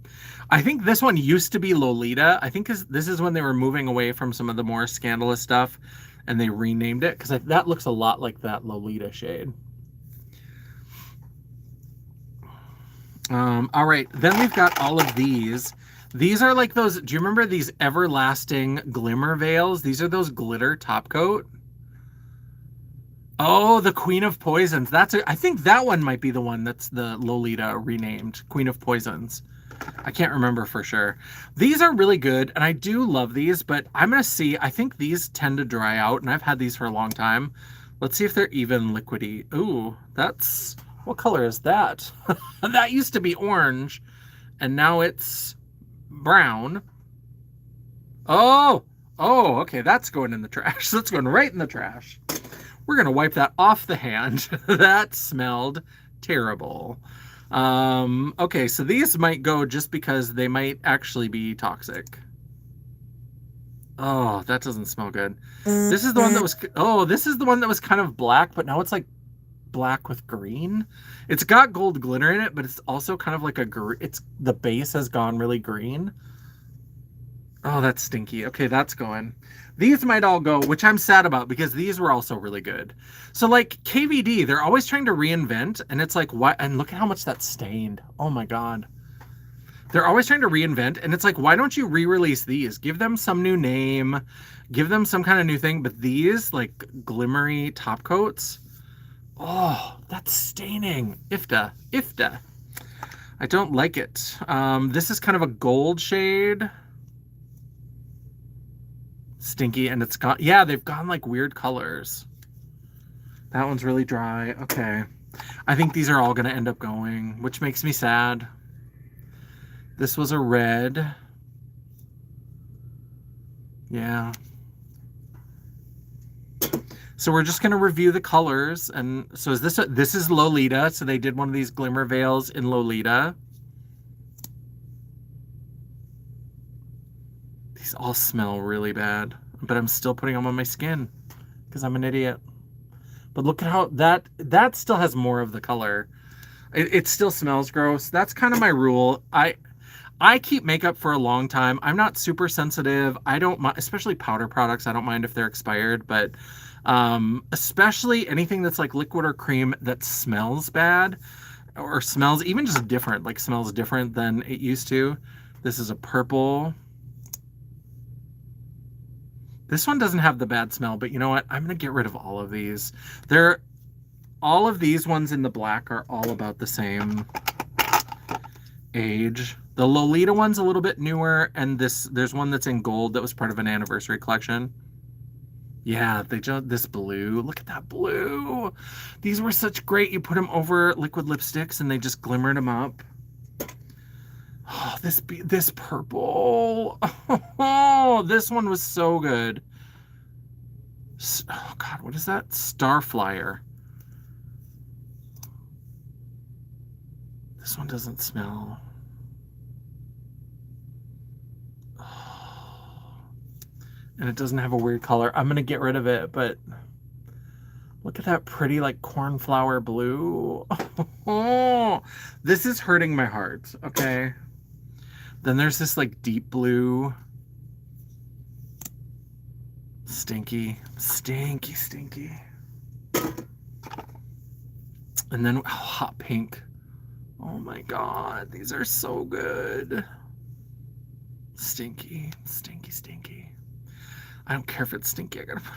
I think this one used to be Lolita. I think this is when they were moving away from some of the more scandalous stuff and they renamed it because that looks a lot like that Lolita shade. All right, then we've got all of these. These are like those, do you remember these everlasting glimmer veils? These are those glitter top coat. Oh, the Queen of Poisons. I think that one might be the one that's the Lolita renamed, Queen of Poisons. I can't remember for sure. These are really good, and I do love these, but I'm going to see. I think these tend to dry out, and I've had these for a long time. Let's see if they're even liquidy. Ooh, what color is that? That used to be orange, and now it's brown. Oh, okay, that's going in the trash. That's going right in the trash. We're going to wipe that off the hand. That smelled terrible. Okay, so these might go just because they might actually be toxic. Oh, that doesn't smell good. This is the one that was, this is the one that was kind of black, but now it's like black with green. It's got gold glitter in it, but it's also kind of like the base has gone really green. Oh, that's stinky. Okay, that's going. These might all go, which I'm sad about because these were also really good. So like KVD, they're always trying to reinvent, and it's like, what? And look at how much that's stained. Oh my God. They're always trying to reinvent, and it's like, why don't you re-release these? Give them some new name, give them some kind of new thing. But these like glimmery top coats, oh, that's staining. Ifta. I don't like it. This is kind of a gold shade. Stinky, and it's got, yeah, they've gone like weird colors. That one's really dry. Okay. I think these are all going to end up going, which makes me sad. This was a red. Yeah. So we're just going to review the colors. And so this is Lolita. So they did one of these glimmer veils in Lolita. These all smell really bad, but I'm still putting them on my skin because I'm an idiot. But look at how that still has more of the color. It still smells gross. That's kind of my rule. I I keep makeup for a long time. I'm not super sensitive. I don't mind, especially powder products. I don't mind if they're expired, but especially anything that's like liquid or cream that smells bad or smells even just different, like smells different than it used to. This is a purple. This one doesn't have the bad smell, but you know what? I'm going to get rid of all of these. All of these ones in the black are all about the same age. The Lolita one's a little bit newer, and there's one that's in gold that was part of an anniversary collection. Yeah, this blue. Look at that blue. These were such great. You put them over liquid lipsticks, and they just glimmered them up. Oh, this purple. Oh, this one was so good. Oh God, what is that? Starflyer. This one doesn't smell. And it doesn't have a weird color. I'm gonna get rid of it, but look at that pretty like cornflower blue. Oh, this is hurting my heart. Okay. Then there's this like deep blue. Stinky. And then hot pink. Oh my God, these are so good. Stinky. I don't care if it's stinky. I gotta put.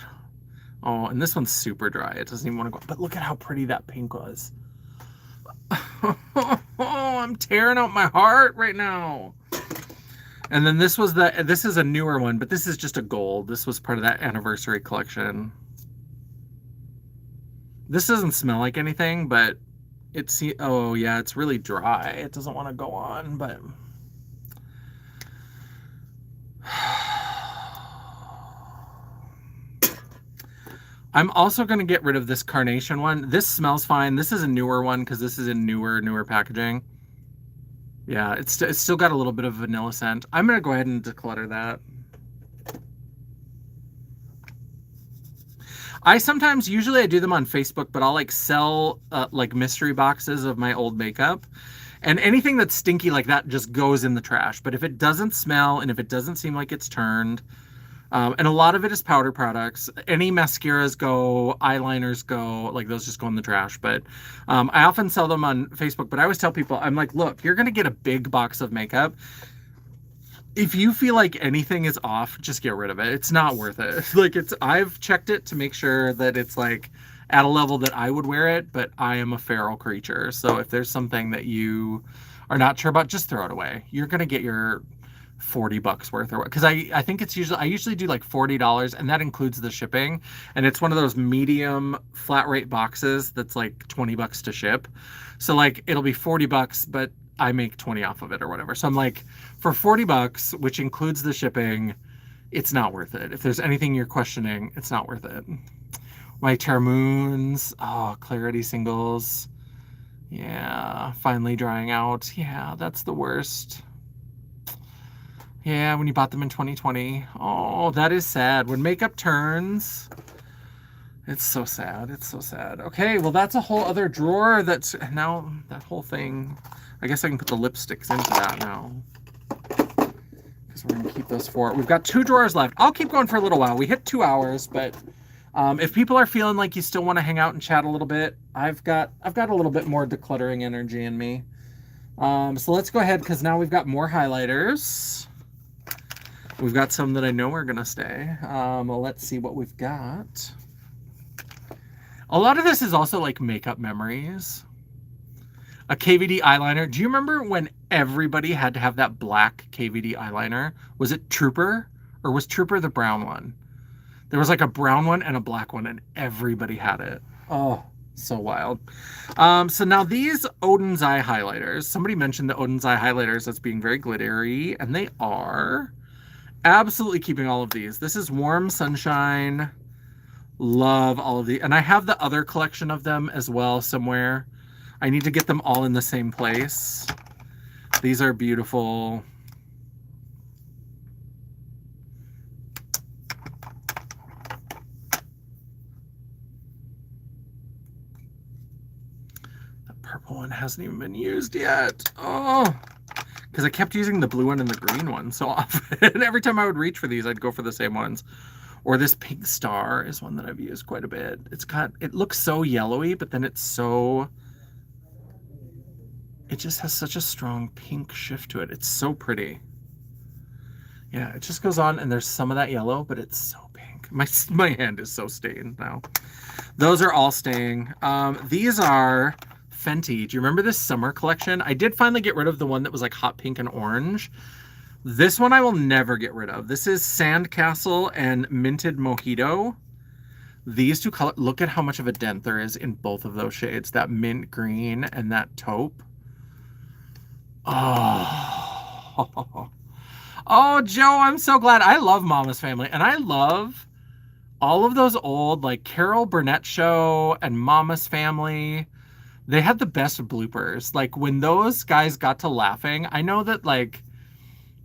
Oh, and this one's super dry. It doesn't even want to go. But look at how pretty that pink was. Oh, I'm tearing out my heart right now. And then this is a newer one, but this is just a gold. This was part of that anniversary collection. This doesn't smell like anything, but oh yeah, it's really dry. It doesn't want to go on, but I'm also going to get rid of this carnation one. This smells fine. This is a newer one because this is in newer packaging. Yeah, it's still got a little bit of vanilla scent. I'm going to go ahead and declutter that. Usually I do them on Facebook, but I'll like sell like mystery boxes of my old makeup. And anything that's stinky like that just goes in the trash. But if it doesn't smell and if it doesn't seem like it's turned, and a lot of it is powder products. Any mascaras go, eyeliners go, like those just go in the trash. But I often sell them on Facebook. But I always tell people, I'm like, look, you're going to get a big box of makeup. If you feel like anything is off, just get rid of it. It's not worth it. Like I've checked it to make sure that it's like at a level that I would wear it, but I am a feral creature. So if there's something that you are not sure about, just throw it away. You're going to get your $40 worth or what, because I think I usually do like $40, and that includes the shipping, and it's one of those medium flat rate boxes that's like $20 to ship. So like it'll be $40, but I make 20 off of it or whatever. So I'm like, for $40, which includes the shipping, it's not worth it. If there's anything you're questioning, it's not worth it. My Termoons, oh, Clarity Singles. Yeah, finally drying out. Yeah, that's the worst. Yeah, when you bought them in 2020. Oh, that is sad. When makeup turns, it's so sad. It's so sad. Okay, well, that's a whole other drawer. That's now that whole thing. I guess I can put the lipsticks into that now, because we're going to keep those for. We've got 2 drawers left. I'll keep going for a little while. We hit 2 hours, but if people are feeling like you still want to hang out and chat a little bit, I've got a little bit more decluttering energy in me. So let's go ahead, because now we've got more highlighters. We've got some that I know are going to stay. Well, let's see what we've got. A lot of this is also like makeup memories. A KVD eyeliner. Do you remember when everybody had to have that black KVD eyeliner? Was it Trooper? Or was Trooper the brown one? There was like a brown one and a black one, and everybody had it. Oh, so wild. So now these Odin's Eye highlighters. Somebody mentioned the Odin's Eye highlighters as being very glittery, and they are. Absolutely keeping all of these. This is Warm Sunshine. Love all of these. And I have the other collection of them as well somewhere. I need to get them all in the same place. These are beautiful. The purple one hasn't even been used yet. Oh, because I kept using the blue one and the green one so often. And every time I would reach for these, I'd go for the same ones. Or this pink star is one that I've used quite a bit. It looks so yellowy, but then it just has such a strong pink shift to it. It's so pretty. Yeah, it just goes on and there's some of that yellow, but it's so pink. My hand is so stained now. Those are all staying. These are Fenty. Do you remember this summer collection? I did finally get rid of the one that was like hot pink and orange. This one I will never get rid of. This is Sandcastle and Minted Mojito. These two colors, look at how much of a dent there is in both of those shades. That mint green and that taupe. Oh. Oh, Joe, I'm so glad. I love Mama's Family. And I love all of those old, like, Carol Burnett Show and Mama's Family. They had the best bloopers. Like, when those guys got to laughing, I know that, like,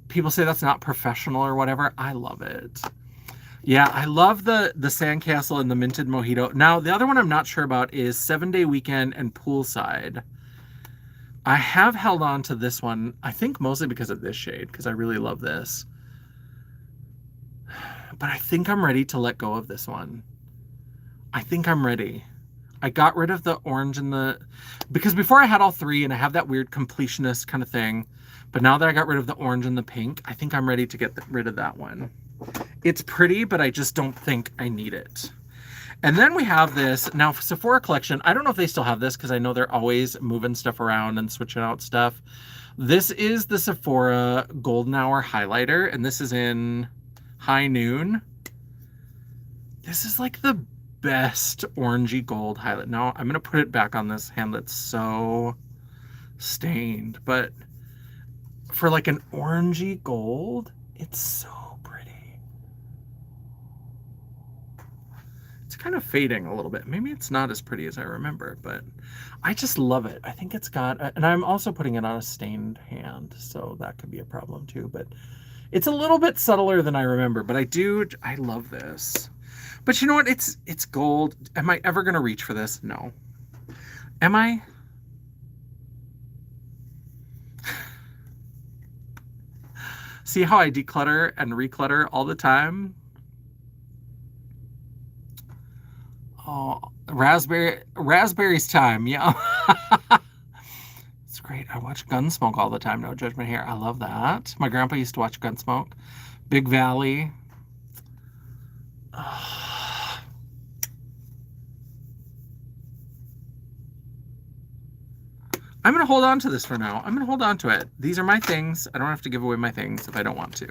people say that's not professional or whatever. I love it. Yeah, I love the Sandcastle and the Minted Mojito. Now, the other one I'm not sure about is 7-Day Weekend and Poolside. I have held on to this one, I think mostly because of this shade, because I really love this. But I think I'm ready to let go of this one. I think I'm ready. I got rid of the orange and because before I had all three and I have that weird completionist kind of thing. But now that I got rid of the orange and the pink, I think I'm ready to get rid of that one. It's pretty, but I just don't think I need it. And then we have this, now Sephora collection. I don't know if they still have this because I know they're always moving stuff around and switching out stuff. This is the Sephora Golden Hour Highlighter, and this is in High Noon. This is like the best orangey gold highlight. Now I'm going to put it back on this hand that's so stained, but for like an orangey gold, it's so kind of fading a little bit. Maybe it's not as pretty as I remember, but I just love it. I think it's got, and I'm also putting it on a stained hand, so that could be a problem too, but it's a little bit subtler than I remember, but I love this. But you know what? It's gold. Am I ever going to reach for this? No. Am I? See how I declutter and reclutter all the time? Oh, raspberries time. Yeah. It's great. I watch Gunsmoke all the time. No judgment here. I love that. My grandpa used to watch Gunsmoke. Big Valley. I'm going to hold on to this for now. I'm going to hold on to it. These are my things. I don't have to give away my things if I don't want to.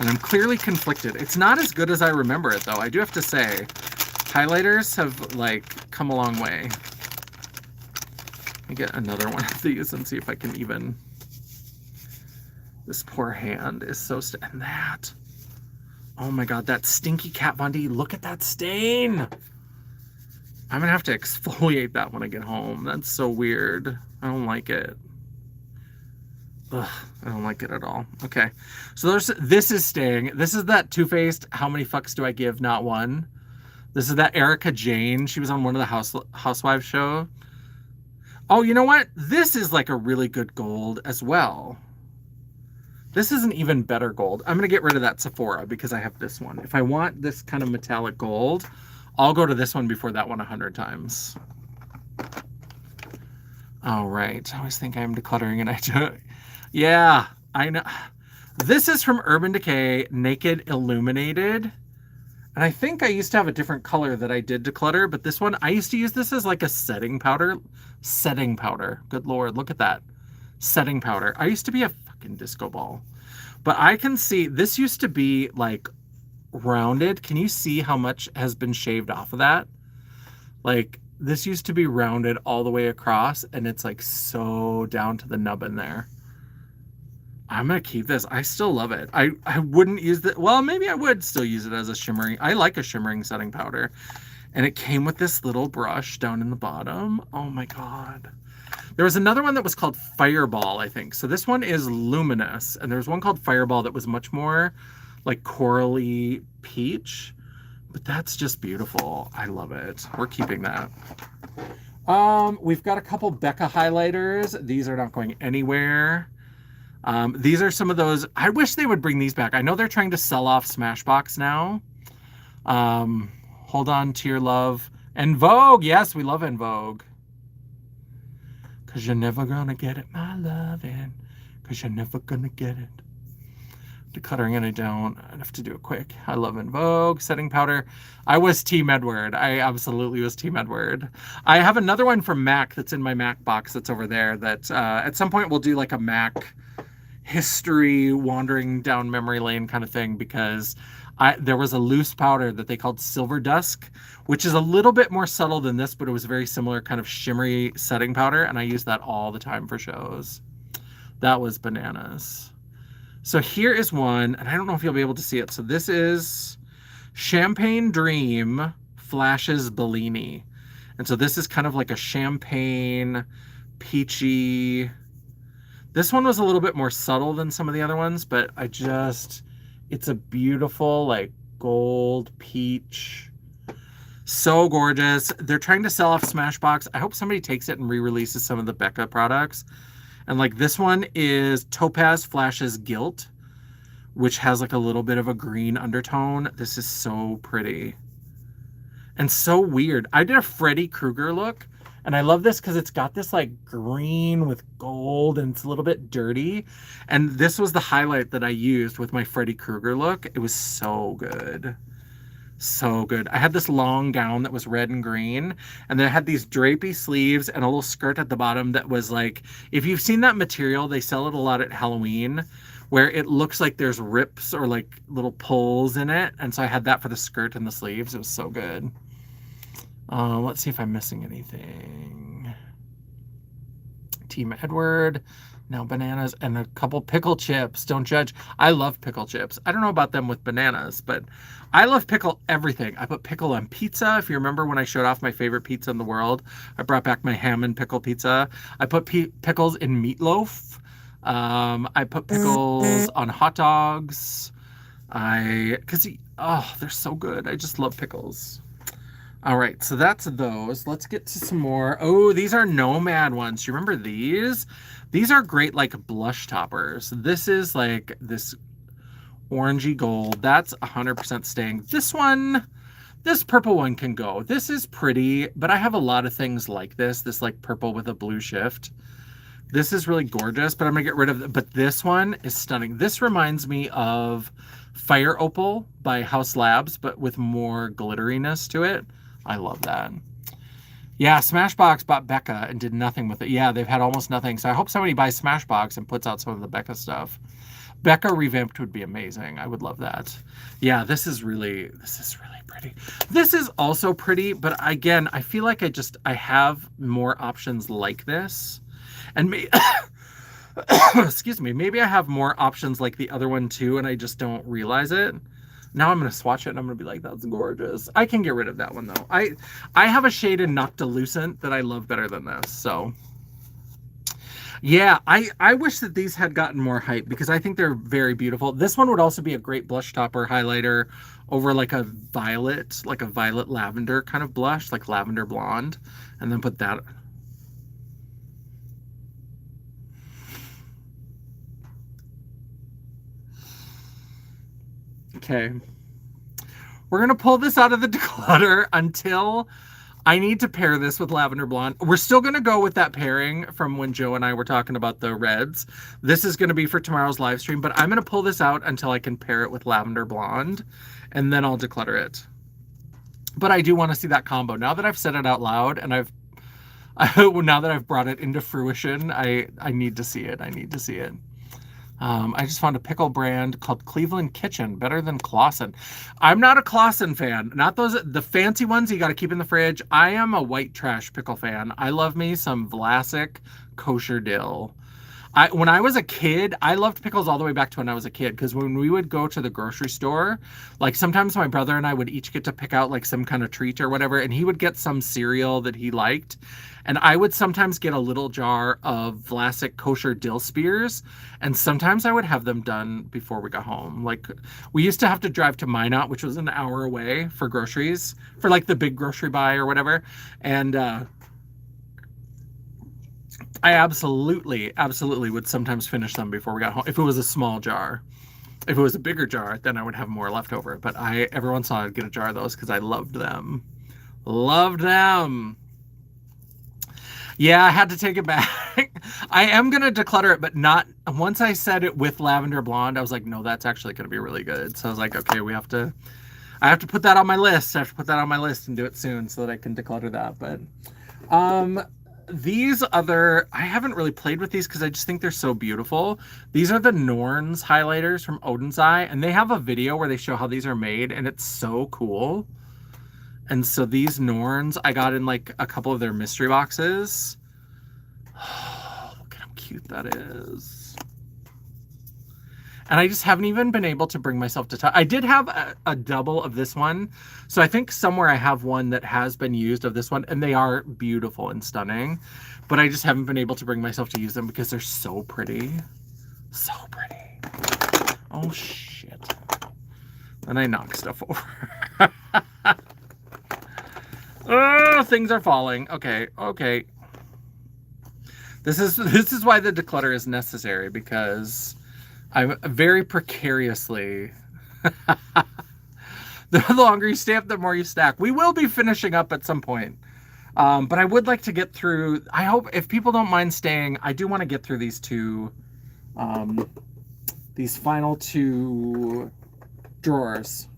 And I'm clearly conflicted. It's not as good as I remember it, though. I do have to say. Highlighters have, like, come a long way. Let me get another one of these and see if I can even... This poor hand is so... And that... Oh my god, that stinky Kat Von D. Look at that stain! I'm gonna have to exfoliate that when I get home. That's so weird. I don't like it. Ugh, I don't like it at all. Okay, so this is staying. This is that Too Faced, how many fucks do I give? Not one. This is that Erica Jane. She was on one of the Housewives show. Oh, you know what? This is like a really good gold as well. This is an even better gold. I'm going to get rid of that Sephora because I have this one. If I want this kind of metallic gold, I'll go to this one before that one 100 times. All right. I always think I'm decluttering and I do. Yeah, I know. This is from Urban Decay, Naked Illuminated. And I think I used to have a different color that I did declutter, but this one, I used to use this as like a setting powder. Setting powder. Good Lord, look at that. Setting powder. I used to be a fucking disco ball. But I can see, this used to be like rounded. Can you see how much has been shaved off of that? Like, this used to be rounded all the way across, and it's like so down to the nub in there. I'm going to keep this. I still love it. I wouldn't use it. Well, maybe I would still use it as a shimmering. I like a shimmering setting powder. And it came with this little brush down in the bottom. Oh my God. There was another one that was called Fireball, I think. So this one is luminous. And there was one called Fireball that was much more like corally peach. But that's just beautiful. I love it. We're keeping that. We've got a couple Becca highlighters. These are not going anywhere. These are some of those. I wish they would bring these back. I know they're trying to sell off Smashbox now. Um, Hold on to your love. En Vogue. Yes, we love En Vogue. Cause you're never gonna get it, my lovin'. Cause you're never gonna get it. Decluttering and I don't. I'd have to do it quick. I love En Vogue. Setting powder. I was Team Edward. I absolutely was Team Edward. I have another one from MAC that's in my MAC box that's over there that at some point we'll do like a MAC history wandering down memory lane kind of thing, because there was a loose powder that they called Silver Dusk, which is a little bit more subtle than this, but it was a very similar kind of shimmery setting powder, and I use that all the time for shows. That was bananas. So here is one, and I don't know if you'll be able to see it. So this is Champagne Dream Flashes Bellini. And so this is kind of like a champagne, peachy. This one was a little bit more subtle than some of the other ones, but it's a beautiful, like, gold peach. So gorgeous. They're trying to sell off Smashbox. I hope somebody takes it and re-releases some of the Becca products. And like this one is Topaz Flashes Gilt, which has like a little bit of a green undertone. This is so pretty and so weird. I did a Freddy Krueger look, and I love this because it's got this like green with gold and it's a little bit dirty. And this was the highlight that I used with my Freddy Krueger look. It was so good. So good. I had this long gown that was red and green, and then it had these drapey sleeves and a little skirt at the bottom that was like, if you've seen that material, they sell it a lot at Halloween, where it looks like there's rips or like little pulls in it. And so I had that for the skirt and the sleeves. It was so good. Let's see if I'm missing anything. Team Edward. Now bananas and a couple pickle chips. Don't judge. I love pickle chips. I don't know about them with bananas, but I love pickle everything. I put pickle on pizza. If you remember when I showed off my favorite pizza in the world, I brought back my ham and pickle pizza. I put pickles in meatloaf. I put pickles on hot dogs. They're so good. I just love pickles. All right, so that's those. Let's get to some more. Oh, these are Nomad ones. Do you remember these? These are great, like, blush toppers. This is like this orangey gold. That's 100% staying. This purple one can go. This is pretty, but I have a lot of things like this like purple with a blue shift. This is really gorgeous, but I'm gonna get rid of it. But this one is stunning. This reminds me of Fire Opal by House Labs, but with more glitteriness to it. I love that. Yeah, Smashbox bought Becca and did nothing with it. Yeah, they've had almost nothing. So I hope somebody buys Smashbox and puts out some of the Becca stuff. Becca revamped would be amazing. I would love that. Yeah, this is really pretty. This is also pretty, but again, I feel like I have more options like this. And excuse me, maybe I have more options like the other one too, and I just don't realize it. Now I'm going to swatch it and I'm going to be like, that's gorgeous. I can get rid of that one though. I have a shade in Noctilucent that I love better than this. So yeah, I wish that these had gotten more hype because I think they're very beautiful. This one would also be a great blush topper highlighter over like a violet lavender kind of blush, like lavender blonde, and then put that. Okay. We're going to pull this out of the declutter until I need to pair this with Lavender Blonde. We're still going to go with that pairing from when Joe and I were talking about the reds. This is going to be for tomorrow's live stream, but I'm going to pull this out until I can pair it with Lavender Blonde, and then I'll declutter it. But I do want to see that combo. Now that I've said it out loud and now that I've brought it into fruition, I need to see it. I need to see it. I just found a pickle brand called Cleveland Kitchen, better than Clausen. I'm not a Clausen fan. Not the fancy ones you got to keep in the fridge. I am a white trash pickle fan. I love me some Vlasic kosher dill. When I was a kid, I loved pickles all the way back to when I was a kid, because when we would go to the grocery store, like sometimes my brother and I would each get to pick out like some kind of treat or whatever, and he would get some cereal that he liked, and I would sometimes get a little jar of Vlasic kosher dill spears, and sometimes I would have them done before we got home. Like we used to have to drive to Minot, which was an hour away, for groceries, for like the big grocery buy or whatever, and I absolutely, absolutely would sometimes finish them before we got home. If it was a small jar. If it was a bigger jar, then I would have more left over. But I every once in a while I'd get a jar of those because I loved them. Loved them. Yeah, I had to take it back. I am gonna declutter it, but not once I said it with lavender blonde, I was like, no, that's actually gonna be really good. So I was like, okay, I have to put that on my list. I have to put that on my list and do it soon so that I can declutter that. But um these other I haven't really played with these because I just think they're so beautiful. These are the Norns highlighters from Odin's Eye, and they have a video where they show how these are made, and it's so cool. And so these Norns I got in like a couple of their mystery boxes. Oh, look at how cute that is. And I just haven't even been able to bring myself to touch. I did have a double of this one. So I think somewhere I have one that has been used of this one, and they are beautiful and stunning. But I just haven't been able to bring myself to use them because they're so pretty. So pretty. Oh, shit. Then I knock stuff over. Oh, things are falling. Okay, okay. This is why the declutter is necessary, because I'm very precariously. The longer you stay up, the more you stack. We will be finishing up at some point. But I would like to get through. I hope, if people don't mind staying, I do want to get through these final two drawers.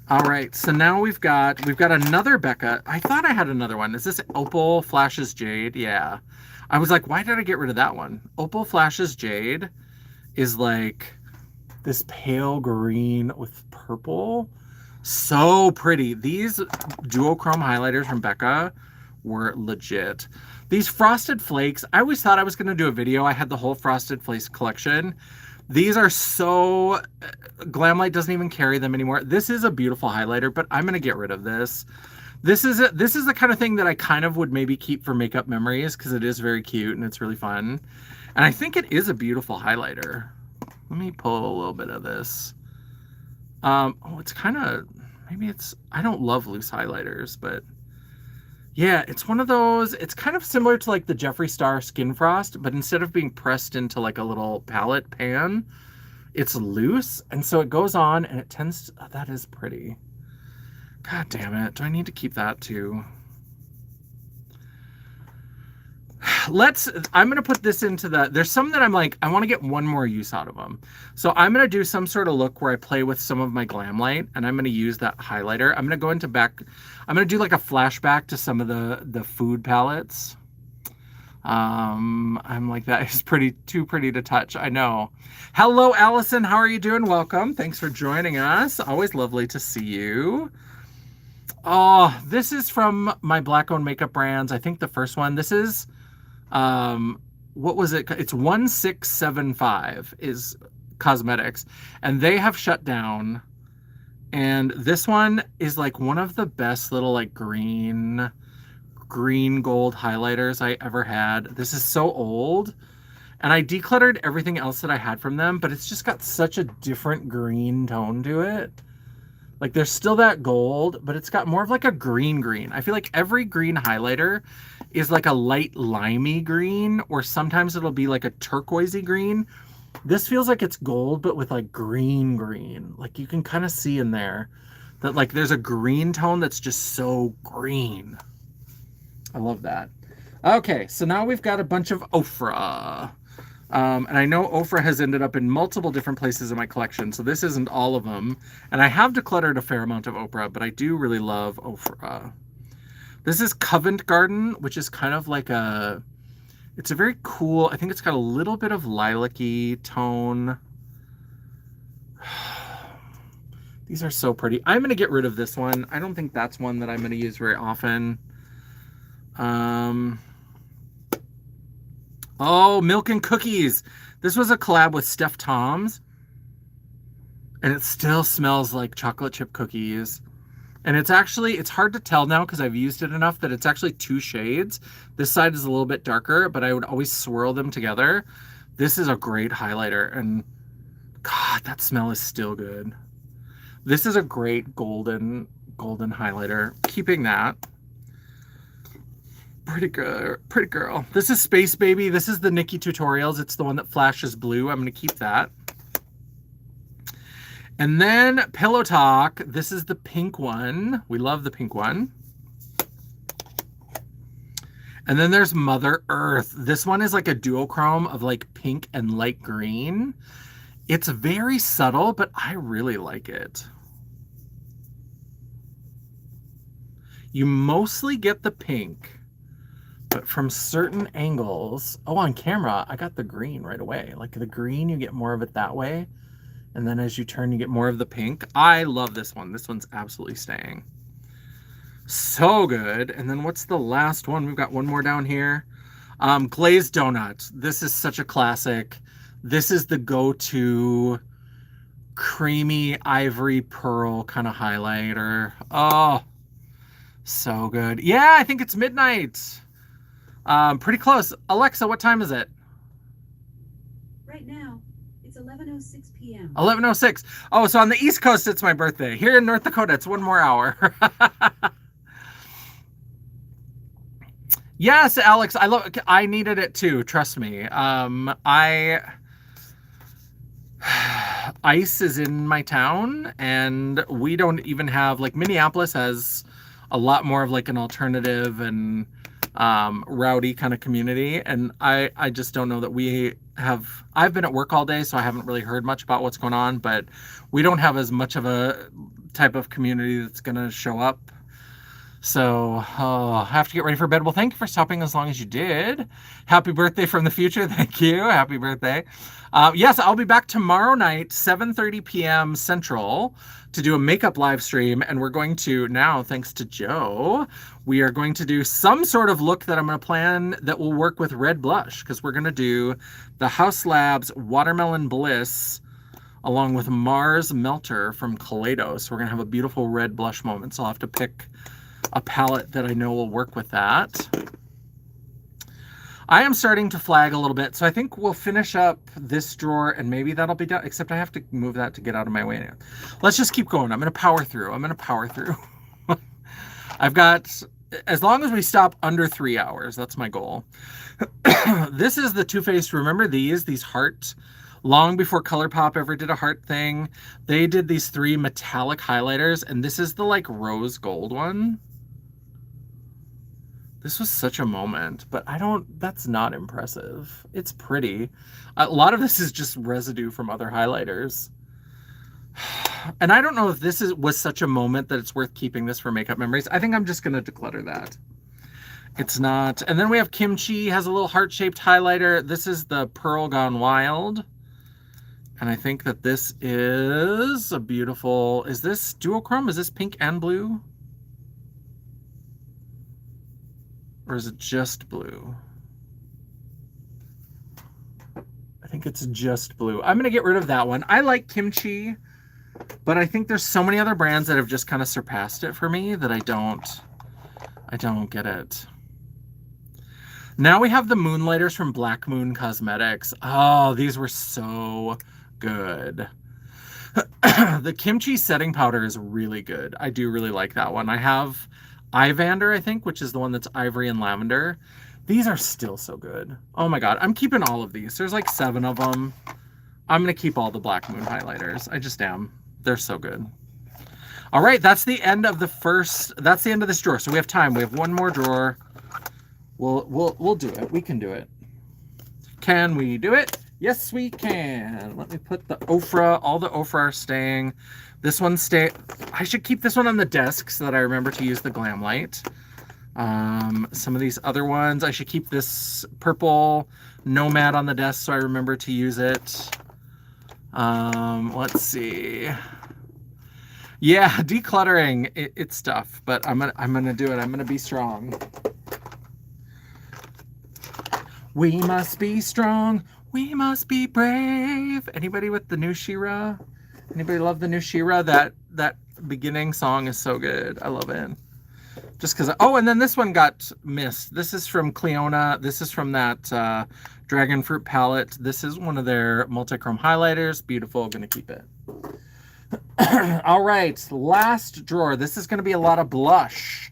All right, so now we've got another Becca. I thought I had another one. Is this Opal Flashes Jade? Yeah. I was like, why did I get rid of that one? Opal Flashes Jade is like this pale green with purple. So pretty. These duochrome highlighters from Becca were legit. These Frosted Flakes, I always thought I was going to do a video. I had the whole Frosted Flakes collection. These are so... Glamlight doesn't even carry them anymore. This is a beautiful highlighter, but I'm going to get rid of this. This is the kind of thing that I kind of would maybe keep for makeup memories because it is very cute and it's really fun. And I think it is a beautiful highlighter. Let me pull a little bit of this. Oh, it's kind of... Maybe it's... I don't love loose highlighters, but... Yeah, it's one of those, it's kind of similar to like the Jeffree Star Skin Frost, but instead of being pressed into like a little palette pan, it's loose. And so it goes on and it tends to, oh, that is pretty. God damn it. Do I need to keep that too? I'm going to put this into there's some that I'm like, I want to get one more use out of them. So I'm going to do some sort of look where I play with some of my Glamlight, and I'm going to use that highlighter. I'm going to go into I'm going to do like a flashback to some of the food palettes. I'm like, that is too pretty to touch. I know. Hello, Allison. How are you doing? Welcome. Thanks for joining us. Always lovely to see you. Oh, this is from my Black-owned makeup brands. I think the first one. This is... what was it? It's 1675 is cosmetics, and they have shut down. And this one is like one of the best little like green gold highlighters I ever had. This is so old, and I decluttered everything else that I had from them, but it's just got such a different green tone to it. Like there's still that gold, but it's got more of like a green. I feel like every green highlighter is like a light limey green, or sometimes it'll be like a turquoisey green. This feels like it's gold, but with like green. Like you can kind of see in there that like there's a green tone that's just so green. I love that. Okay, so now we've got a bunch of Ofra. And I know Ofra has ended up in multiple different places in my collection, so this isn't all of them. And I have decluttered a fair amount of Ofra, but I do really love Ofra. This is Covent Garden, which is kind of like it's a very cool, I think it's got a little bit of lilac-y tone. These are so pretty. I'm going to get rid of this one. I don't think that's one that I'm going to use very often. Oh, Milk and Cookies. This was a collab with Steph Toms. And it still smells like chocolate chip cookies. And it's hard to tell now because I've used it enough that it's actually two shades. This side is a little bit darker, but I would always swirl them together. This is a great highlighter. And God, that smell is still good. This is a great golden highlighter. Keeping that. Pretty good. Pretty girl. This is Space Baby. This is the Nikki Tutorials. It's the one that flashes blue. I'm going to keep that. And then Pillow Talk. This is the pink one. We love the pink one. And then there's Mother Earth. This one is like a duochrome of like pink and light green. It's very subtle, but I really like it. You mostly get the pink, but from certain angles, oh, on camera, I got the green right away. Like the green, you get more of it that way. And then as you turn, you get more of the pink. I love this one. This one's absolutely staying. So good. And then what's the last one? We've got one more down here. Glazed Donut. This is such a classic. This is the go-to creamy ivory pearl kind of highlighter. Oh, so good. Yeah, I think it's midnight. Pretty close. Alexa, what time is it?
Right now, it's 11:06 p.m.
11:06. Oh, so on the East Coast, it's my birthday. Here in North Dakota, it's one more hour. Yes, Alex, I needed it too, trust me. Ice is in my town, and we don't even have, like, Minneapolis has a lot more of like an alternative and rowdy kind of community, and I just don't know that we have. I've been at work all day, so I haven't really heard much about what's going on, but we don't have as much of a type of community that's gonna show up. So, I have to get ready for bed. Well, thank you for stopping as long as you did. Happy birthday from the future. Thank you. Happy birthday. Yes, I'll be back tomorrow night, 7:30 p.m. Central, to do a makeup live stream. And we're going to, now, thanks to Joe, we are going to do some sort of look that I'm going to plan that will work with red blush, because we're going to do the House Labs Watermelon Bliss along with Mars Melter from Kaleidos. So we're going to have a beautiful red blush moment. So I'll have to pick a palette that I know will work with that. I am starting to flag a little bit, so I think we'll finish up this drawer and maybe that'll be done, except I have to move that to get out of my way now. Let's just keep going. I'm going to power through. I've got, as long as we stop under 3 hours, that's my goal. This is the Too Faced. Remember these heart, long before ColourPop ever did a heart thing, they did these 3 metallic highlighters, and this is the like rose gold one. This was such a moment, but that's not impressive. It's pretty. A lot of this is just residue from other highlighters. And I don't know if this was such a moment that it's worth keeping this for makeup memories. I think I'm just going to declutter that. It's not. And then we have Kimchi, has a little heart-shaped highlighter. This is the Pearl Gone Wild. And I think that this is a beautiful, is this duochrome? Is this pink and blue? Or is it just blue? I think it's just blue. I'm going to get rid of that one. I like Kimchi, but I think there's so many other brands that have just kind of surpassed it for me that I don't get it. Now we have the Moonlighters from Black Moon Cosmetics. Oh, these were so good. The Kimchi setting powder is really good. I do really like that one. I have Ivander, I think, which is the one that's ivory and lavender. These are still so good. Oh my God, I'm keeping all of these. There's like 7 of them. I'm gonna keep all the Black Moon highlighters. I just am. They're so good. All right, that's the end of that's the end of this drawer. So we have time. We have one more drawer. We'll do it. We can do it. Can we do it? Yes, we can. Let me put the Ofra. All the Ofra are staying. This one I should keep this one on the desk so that I remember to use the Glam Light. Some of these other ones, I should keep this purple Nomad on the desk so I remember to use it. Let's see. Yeah, decluttering, it's tough, but I'm gonna do it. I'm gonna be strong. We must be strong. We must be brave. Anybody with the new She-Ra? Anybody love the new She-Ra? That beginning song is so good. I love it. Just because. Oh, and then this one got missed. This is from Cleona. This is from that Dragon Fruit palette. This is one of their multi-chrome highlighters. Beautiful. Gonna keep it. All right, last drawer. This is gonna be a lot of blush.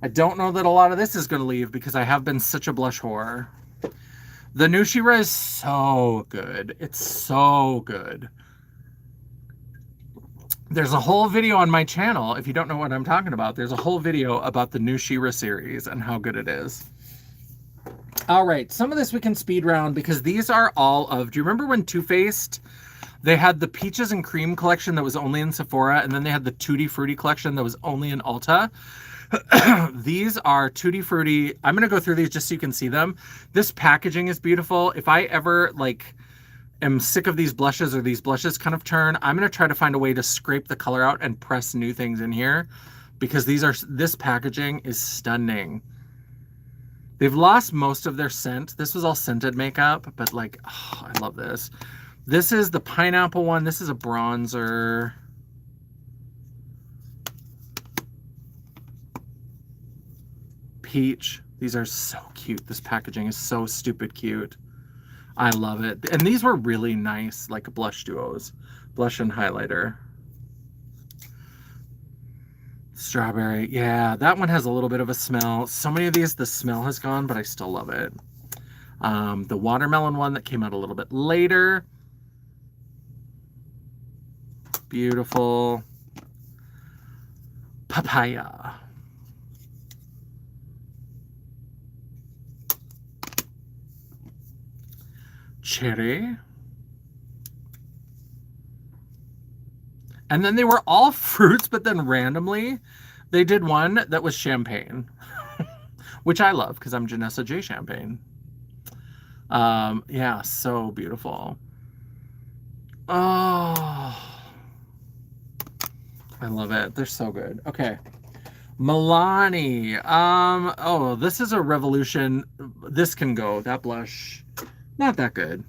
I don't know that a lot of this is going to leave because I have been such a blush whore. The new Shira is so good. It's so good. There's a whole video on my channel. If you don't know what I'm talking about, there's a whole video about the new Shira series and how good it is. All right, some of this we can speed round because these are all of, do you remember when Too Faced, they had the Peaches and Cream collection that was only in Sephora, and then they had the Tutti Frutti collection that was only in Ulta? These are Tutti Frutti. I'm going to go through these just so you can see them. This packaging is beautiful. If I ever am sick of these blushes or these blushes kind of turn, I'm going to try to find a way to scrape the color out and press new things in here because this packaging is stunning. They've lost most of their scent. This was all scented makeup, but like, oh, I love this. This is the pineapple one. This is a bronzer. Peach. These are so cute. This packaging is so stupid cute. I love it. And these were really nice, like blush duos. Blush and highlighter. Strawberry. Yeah, that one has a little bit of a smell. So many of these, the smell has gone, but I still love it. The watermelon one that came out a little bit later. Beautiful. Papaya. Cherry. And then they were all fruits, but then randomly they did one that was champagne, which I love because I'm Janessa J Champagne. Yeah, so beautiful. Oh, I love it. They're so good. Okay. Milani. Oh, this is a revolution. This can go. That blush, not that good.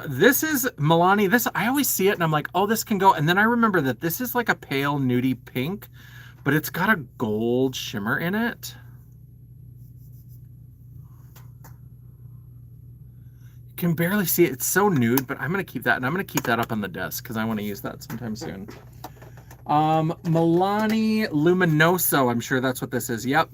This is Milani. This, I always see it and I'm like, oh, this can go. And then I remember that this is like a pale nudie pink, but it's got a gold shimmer in it. You can barely see it. It's so nude, but I'm going to keep that. And I'm going to keep that up on the desk because I want to use that sometime soon. Milani Luminoso. I'm sure that's what this is. Yep.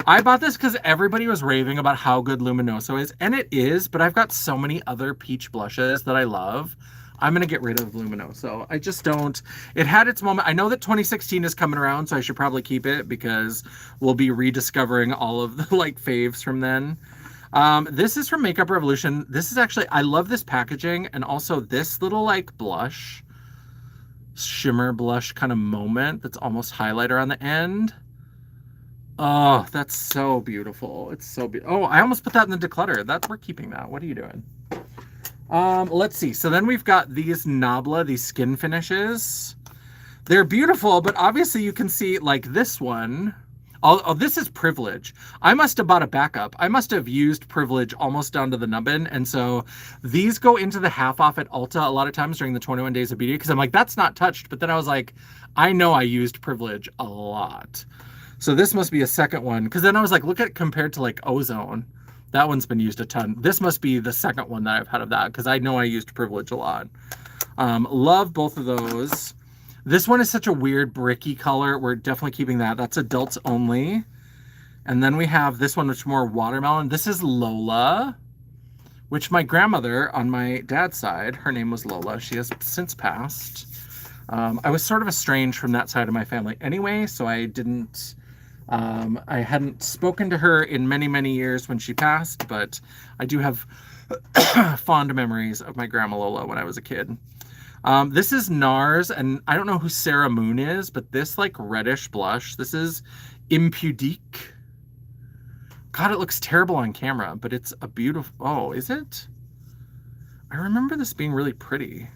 I bought this because everybody was raving about how good Luminoso is, and it is, but I've got so many other peach blushes that I love. I'm going to get rid of Luminoso. I just don't. It had its moment. I know that 2016 is coming around, so I should probably keep it because we'll be rediscovering all of the like faves from then. This is from Makeup Revolution. This is actually, I love this packaging, and also this little like blush, shimmer blush kind of moment that's almost highlighter on the end. Oh, that's so beautiful. It's so beautiful. Oh, I almost put that in the declutter. We're keeping that. What are you doing? Let's see. So then we've got these Nabla, these skin finishes. They're beautiful, but obviously you can see like this one. Oh, this is Privilege. I must have bought a backup. I must have used Privilege almost down to the nubbin. And so these go into the half off at Ulta a lot of times during the 21 Days of Beauty because I'm like, that's not touched. But then I was like, I know I used Privilege a lot. So this must be a second one. Because then I was like, look at it compared to like Ozone. That one's been used a ton. This must be the second one that I've had of that because I know I used Privilege a lot. Love both of those. This one is such a weird bricky color. We're definitely keeping that. That's adults only. And then we have this one, which is more watermelon. This is Lola, which my grandmother on my dad's side, her name was Lola. She has since passed. I was sort of estranged from that side of my family anyway, so I didn't... I hadn't spoken to her in many, many years when she passed, but I do have fond memories of my grandma Lola when I was a kid. This is NARS, and I don't know who Sarah Moon is, but this like reddish blush, this is Impudique. God, it looks terrible on camera, but it's a beautiful... Oh, is it? I remember this being really pretty.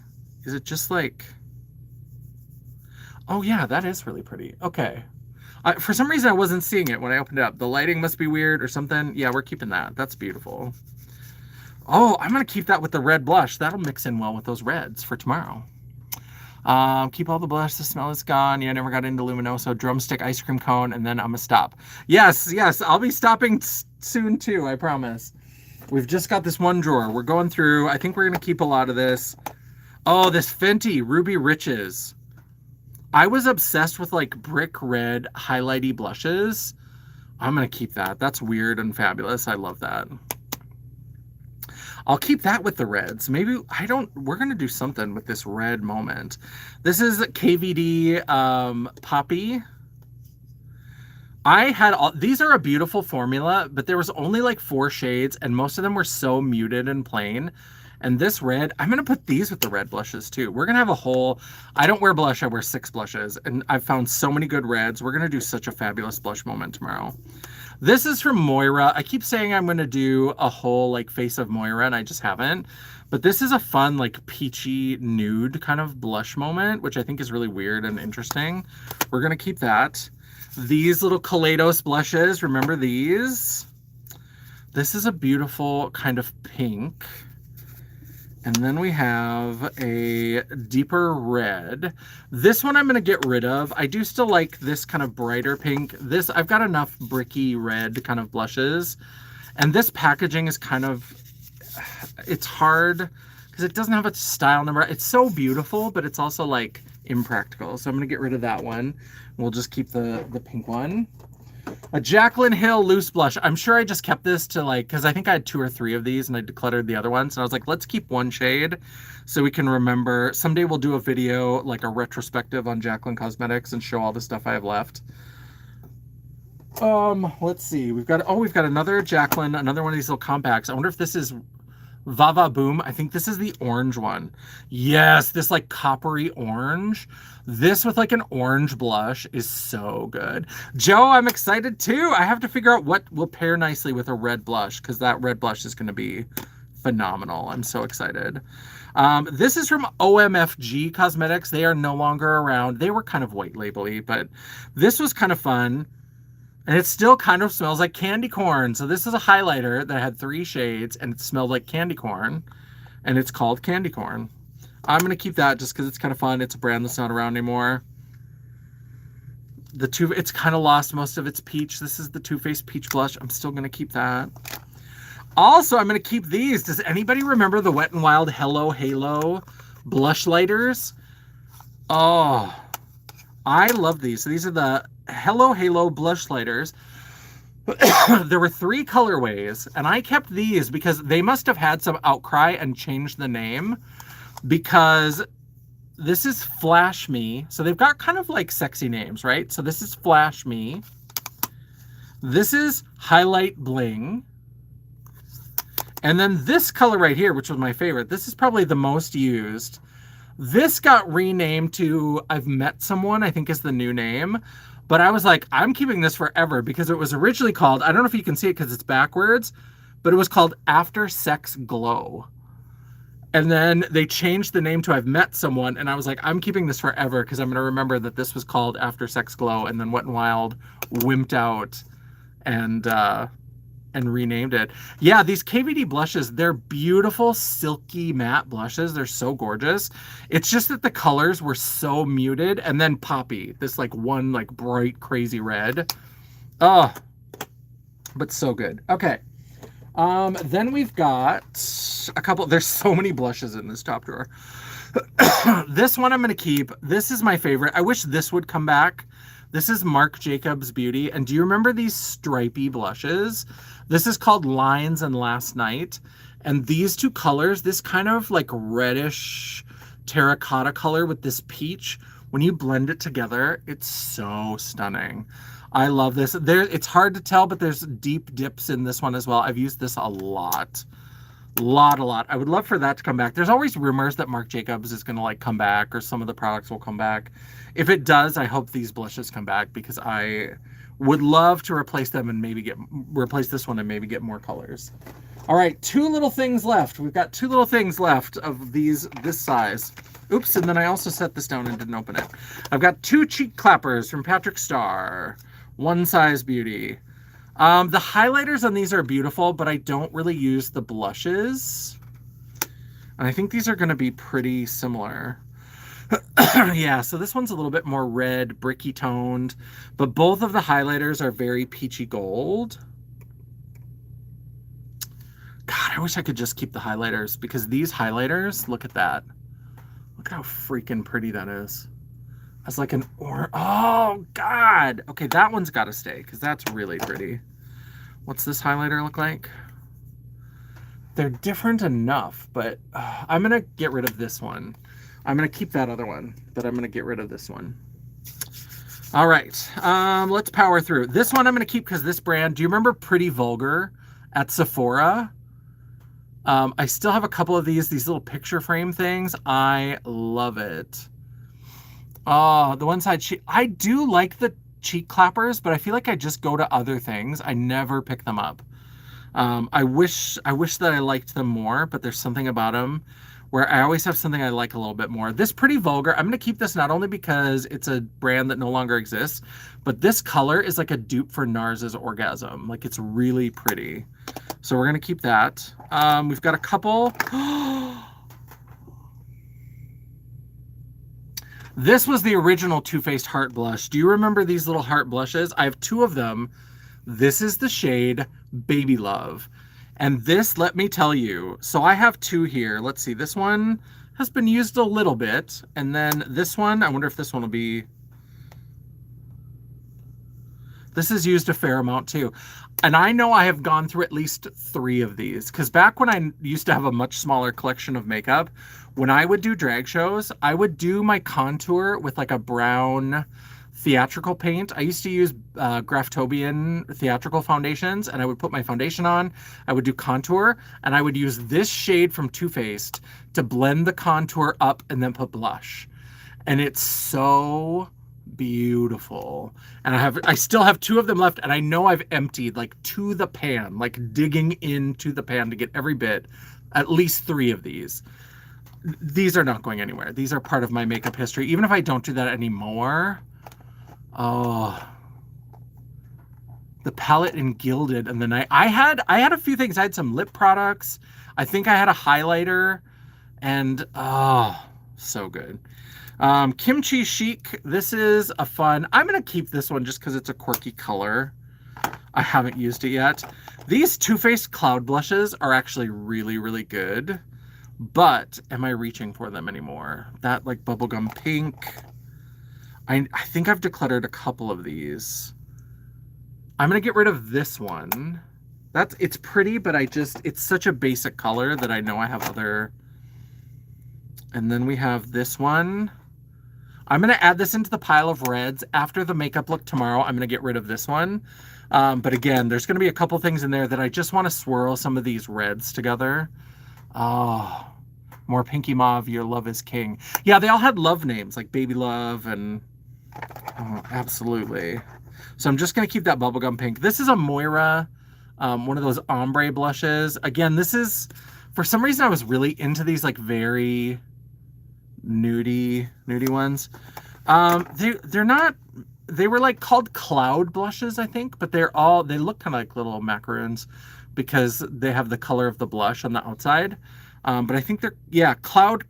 Is it just like... Oh yeah, that is really pretty. Okay. For some reason, I wasn't seeing it when I opened it up. The lighting must be weird or something. Yeah, we're keeping that. That's beautiful. Oh, I'm going to keep that with the red blush. That'll mix in well with those reds for tomorrow. Keep all the blush. The smell is gone. Yeah, I never got into Luminoso. Drumstick ice cream cone, and then I'm going to stop. Yes, yes. I'll be stopping soon, too. I promise. We've just got this one drawer. We're going through. I think we're going to keep a lot of this. Oh, this Fenty Ruby Riches. I was obsessed with like brick red highlighty blushes. I'm going to keep that. That's weird and fabulous. I love that. I'll keep that with the reds. Maybe we're going to do something with this red moment. This is KVD Poppy. These are a beautiful formula, but there was only like 4 shades and most of them were so muted and plain. And this red, I'm going to put these with the red blushes too. We're going to have a whole, I don't wear blush, I wear 6 blushes. And I've found so many good reds. We're going to do such a fabulous blush moment tomorrow. This is from Moira. I keep saying I'm going to do a whole like face of Moira and I just haven't. But this is a fun like peachy nude kind of blush moment, which I think is really weird and interesting. We're going to keep that. These little Kaleidos blushes, remember these? This is a beautiful kind of pink. And then we have a deeper red. This one I'm going to get rid of. I do still like this kind of brighter pink. I've got enough bricky red kind of blushes. And this packaging is kind of, it's hard because it doesn't have a style number. It's so beautiful, but it's also like impractical. So I'm going to get rid of that one. We'll just keep the pink one. A Jaclyn Hill loose blush. I'm sure I just kept this to like, because I think I had 2 or 3 of these and I decluttered the other ones. And I was like, let's keep one shade so we can remember. Someday we'll do a video, like a retrospective on Jaclyn Cosmetics and show all the stuff I have left. Let's see. We've got another Jaclyn, another one of these little compacts. I wonder if this is Vava Boom. I think this is the orange one. Yes, this like coppery orange. This with like an orange blush is so good. Joe, I'm excited too. I have to figure out what will pair nicely with a red blush because that red blush is going to be phenomenal. I'm so excited. This is from OMFG Cosmetics. They are no longer around. They were kind of white label-y, but this was kind of fun. And it still kind of smells like candy corn. So this is a highlighter that had 3 shades and it smelled like candy corn. And it's called Candy Corn. I'm going to keep that just because it's kind of fun. It's a brand that's not around anymore. It's kind of lost most of its peach. This is the Too Faced Peach Blush. I'm still going to keep that. Also, I'm going to keep these. Does anybody remember the Wet n Wild Hello Halo blush lighters? Oh, I love these. So these are the Hello Halo blush lighters. There were 3 colorways, and I kept these because they must have had some outcry and changed the name, because this is Flash Me. So they've got kind of like sexy names, right? So this is Flash Me. This is Highlight Bling. And then this color right here, which was my favorite, this is probably the most used. This got renamed to I've Met Someone, I think is the new name. But I was like, I'm keeping this forever because it was originally called, I don't know if you can see it because it's backwards, but it was called After Sex Glow. And then they changed the name to I've Met Someone, and I was like, I'm keeping this forever because I'm going to remember that this was called After Sex Glow, and then Wet n Wild wimped out and renamed it. Yeah, these KVD blushes, they're beautiful, silky matte blushes. They're so gorgeous. It's just that the colors were so muted, and then Poppy, this like one like bright, crazy red. Oh, but so good. Okay. Then we've got a couple, there's so many blushes in this top drawer. This one I'm going to keep. This is my favorite. I wish this would come back. This is Marc Jacobs Beauty. And do you remember these stripy blushes? This is called Lines and Last Night. And these 2 colors, this kind of like reddish terracotta color with this peach, when you blend it together, it's so stunning. I love this. It's hard to tell, but there's deep dips in this one as well. I've used this a lot. A lot. I would love for that to come back. There's always rumors that Marc Jacobs is going to like come back, or some of the products will come back. If it does, I hope these blushes come back because I would love to replace them and maybe replace this one and maybe get more colors. All right, 2 little things left. We've got 2 little things left of this size. Oops, and then I also set this down and didn't open it. I've got 2 cheek clappers from Patrick Starr. One Size Beauty. The highlighters on these are beautiful, but I don't really use the blushes. And I think these are going to be pretty similar. Yeah, so this one's a little bit more red, bricky toned, but both of the highlighters are very peachy gold. God, I wish I could just keep the highlighters because these highlighters, look at that. Look at how freaking pretty that is. as like an oh God. Okay, that one's got to stay because that's really pretty. What's this highlighter look like? They're different enough, but I'm gonna get rid of this one. I'm gonna keep that other one, but I'm gonna get rid of this one. All right, let's power through. This one I'm gonna keep because this brand, do you remember Pretty Vulgar at Sephora? I still have a couple of these little picture frame things. I love it. Oh, the one side cheek. I do like the cheek clappers, but I feel like I just go to other things. I never pick them up. I wish that I liked them more, but there's something about them where I always have something I like a little bit more. This Pretty Vulgar, I'm going to keep this not only because it's a brand that no longer exists, but this color is like a dupe for NARS's Orgasm. Like, it's really pretty. So we're going to keep that. We've got a couple. This was the original Too Faced Heart Blush. Do you remember these little heart blushes? I have two of them. This is the shade Baby Love. And this, let me tell you, so I have two here. Let's see, this one has been used a little bit. And then this one, I wonder if this one will be... This is used a fair amount too. And I know I have gone through at least 3 of these, because back when I used to have a much smaller collection of makeup, when I would do drag shows, I would do my contour with like a brown theatrical paint. I used to use Graftobian theatrical foundations, and I would put my foundation on, I would do contour, and I would use this shade from Too Faced to blend the contour up and then put blush. And it's so beautiful. And I still have 2 of them left, and I know I've emptied like to the pan, like digging into the pan to get every bit, at least 3 of these. These are not going anywhere. These are part of my makeup history. Even if I don't do that anymore. Oh, the palette in Gilded and the Night. I had a few things. I had some lip products. I think I had a highlighter, and oh, so good. Kimchi Chic. This is a fun. I'm gonna keep this one just because it's a quirky color. I haven't used it yet. These Too Faced Cloud Blushes are actually really, really good. But am I reaching for them anymore? That like bubblegum pink. I think I've decluttered a couple of these. I'm gonna get rid of this one. It's pretty, but it's such a basic color that I know I have other. And then we have this one. I'm gonna add this into the pile of reds. After the makeup look tomorrow, I'm gonna get rid of this one. But again, there's gonna be a couple things in there that I just wanna swirl some of these reds together. Oh, more pinky mauve, your love is king. Yeah, they all had love names, like Baby Love and... Oh, absolutely. So I'm just going to keep that bubblegum pink. This is a Moira, one of those ombre blushes. Again, this is... For some reason, I was really into these, like, very nudie ones. They're not... They were, like, called cloud blushes, I think, but they look kind of like little macaroons because they have the color of the blush on the outside. But I think they're, yeah, Cloud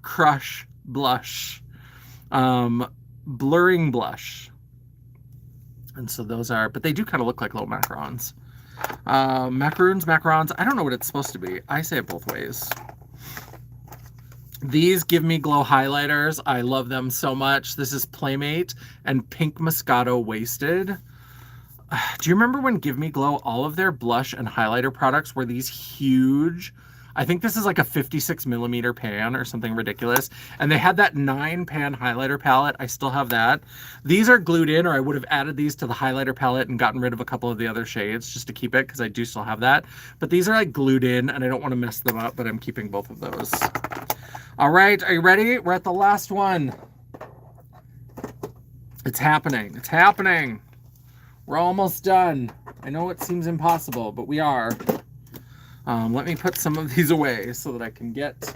Crush Blush. Blurring Blush. And so those are, but they do kind of look like little macarons. Macarons. I don't know what it's supposed to be. I say it both ways. These Give Me Glow highlighters. I love them so much. This is Playmate and Pink Moscato Wasted. Do you remember when Give Me Glow, all of their blush and highlighter products were these huge, I think this is like a 56mm pan or something ridiculous. And they had that 9-pan highlighter palette. I still have that. These are glued in, or I would have added these to the highlighter palette and gotten rid of a couple of the other shades just to keep it, because I do still have that. But these are like glued in, and I don't want to mess them up, but I'm keeping both of those. All right, are you ready? We're at the last one. It's happening. It's happening. We're almost done. I know it seems impossible, but we are. Let me put some of these away so that I can get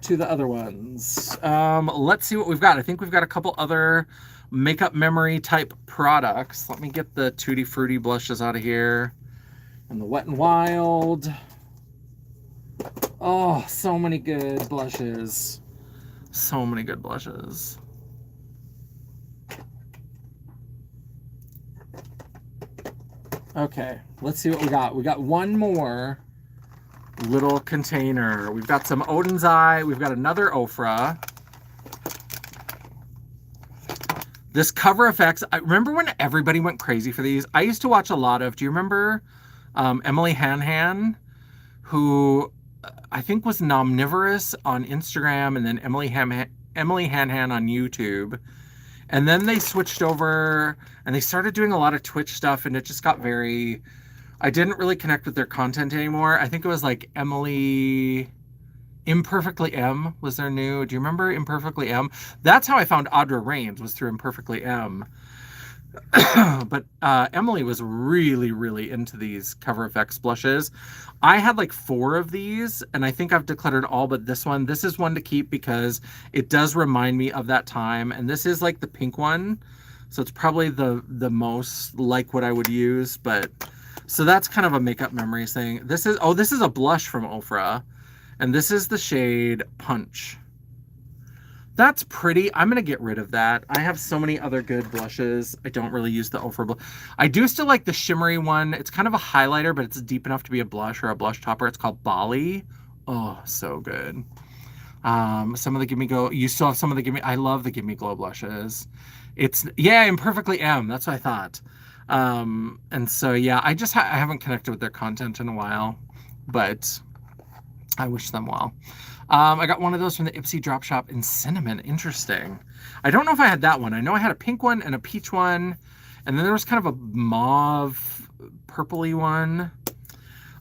to the other ones. Let's see what we've got. I think we've got a couple other makeup memory type products. Let me get the Tutti Frutti blushes out of here. And the Wet n Wild. Oh, so many good blushes. So many good blushes. Okay, let's see what we got. We got one more little container. We've got some Odin's Eye. We've got another Ofra. This Cover FX, I remember when everybody went crazy for these. I used to watch a lot of, do you remember Emily Hanhan, who I think was Nomnivorous on Instagram, and then Emily Hanhan on YouTube. And then they switched over and they started doing a lot of Twitch stuff, and it just got very, I didn't really connect with their content anymore. I think it was like Emily Imperfectly M was their new. Do you remember Imperfectly M? That's how I found Audra Rains, was through Imperfectly M. But Emily was really, really into these Cover FX blushes. I had like 4 of these, and I think I've decluttered all but this one. This is one to keep because it does remind me of that time. And this is like the pink one, so it's probably the most like what I would use. But so that's kind of a makeup memories thing. This is a blush from Ofra, and this is the shade Punch. That's pretty. I'm going to get rid of that. I have so many other good blushes. I don't really use the Ofra blush. I do still like the shimmery one. It's kind of a highlighter, but it's deep enough to be a blush or a blush topper. It's called Bali. Oh, so good. Some of the Give Me Glow. You still have some of the Give Me. I love the Give Me Glow blushes. Yeah, Imperfectly M. That's what I thought. And so, yeah, I haven't connected with their content in a while, but I wish them well. I got one of those from the Ipsy Drop Shop in cinnamon. Interesting. I don't know if I had that one. I know I had a pink one and a peach one, and then there was kind of a mauve purpley one.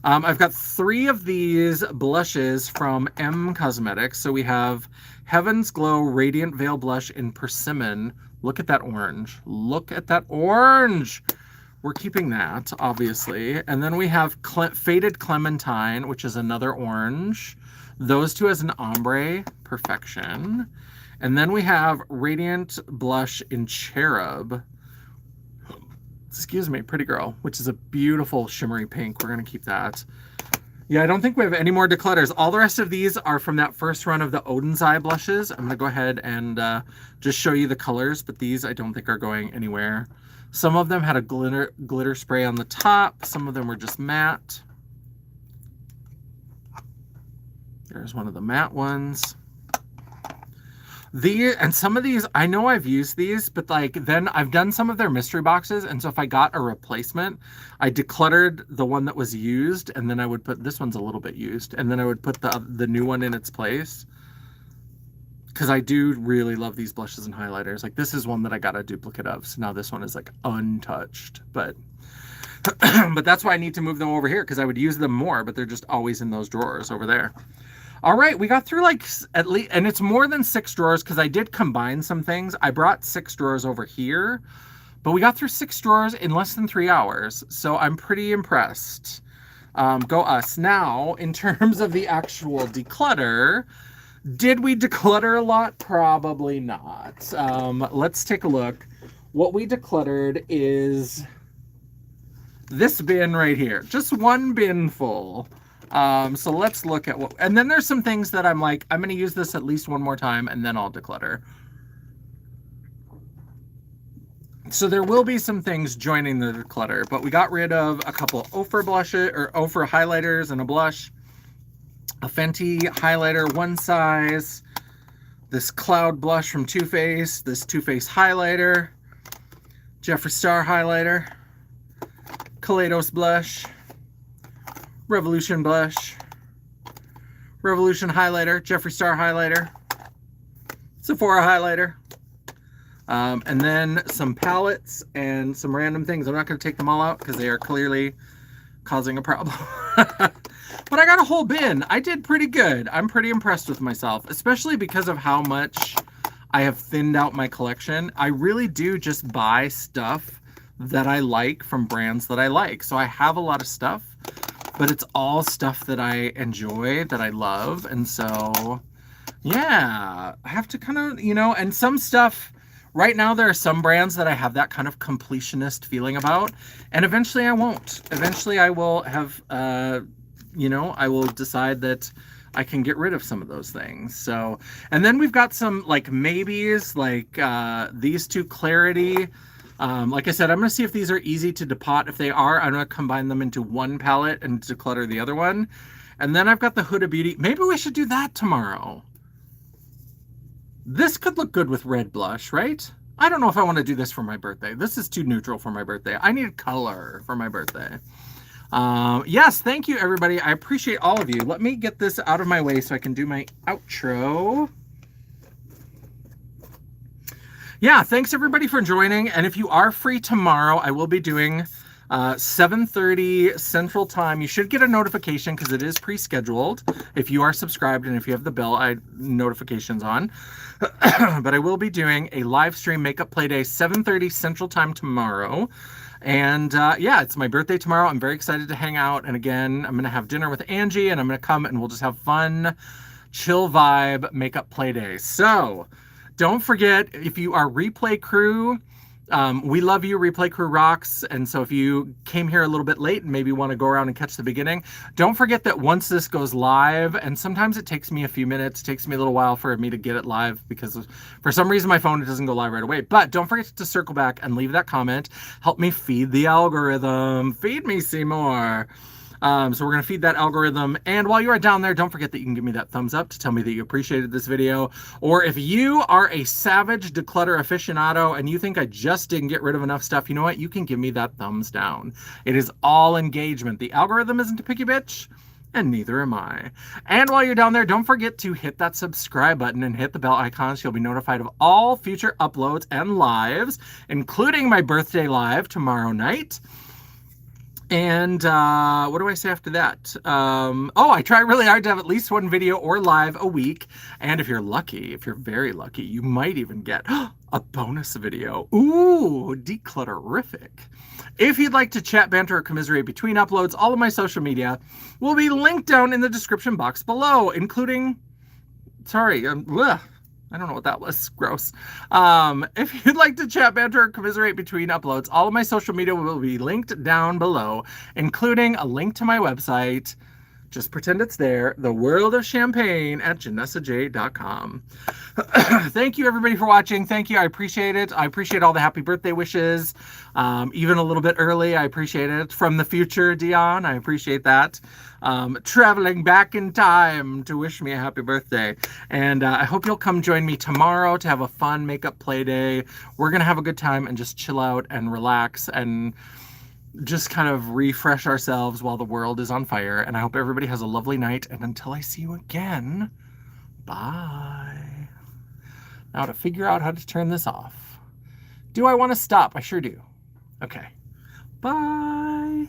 I've got 3 of these blushes from M Cosmetics. So we have Heaven's Glow Radiant Veil Blush in Persimmon. Look at that orange. Look at that orange. We're keeping that, obviously. And then we have Faded Clementine, which is another orange. Those 2 as an ombre. Perfection. And then we have Radiant Blush in Cherub. Excuse me, Pretty Girl, which is a beautiful shimmery pink. We're going to keep that. Yeah, I don't think we have any more declutters. All the rest of these are from that first run of the Odin's Eye blushes. I'm going to go ahead and just show you the colors, but these I don't think are going anywhere. Some of them had a glitter spray on the top. Some of them were just matte. There's one of the matte ones. And some of these, I know I've used these, but like then I've done some of their mystery boxes, and so if I got a replacement, I decluttered the one that was used, and then I would put, this one's a little bit used, and then I would put the new one in its place. Because I do really love these blushes and highlighters. Like this is one that I got a duplicate of, so now this one is like untouched. But but that's why I need to move them over here, because I would use them more, but they're just always in those drawers over there. All right, we got through like at least, and it's more than 6 drawers because I did combine some things. I brought 6 drawers over here, but we got through 6 drawers in less than 3 hours. So I'm pretty impressed. Go us. Now, in terms of the actual declutter, did we declutter a lot? Probably not. Let's take a look. What we decluttered is this bin right here. Just one bin full. So let's look at what, and then there's some things that I'm like, I'm going to use this at least one more time and then I'll declutter. So there will be some things joining the declutter, but we got rid of a couple Ofra blushes or Ofra highlighters and a blush, a Fenty highlighter, one size, this Cloud blush from Too Faced, this Too Faced highlighter, Jeffree Star highlighter, Kaleidos blush, Revolution blush, Revolution highlighter, Jeffree Star highlighter, Sephora highlighter, and then some palettes and some random things. I'm not going to take them all out because they are clearly causing a problem. But I got a whole bin. I did pretty good. I'm pretty impressed with myself, especially because of how much I have thinned out my collection. I really do just buy stuff that I like from brands that I like. So I have a lot of stuff, but it's all stuff that I enjoy, that I love. And so, yeah, I have to kind of, and some stuff, right now there are some brands that I have that kind of completionist feeling about, and eventually I won't. Eventually I will have, I will decide that I can get rid of some of those things. So, and then we've got some like maybes, like these 2 Clarity. Like I said, I'm going to see if these are easy to depot. If they are, I'm going to combine them into one palette and declutter the other one. And then I've got the Huda Beauty. Maybe we should do that tomorrow. This could look good with red blush, right? I don't know if I want to do this for my birthday. This is too neutral for my birthday. I need color for my birthday. Yes, thank you, everybody. I appreciate all of you. Let me get this out of my way so I can do my outro. Yeah, thanks everybody for joining. And if you are free tomorrow, I will be doing 7:30 Central Time. You should get a notification because it is pre-scheduled. If you are subscribed and if you have the bell notifications on. But I will be doing a live stream makeup play day 7:30 Central Time tomorrow. And yeah, it's my birthday tomorrow. I'm very excited to hang out. And again, I'm going to have dinner with Angie and I'm going to come and we'll just have fun, chill vibe makeup play day. So don't forget, if you are replay crew, we love you. Replay crew rocks. And so if you came here a little bit late and maybe want to go around and catch the beginning, don't forget that once this goes live, and sometimes it takes me a few minutes, it takes me a little while for me to get it live because for some reason my phone doesn't go live right away. But don't forget to circle back and leave that comment. Help me feed the algorithm. Feed me, Seymour. So we're going to feed that algorithm. And while you are down there, don't forget that you can give me that thumbs up to tell me that you appreciated this video. Or if you are a savage declutter aficionado and you think I just didn't get rid of enough stuff, you know what? You can give me that thumbs down. It is all engagement. The algorithm isn't a picky bitch, and neither am I. And while you're down there, don't forget to hit that subscribe button and hit the bell icon so you'll be notified of all future uploads and lives, including my birthday live tomorrow night. And what do I say after that? Oh, I try really hard to have at least one video or live a week. And if you're lucky, if you're very lucky, you might even get a bonus video. Ooh, declutterific. If you'd like to chat, banter, or commiserate between uploads, all of my social media will be linked down in the description box below, including, sorry, I don't know what that was. Gross. If you'd like to chat, banter, or commiserate between uploads, all of my social media will be linked down below, including a link to my website. Just pretend it's there. The World of Champagne at JanessaJ.com. Thank you, everybody, for watching. Thank you. I appreciate it. I appreciate all the happy birthday wishes. Even a little bit early. I appreciate it. From the future, Dion. I appreciate that. Traveling back in time to wish me a happy birthday. And I hope you'll come join me tomorrow to have a fun makeup play day. We're going to have a good time and just chill out and relax and just kind of refresh ourselves while the world is on fire. And I hope everybody has a lovely night. And until I see you again, bye. Now to figure out how to turn this off. Do I want to stop? I sure do. Okay. Bye.